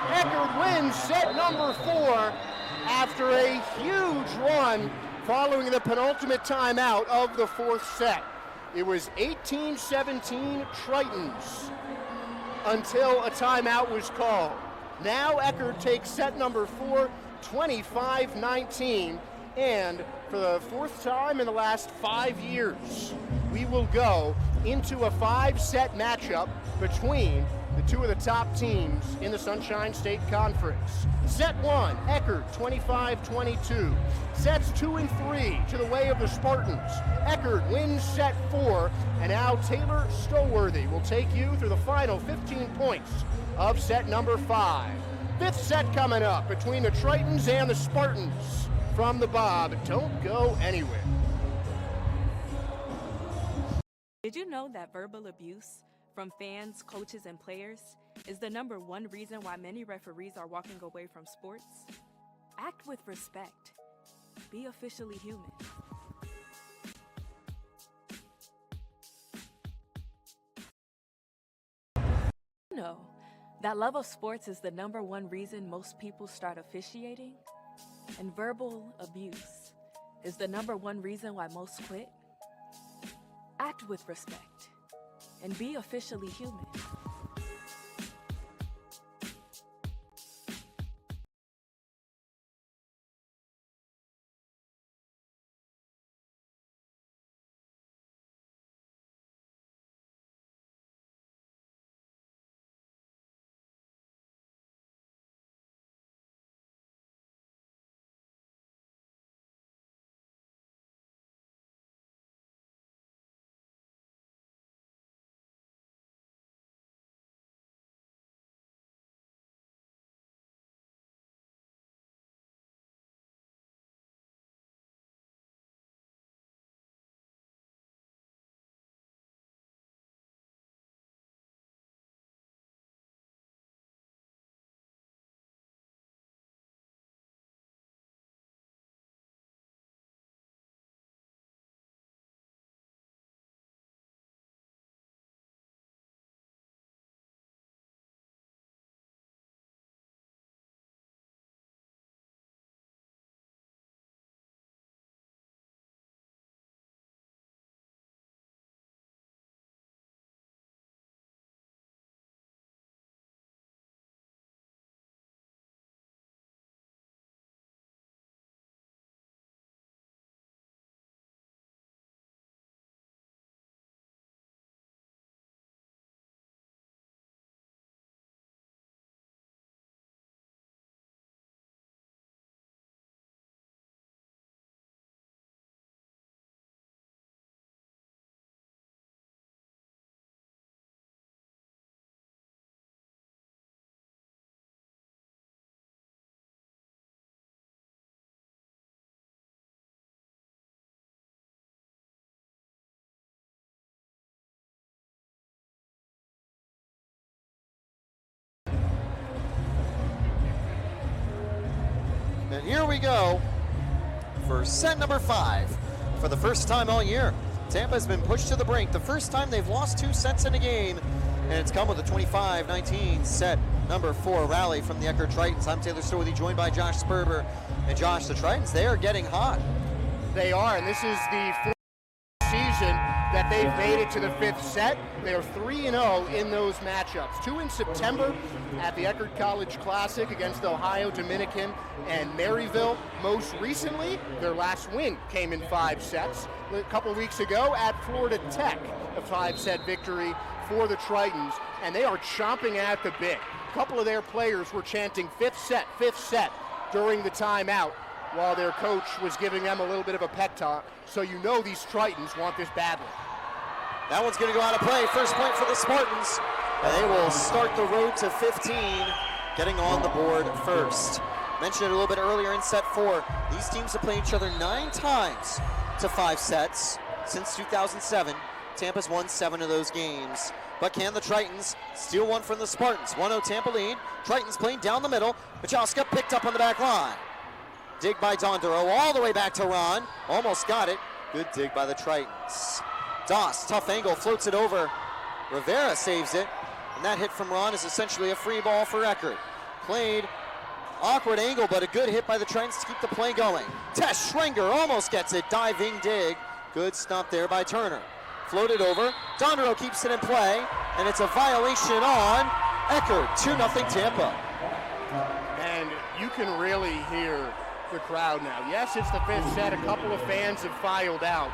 Eckerd wins set number 4 after a huge run following the penultimate timeout of the 4th set. It was 18-17 Tritons until a timeout was called. Now Eckerd takes set number 4, 25-19, and for the 4th time in the last 5 years, we will go into a 5-set matchup between the 2 of the top teams in the Sunshine State Conference. Set 1, Eckerd, 25-22. Sets 2 and 3 to the way of the Spartans. Eckerd wins set 4, and now Taylor Stowworthy will take you through the final 15 points of set number 5. 5th set coming up between the Tritons and the Spartans. From the Bob, don't go anywhere. Did you know that verbal abuse from fans, coaches, and players is the #1 reason why many referees are walking away from sports? Act with respect. Be officially human. You know that love of sports is the #1 reason most people start officiating? And verbal abuse is the #1 reason why most quit? Act with respect and be officially human. And here we go for set number 5. For the first time all year, Tampa's been pushed to the brink. The first time they've lost 2 sets in a game, and it's come with a 25-19 set number 4 rally from the Eckerd Tritons. I'm Taylor Stowworthy, joined by Josh Sperber. And Josh, the Tritons, they are getting hot. They are, and this is the 4th season that they've made it to the 5th set. They are 3-0 in those matchups. 2 in September at the Eckerd College Classic against the Ohio Dominican and Maryville. Most recently, their last win came in 5 sets. A couple weeks ago at Florida Tech, a 5-set victory for the Tritons, and they are chomping at the bit. A couple of their players were chanting 5th set during the timeout, while their coach was giving them a little bit of a pep talk. So you know these Tritons want this badly. That one's going to go out of play. First point for the Spartans. And they will start the road to 15, getting on the board first. Mentioned it a little bit earlier in set 4. These teams have played each other 9 times to 5 sets since 2007. Tampa's won 7 of those games. But can the Tritons steal one from the Spartans? 1-0 Tampa lead. Tritons playing down the middle. Majoska picked up on the back line. Dig by Dondero all the way back to Ron. Almost got it. Good dig by the Tritons. Doss, tough angle, floats it over. Rivera saves it. And that hit from Ron is essentially a free ball for Eckerd. Played, awkward angle, but a good hit by the Tritons to keep the play going. Tess Schrenger almost gets it. Diving dig. Good stop there by Turner. Floated over. Dondero keeps it in play. And it's a violation on Eckerd. 2-0 Tampa. And you can really hear the crowd now. Yes, it's the 5th set. A couple of fans have filed out,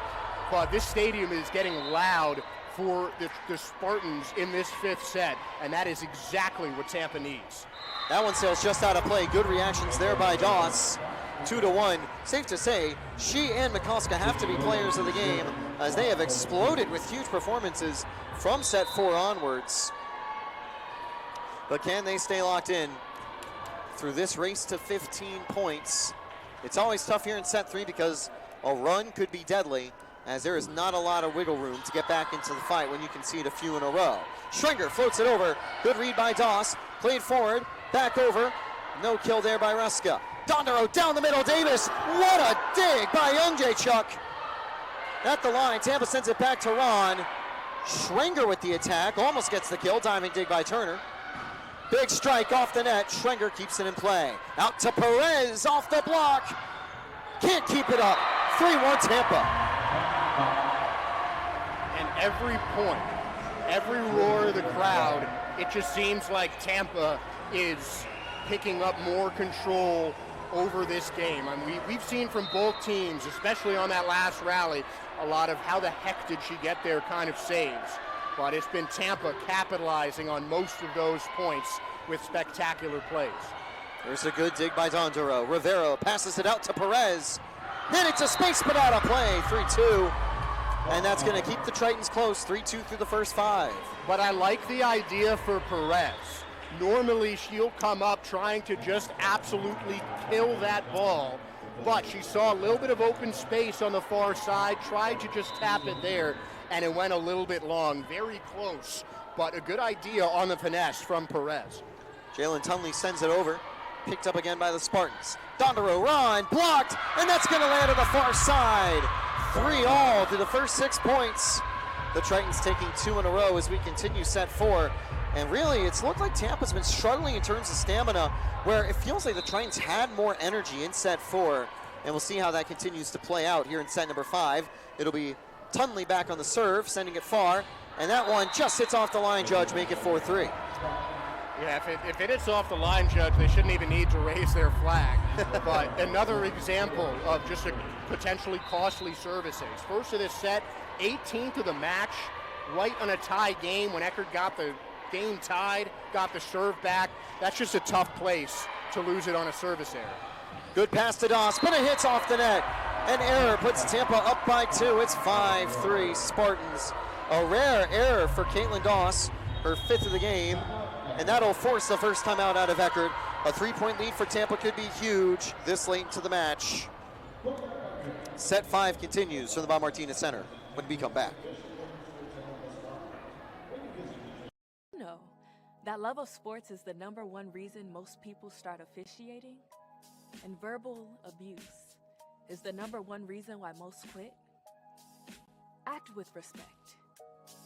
but this stadium is getting loud for the Spartans in this 5th set, and that is exactly what Tampa needs. That one sails just out of play. Good reactions there by Doss. 2-1. Safe to say, she and Mikoska have to be players of the game as they have exploded with huge performances from set 4 onwards. But can they stay locked in through this race to 15 points? It's always tough here in set 3 because a run could be deadly, as there is not a lot of wiggle room to get back into the fight when you can see it a few in a row. Schrenger floats it over. Good read by Doss. Played forward, back over. No kill there by Ruska. Dondero down the middle, Davis. What a dig by Young Chuck. At the line, Tampa sends it back to Ron. Schrenger with the attack, almost gets the kill. Diving dig by Turner. Big strike off the net. Schrenger keeps it in play. Out to Perez off the block. Can't keep it up. 3-1 Tampa. And every point, every roar of the crowd, it just seems like Tampa is picking up more control over this game. I mean, we've seen from both teams, especially on that last rally, a lot of how the heck did she get there kind of saves. But it's been Tampa capitalizing on most of those points with spectacular plays. There's a good dig by Dondero. Rivero passes it out to Perez. Hit it to space, but out of play. 3-2. And that's going to keep the Tritons close. 3-2 through the first 5. But I like the idea for Perez. Normally she'll come up trying to just absolutely kill that ball. But she saw a little bit of open space on the far side, tried to just tap it there, and it went a little bit long. Very close, but a good idea on the finesse from Perez. Jalen Tunley sends it over. Picked up again by the Spartans. Dondero, Ron, blocked, and that's going to land on the far side. 3-all to the first 6 points. The Tritons taking 2 in a row as we continue set 4. And really, it's looked like Tampa's been struggling in terms of stamina, where it feels like the Tritons had more energy in set 4. And we'll see how that continues to play out here in set number 5. It'll be Tunley back on the serve, sending it far. And that one just hits off the line, Judge, make it 4-3. Yeah, if it hits off the line, Judge, they shouldn't even need to raise their flag. But another example of just a potentially costly service ace. First of this set, 18th of the match, right on a tie game when Eckerd got the game tied, got the serve back. That's just a tough place to lose it on a service error. Good pass to Doss, but it hits off the net. An error puts Tampa up by 2. It's 5-3 Spartans. A rare error for Caitlin Doss, her 5th of the game. And that'll force the first time out of Eckerd. A 3-point lead for Tampa could be huge this late into the match. Set 5 continues from the Bob Martinez Center when we come back. No, that love of sports is the #1 reason most people start officiating. And verbal abuse is the #1 reason why most quit. Act with respect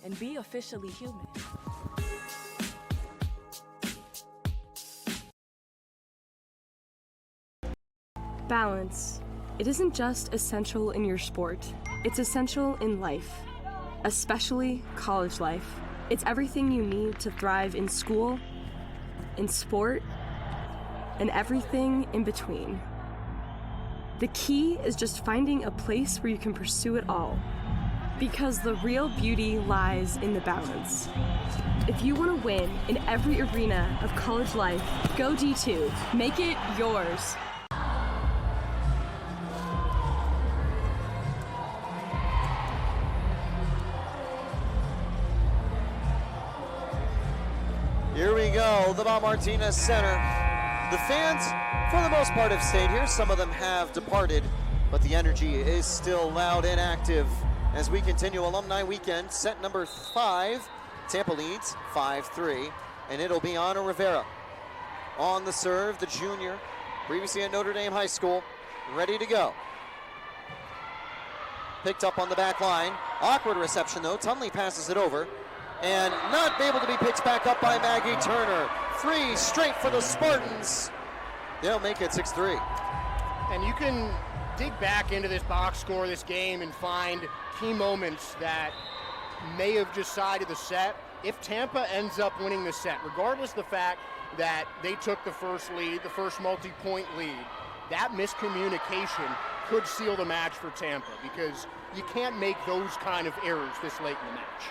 and be officially human. Balance. It isn't just essential in your sport, it's essential in life, especially college life. It's everything you need to thrive in school, in sport, and everything in between. The key is just finding a place where you can pursue it all, because the real beauty lies in the balance. If you want to win in every arena of college life, go D2. Make it yours. Here we go, the Bob Martinez Center. The fans, for the most part, have stayed here. Some of them have departed, but the energy is still loud and active as we continue Alumni Weekend. Set number 5, Tampa leads 5-3, and it'll be Ana Rivera on the serve, the junior, previously at Notre Dame High School, ready to go. Picked up on the back line. Awkward reception, though. Tunley passes it over, and not able to be picked back up by Maggie Turner. 3 straight for the Spartans. They'll make it 6-3. And you can dig back into this box score, this game, and find key moments that may have decided the set. If Tampa ends up winning the set, regardless of the fact that they took the first lead, the first multi-point lead, that miscommunication could seal the match for Tampa, because you can't make those kind of errors this late in the match.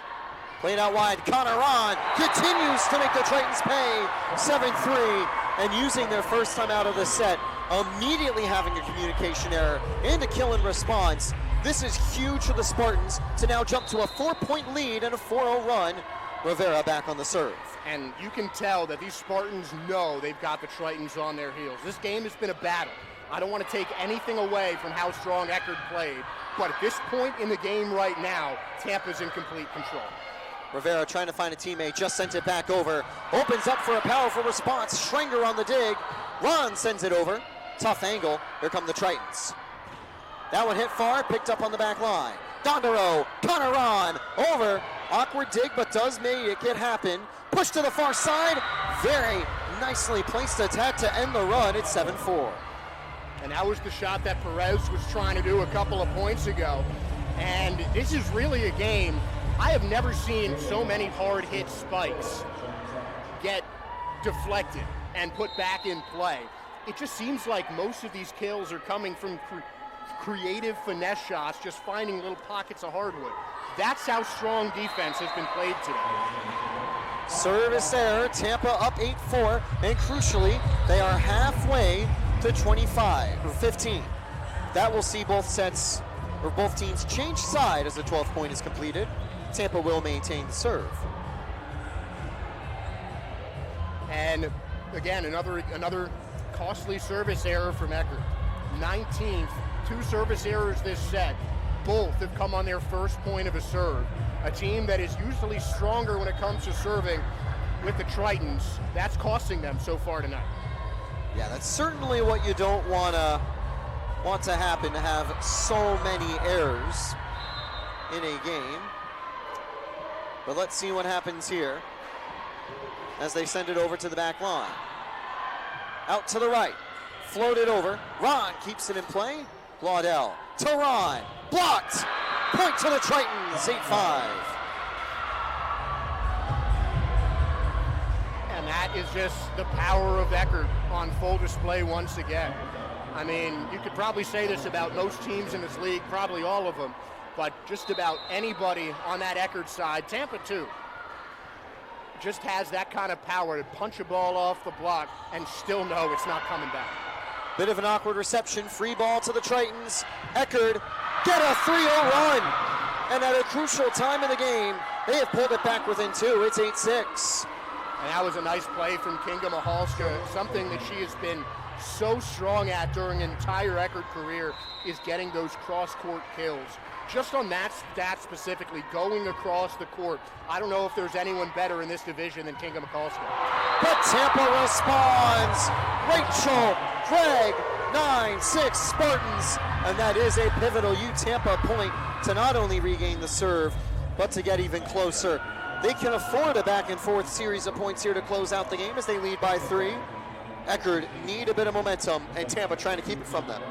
Played out wide, Connor Ron continues to make the Tritons pay, 7-3, and using their first time out of the set, immediately having a communication error and a kill in response. This is huge for the Spartans to now jump to a 4-point lead and a 4-0 run. Rivera back on the serve. And you can tell that these Spartans know they've got the Tritons on their heels. This game has been a battle. I don't want to take anything away from how strong Eckerd played, but at this point in the game right now, Tampa's in complete control. Rivera trying to find a teammate, just sent it back over. Opens up for a powerful response. Schrenger on the dig. Ron sends it over. Tough angle. Here come the Tritons. That one hit far, picked up on the back line. Dondero, Connor Ron, over. Awkward dig, but does make it happen. Push to the far side. Very nicely placed attack to end the run. It's 7-4. And that was the shot that Perez was trying to do a couple of points ago. And this is really a game. I have never seen so many hard hit spikes get deflected and put back in play. It just seems like most of these kills are coming from creative finesse shots, just finding little pockets of hardwood. That's how strong defense has been played today. Service error, Tampa up 8-4, and crucially, they are halfway to 15. That will see both sets, or both teams change side as the 12th point is completed. Tampa will maintain the serve. And again, another costly service error from Eckerd. 19th, 2 service errors this set. Both have come on their first point of a serve. A team that is usually stronger when it comes to serving with the Tritons. That's costing them so far tonight. Yeah, that's certainly what you don't want to happen, to have so many errors in a game. But let's see what happens here as they send it over to the back line. Out to the right, floated over. Ron keeps it in play. Laudell to Ron, blocked. Point to the Tritons, 8-5. And that is just the power of Eckerd on full display once again. I mean, you could probably say this about most teams in this league, probably all of them, but just about anybody on that Eckerd side, Tampa too, just has that kind of power to punch a ball off the block and still know it's not coming back. Bit of an awkward reception, free ball to the Tritons. Eckerd get a 3-0 run, and at a crucial time in the game, they have pulled it back within 2. It's 8-6. And that was a nice play from Kinga Mahalska. Something that she has been so strong at during an entire Eckerd career is getting those cross-court kills. Just on that stat specifically, going across the court, I don't know if there's anyone better in this division than Kinga Mahalska. But Tampa responds. Rachel, Craig, 9-6 Spartans, and that is a pivotal Tampa point to not only regain the serve, but to get even closer. They can afford a back and forth series of points here to close out the game as they lead by 3. Eckerd need a bit of momentum, and Tampa trying to keep it from them.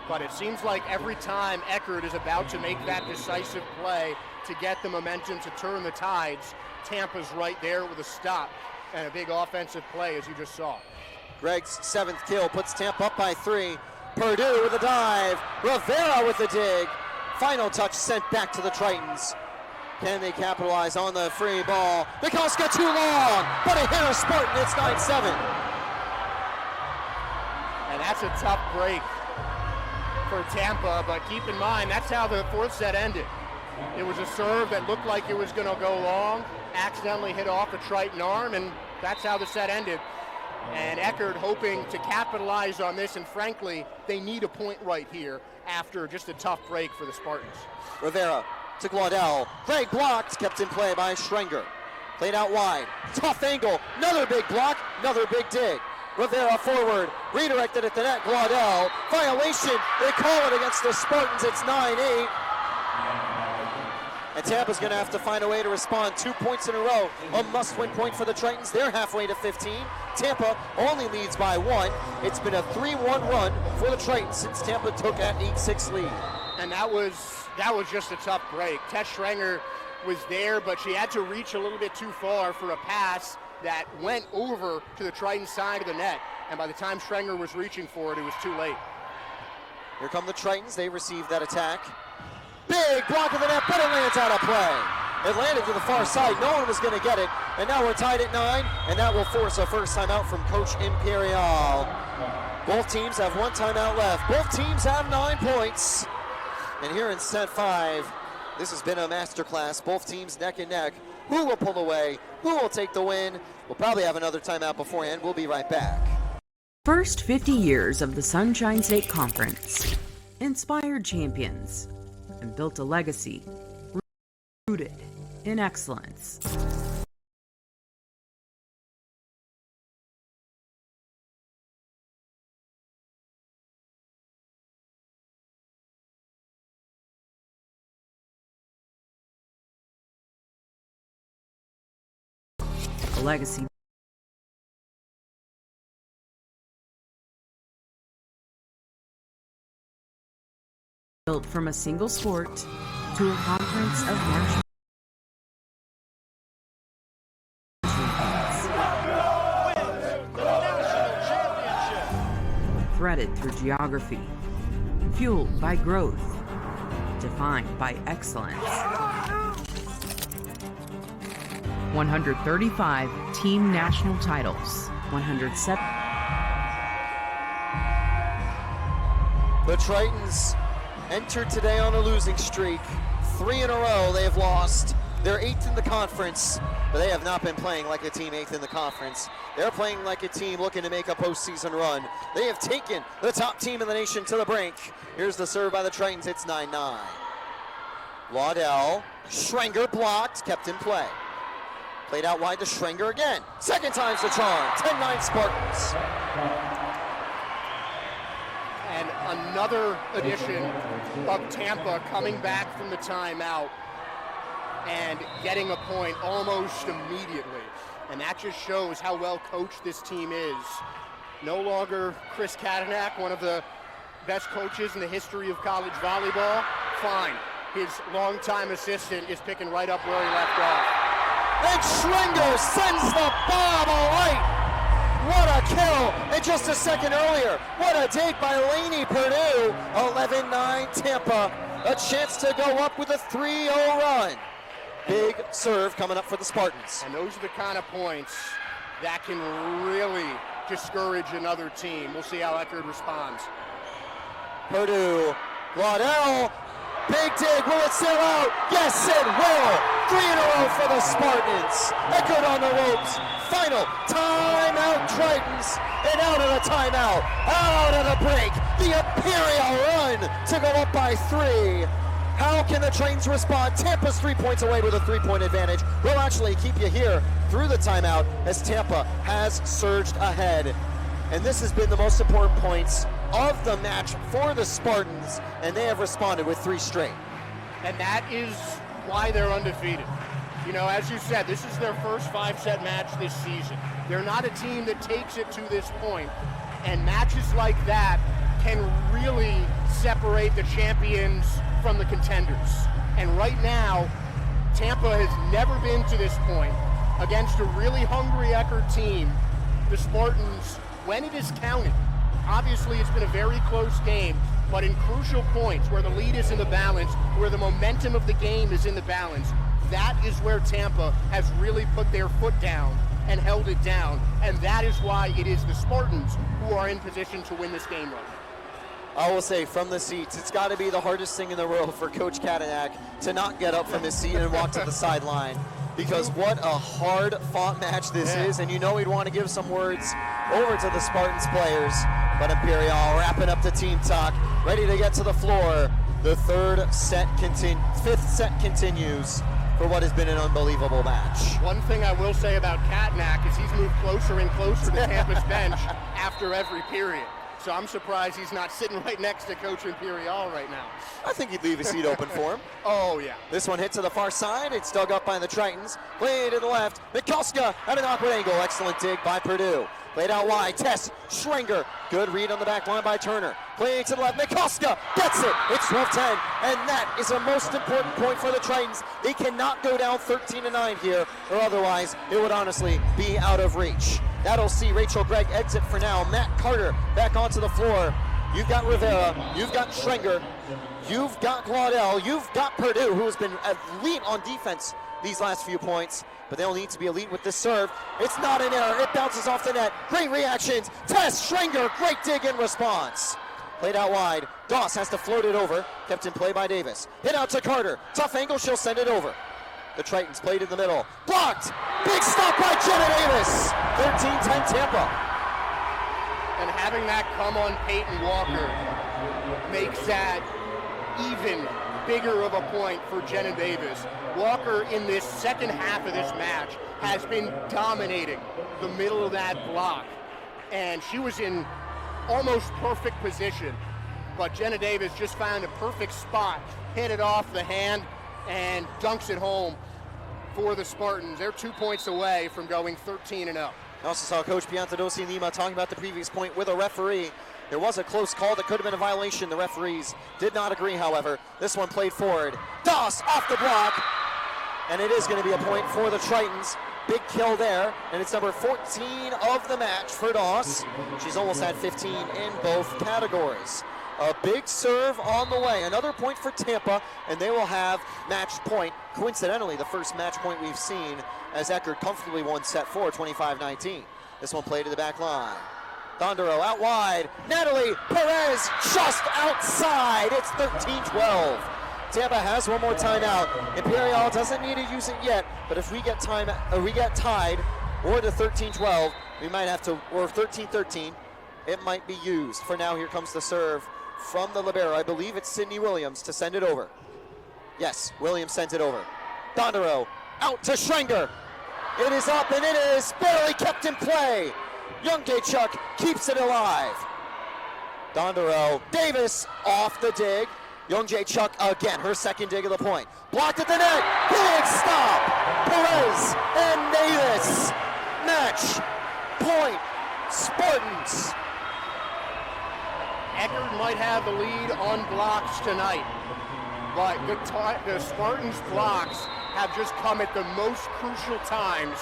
But it seems like every time Eckerd is about to make that decisive play to get the momentum to turn the tides, Tampa's right there with a stop and a big offensive play, as you just saw. Greg's 7th kill puts Tampa up by 3. Purdue with a dive. Rivera with a dig. Final touch sent back to the Tritons. Can they capitalize on the free ball? Mikulska too long, but a hitter Spartan, it's 9-7. And that's a tough break for Tampa, but keep in mind, that's how the 4th set ended. It was a serve that looked like it was going to go long, accidentally hit off a Triton arm, and that's how the set ended. And Eckerd hoping to capitalize on this, and frankly, they need a point right here after just a tough break for the Spartans. Rivera to Glaudel. Great blocked, kept in play by Schrenger. Played out wide. Tough angle. Another big block. Another big dig. Rivera forward. Redirected at the net. Glaudel. Violation. They call it against the Spartans. It's 9-8. And Tampa's going to have to find a way to respond. 2 points in a row. A must-win point for the Tritons. They're halfway to 15. Tampa only leads by 1. It's been a 3-1 run for the Tritons since Tampa took an 8-6 lead. And that was just a tough break. Tess Schrenger was there, but she had to reach a little bit too far for a pass that went over to the Triton side of the net. And by the time Schrenger was reaching for it, it was too late. Here come the Tritons. They received that attack. Big block of the net, but it lands out of play. It landed to the far side. No one was going to get it. And now we're tied at 9, and that will force a first timeout from Coach Imperial. Both teams have 1 timeout left. Both teams have 9 points. And here in set 5, this has been a masterclass. Both teams neck and neck. Who will pull away? Who will take the win? We'll probably have another timeout beforehand. We'll be right back. First 50 years of the Sunshine State Conference. Inspired champions and built a legacy rooted in excellence. A legacy built from a single sport to a conference of national champions. Threaded through geography, fueled by growth, defined by excellence. 135 team national titles, 107. The Tritons entered today on a losing streak. 3 in a row they have lost. They're 8th in the conference, but they have not been playing like a team 8th in the conference. They're playing like a team looking to make a postseason run. They have taken the top team in the nation to the brink. Here's the serve by the Tritons. It's 9-9. Laudel, Schrenger blocked, kept in play. Played out wide to Schrenger again. Second time's the charm. 10-9 Spartans. And another edition of Tampa coming back from the timeout and getting a point almost immediately. And that just shows how well coached this team is. No longer Chris Kadenak, one of the best coaches in the history of college volleyball. Fine. His longtime assistant is picking right up where he left off. And Schrenger sends the bomb right. What a kill! And just a second earlier, what a take by Lainey Purdue. 11-9 Tampa. A chance to go up with a 3-0 run. Big serve coming up for the Spartans. And those are the kind of points that can really discourage another team. We'll see how Eckerd responds. Purdue, Glaudel, big dig, will it sail out? Yes, it will! 3 in a row for the Spartans. Eckerd on the ropes. Final timeout Tritons. And out of the timeout, out of the break, the Imperial run to go up by 3. How can the Tritons respond? Tampa's 3 points away with a 3-point advantage. We'll actually keep you here through the timeout as Tampa has surged ahead. And this has been the most important points of the match for the Spartans, and they have responded with 3 straight. And that is why they're undefeated. You know, as you said, this is their first 5-set match this season. They're not a team that takes it to this point, and matches like that can really separate the champions from the contenders. And right now, Tampa has never been to this point against a really hungry Eckerd team. The Spartans, when it is counted, obviously it's been a very close game, but in crucial points where the lead is in the balance, where the momentum of the game is in the balance, that is where Tampa has really put their foot down and held it down. And that is why it is the Spartans who are in position to win this game right. I will say from the seats, it's got to be the hardest thing in the world for Coach Kadenak to not get up from his seat and walk to the sideline. because what a hard-fought match this is, and you know we'd want to give some words over to the Spartans players, but Imperial wrapping up the team talk, ready to get to the floor. The fifth set continues for what has been an unbelievable match. One thing I will say about Katnak is he's moved closer and closer to Tampa's bench after every period. So I'm surprised he's not sitting right next to Coach Imperial right now. I think he'd leave a seat open for him. Oh, yeah. This one hit to the far side. It's dug up by the Tritons. Play to the left. Mikulska at an awkward angle. Excellent dig by Purdue. Played out wide. Tess Schrenger. Good read on the back line by Turner. Play to the left. Mikulska gets it. It's 12-10. And that is a most important point for the Tritons. They cannot go down 13-9 here, or otherwise it would honestly be out of reach. That'll see Rachel Gregg exit for now. Matt Carter back onto the floor. You've got Rivera. You've got Schrenger. You've got Glaudel. You've got Purdue, who has been elite on defense these last few points, but they'll need to be elite with this serve. It's not an error. It bounces off the net. Great reactions. Tess Schrenger, great dig in response. Played out wide. Doss has to float it over. Kept in play by Davis. Hit out to Carter. Tough angle. She'll send it over. The Tritons played in the middle. Blocked. Big stop by Jenna Davis. 13-10 Tampa. And having that come on Peyton Walker makes that even bigger of a point for Jenna Davis. Walker in this second half of this match has been dominating the middle of that block. And she was in almost perfect position. But Jenna Davis just found a perfect spot, hit it off the hand, and dunks it home for the Spartans. They're 2 points away from going 13-0. I also saw Coach Piantadosi Lima talking about the previous point with a referee. There was a close call that could have been a violation. The referees did not agree, however. This one played forward. Doss off the block. And it is going to be a point for the Tritons. Big kill there. And it's number 14 of the match for Doss. She's almost had 15 in both categories. A big serve on the way. Another point for Tampa, and they will have match point. Coincidentally, the first match point we've seen as Eckerd comfortably won set 4, 25-19. This one played to the back line. Dondero out wide. Natalie Perez just outside. It's 13-12. Tampa has one more timeout. Imperial doesn't need to use it yet, but if we get tied or to 13-12, we might have to, or 13-13, it might be used. For now, here comes the serve from the libero. I believe it's Sydney Williams to send it over. Yes, Williams sends it over. Dondero out to Schrenger. It is up and it is barely kept in play. Youngjae keeps it alive. Dondero, Davis off the dig. Youngjae again, her second dig of the point. Blocked at the net. Big stop. Perez and Davis. Match point. Spartans. Eckerd might have the lead on blocks tonight, but the Spartans' blocks have just come at the most crucial times,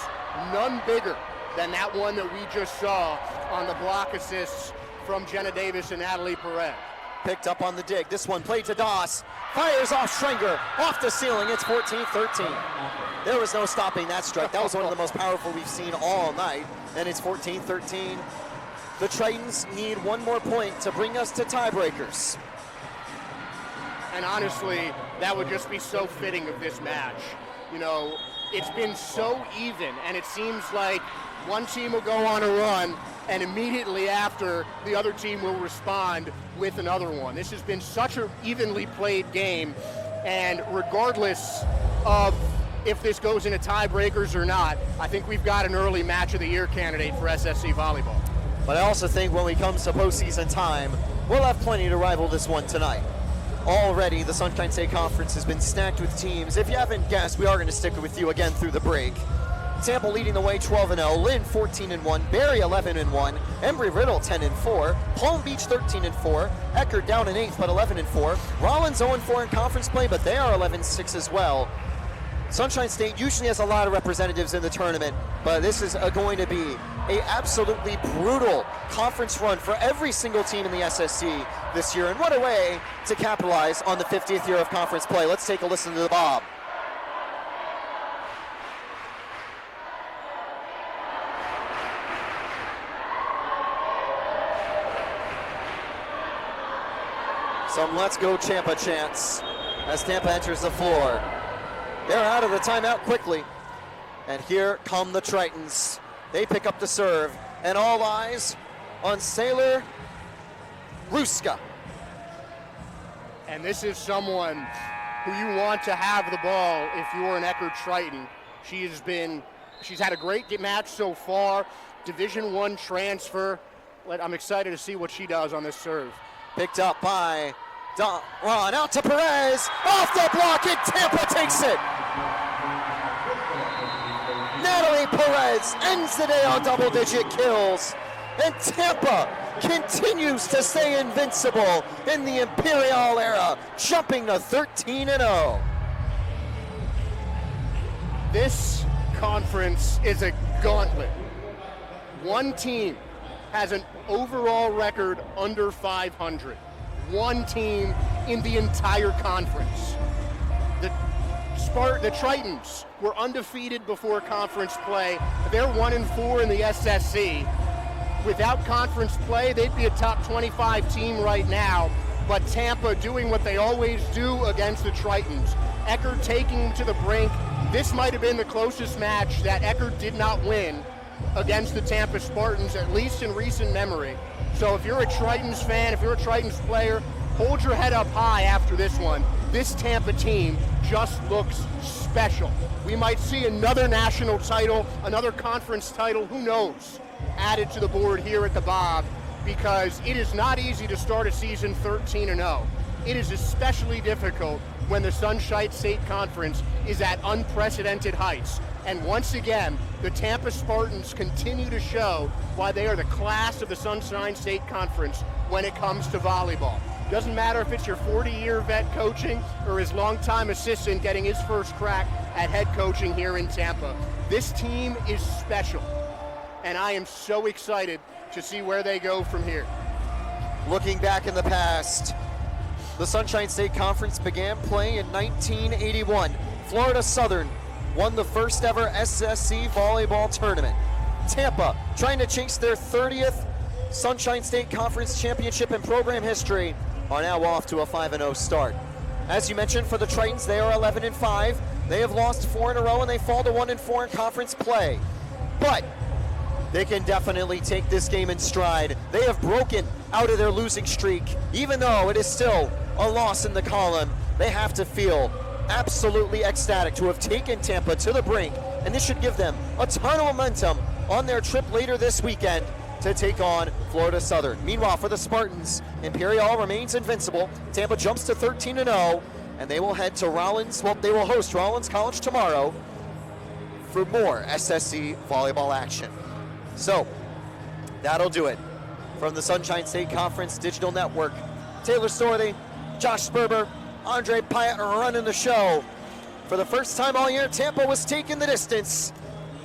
none bigger than that one that we just saw on the block assists from Jenna Davis and Natalie Perez. Picked up on the dig. This one played to Doss. Fires off Schrenger. Off the ceiling. It's 14-13. There was no stopping that strike. That was one of the most powerful we've seen all night. And it's 14-13. The Tritons need one more point to bring us to tiebreakers. And honestly, that would just be so fitting of this match. You know, it's been so even, and it seems like one team will go on a run, and immediately after, the other team will respond with another one. This has been such an evenly played game, and regardless of if this goes into tiebreakers or not, I think we've got an early match of the year candidate for SSC volleyball. But I also think when we come to postseason time, we'll have plenty to rival this one tonight. Already, the Sunshine State Conference has been stacked with teams. If you haven't guessed, we are going to stick with you again through the break. Tampa leading the way 12-0, Lynn 14-1, Barry 11-1, Embry-Riddle 10-4, Palm Beach 13-4, Eckerd down in 8th but 11-4, Rollins 0-4 in conference play, but they are 11-6 as well. Sunshine State usually has a lot of representatives in the tournament, but this is going to be a absolutely brutal conference run for every single team in the SSC this year, and what a way to capitalize on the 50th year of conference play. Let's take a listen to the Bob. Some Let's Go Tampa chants as Tampa enters the floor. They're out of the timeout quickly. And here come the Tritons. They pick up the serve, and all eyes on Sailor Ruska. And this is someone who you want to have the ball if you're an Eckerd Triton. She's had a great match so far, Division I transfer. I'm excited to see what she does on this serve. Picked up by Ron, out to Perez, off the block, and Tampa takes it. Natalie Perez ends the day on double-digit kills, and Tampa continues to stay invincible in the Imperial era, jumping to 13-0. This conference is a gauntlet. One team has an overall record under 500. One team in the entire conference. The Tritons were undefeated before conference play. They're 1-4 in the SSC. Without conference play, they'd be a top 25 team right now. But Tampa doing what they always do against the Tritons. Eckerd taking them to the brink. This might have been the closest match that Eckerd did not win against the Tampa Spartans, at least in recent memory. So if you're a Tritons fan, if you're a Tritons player, hold your head up high after this one. This Tampa team just looks special. We might see another national title, another conference title, who knows, added to the board here at the Bob, because it is not easy to start a season 13-0. It is especially difficult when the Sunshine State Conference is at unprecedented heights. And once again, the Tampa Spartans continue to show why they are the class of the Sunshine State Conference when it comes to volleyball. Doesn't matter if it's your 40-year vet coaching or his longtime assistant getting his first crack at head coaching here in Tampa. This team is special, and I am so excited to see where they go from here. Looking back in the past, the Sunshine State Conference began play in 1981. Florida Southern won the first ever SSC volleyball tournament. Tampa, trying to chase their 30th Sunshine State Conference championship in program history, are now off to a 5-0 start. As you mentioned, for the Tritons, they are 11-5. They have lost 4 in a row, and they fall to 1-4 in conference play. But they can definitely take this game in stride. They have broken out of their losing streak. Even though it is still a loss in the column, they have to feel absolutely ecstatic to have taken Tampa to the brink, and this should give them a ton of momentum on their trip later this weekend to take on Florida Southern. Meanwhile, for the Spartans, Imperial remains invincible. Tampa jumps to 13-0, and they will head to Rollins. Well, they will host Rollins College tomorrow for more SSC volleyball action. So, that'll do it. From the Sunshine State Conference Digital Network, Taylor Storthy, Josh Sperber, Andre Pyatt are running the show. For the first time all year, Tampa was taking the distance,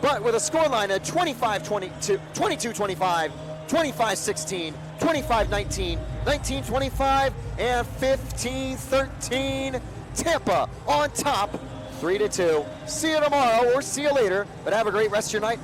but with a scoreline of 22-25, 25-16, 25-19, 19-25, and 15-13. Tampa on top, 3-2. See you tomorrow or see you later, but have a great rest of your night.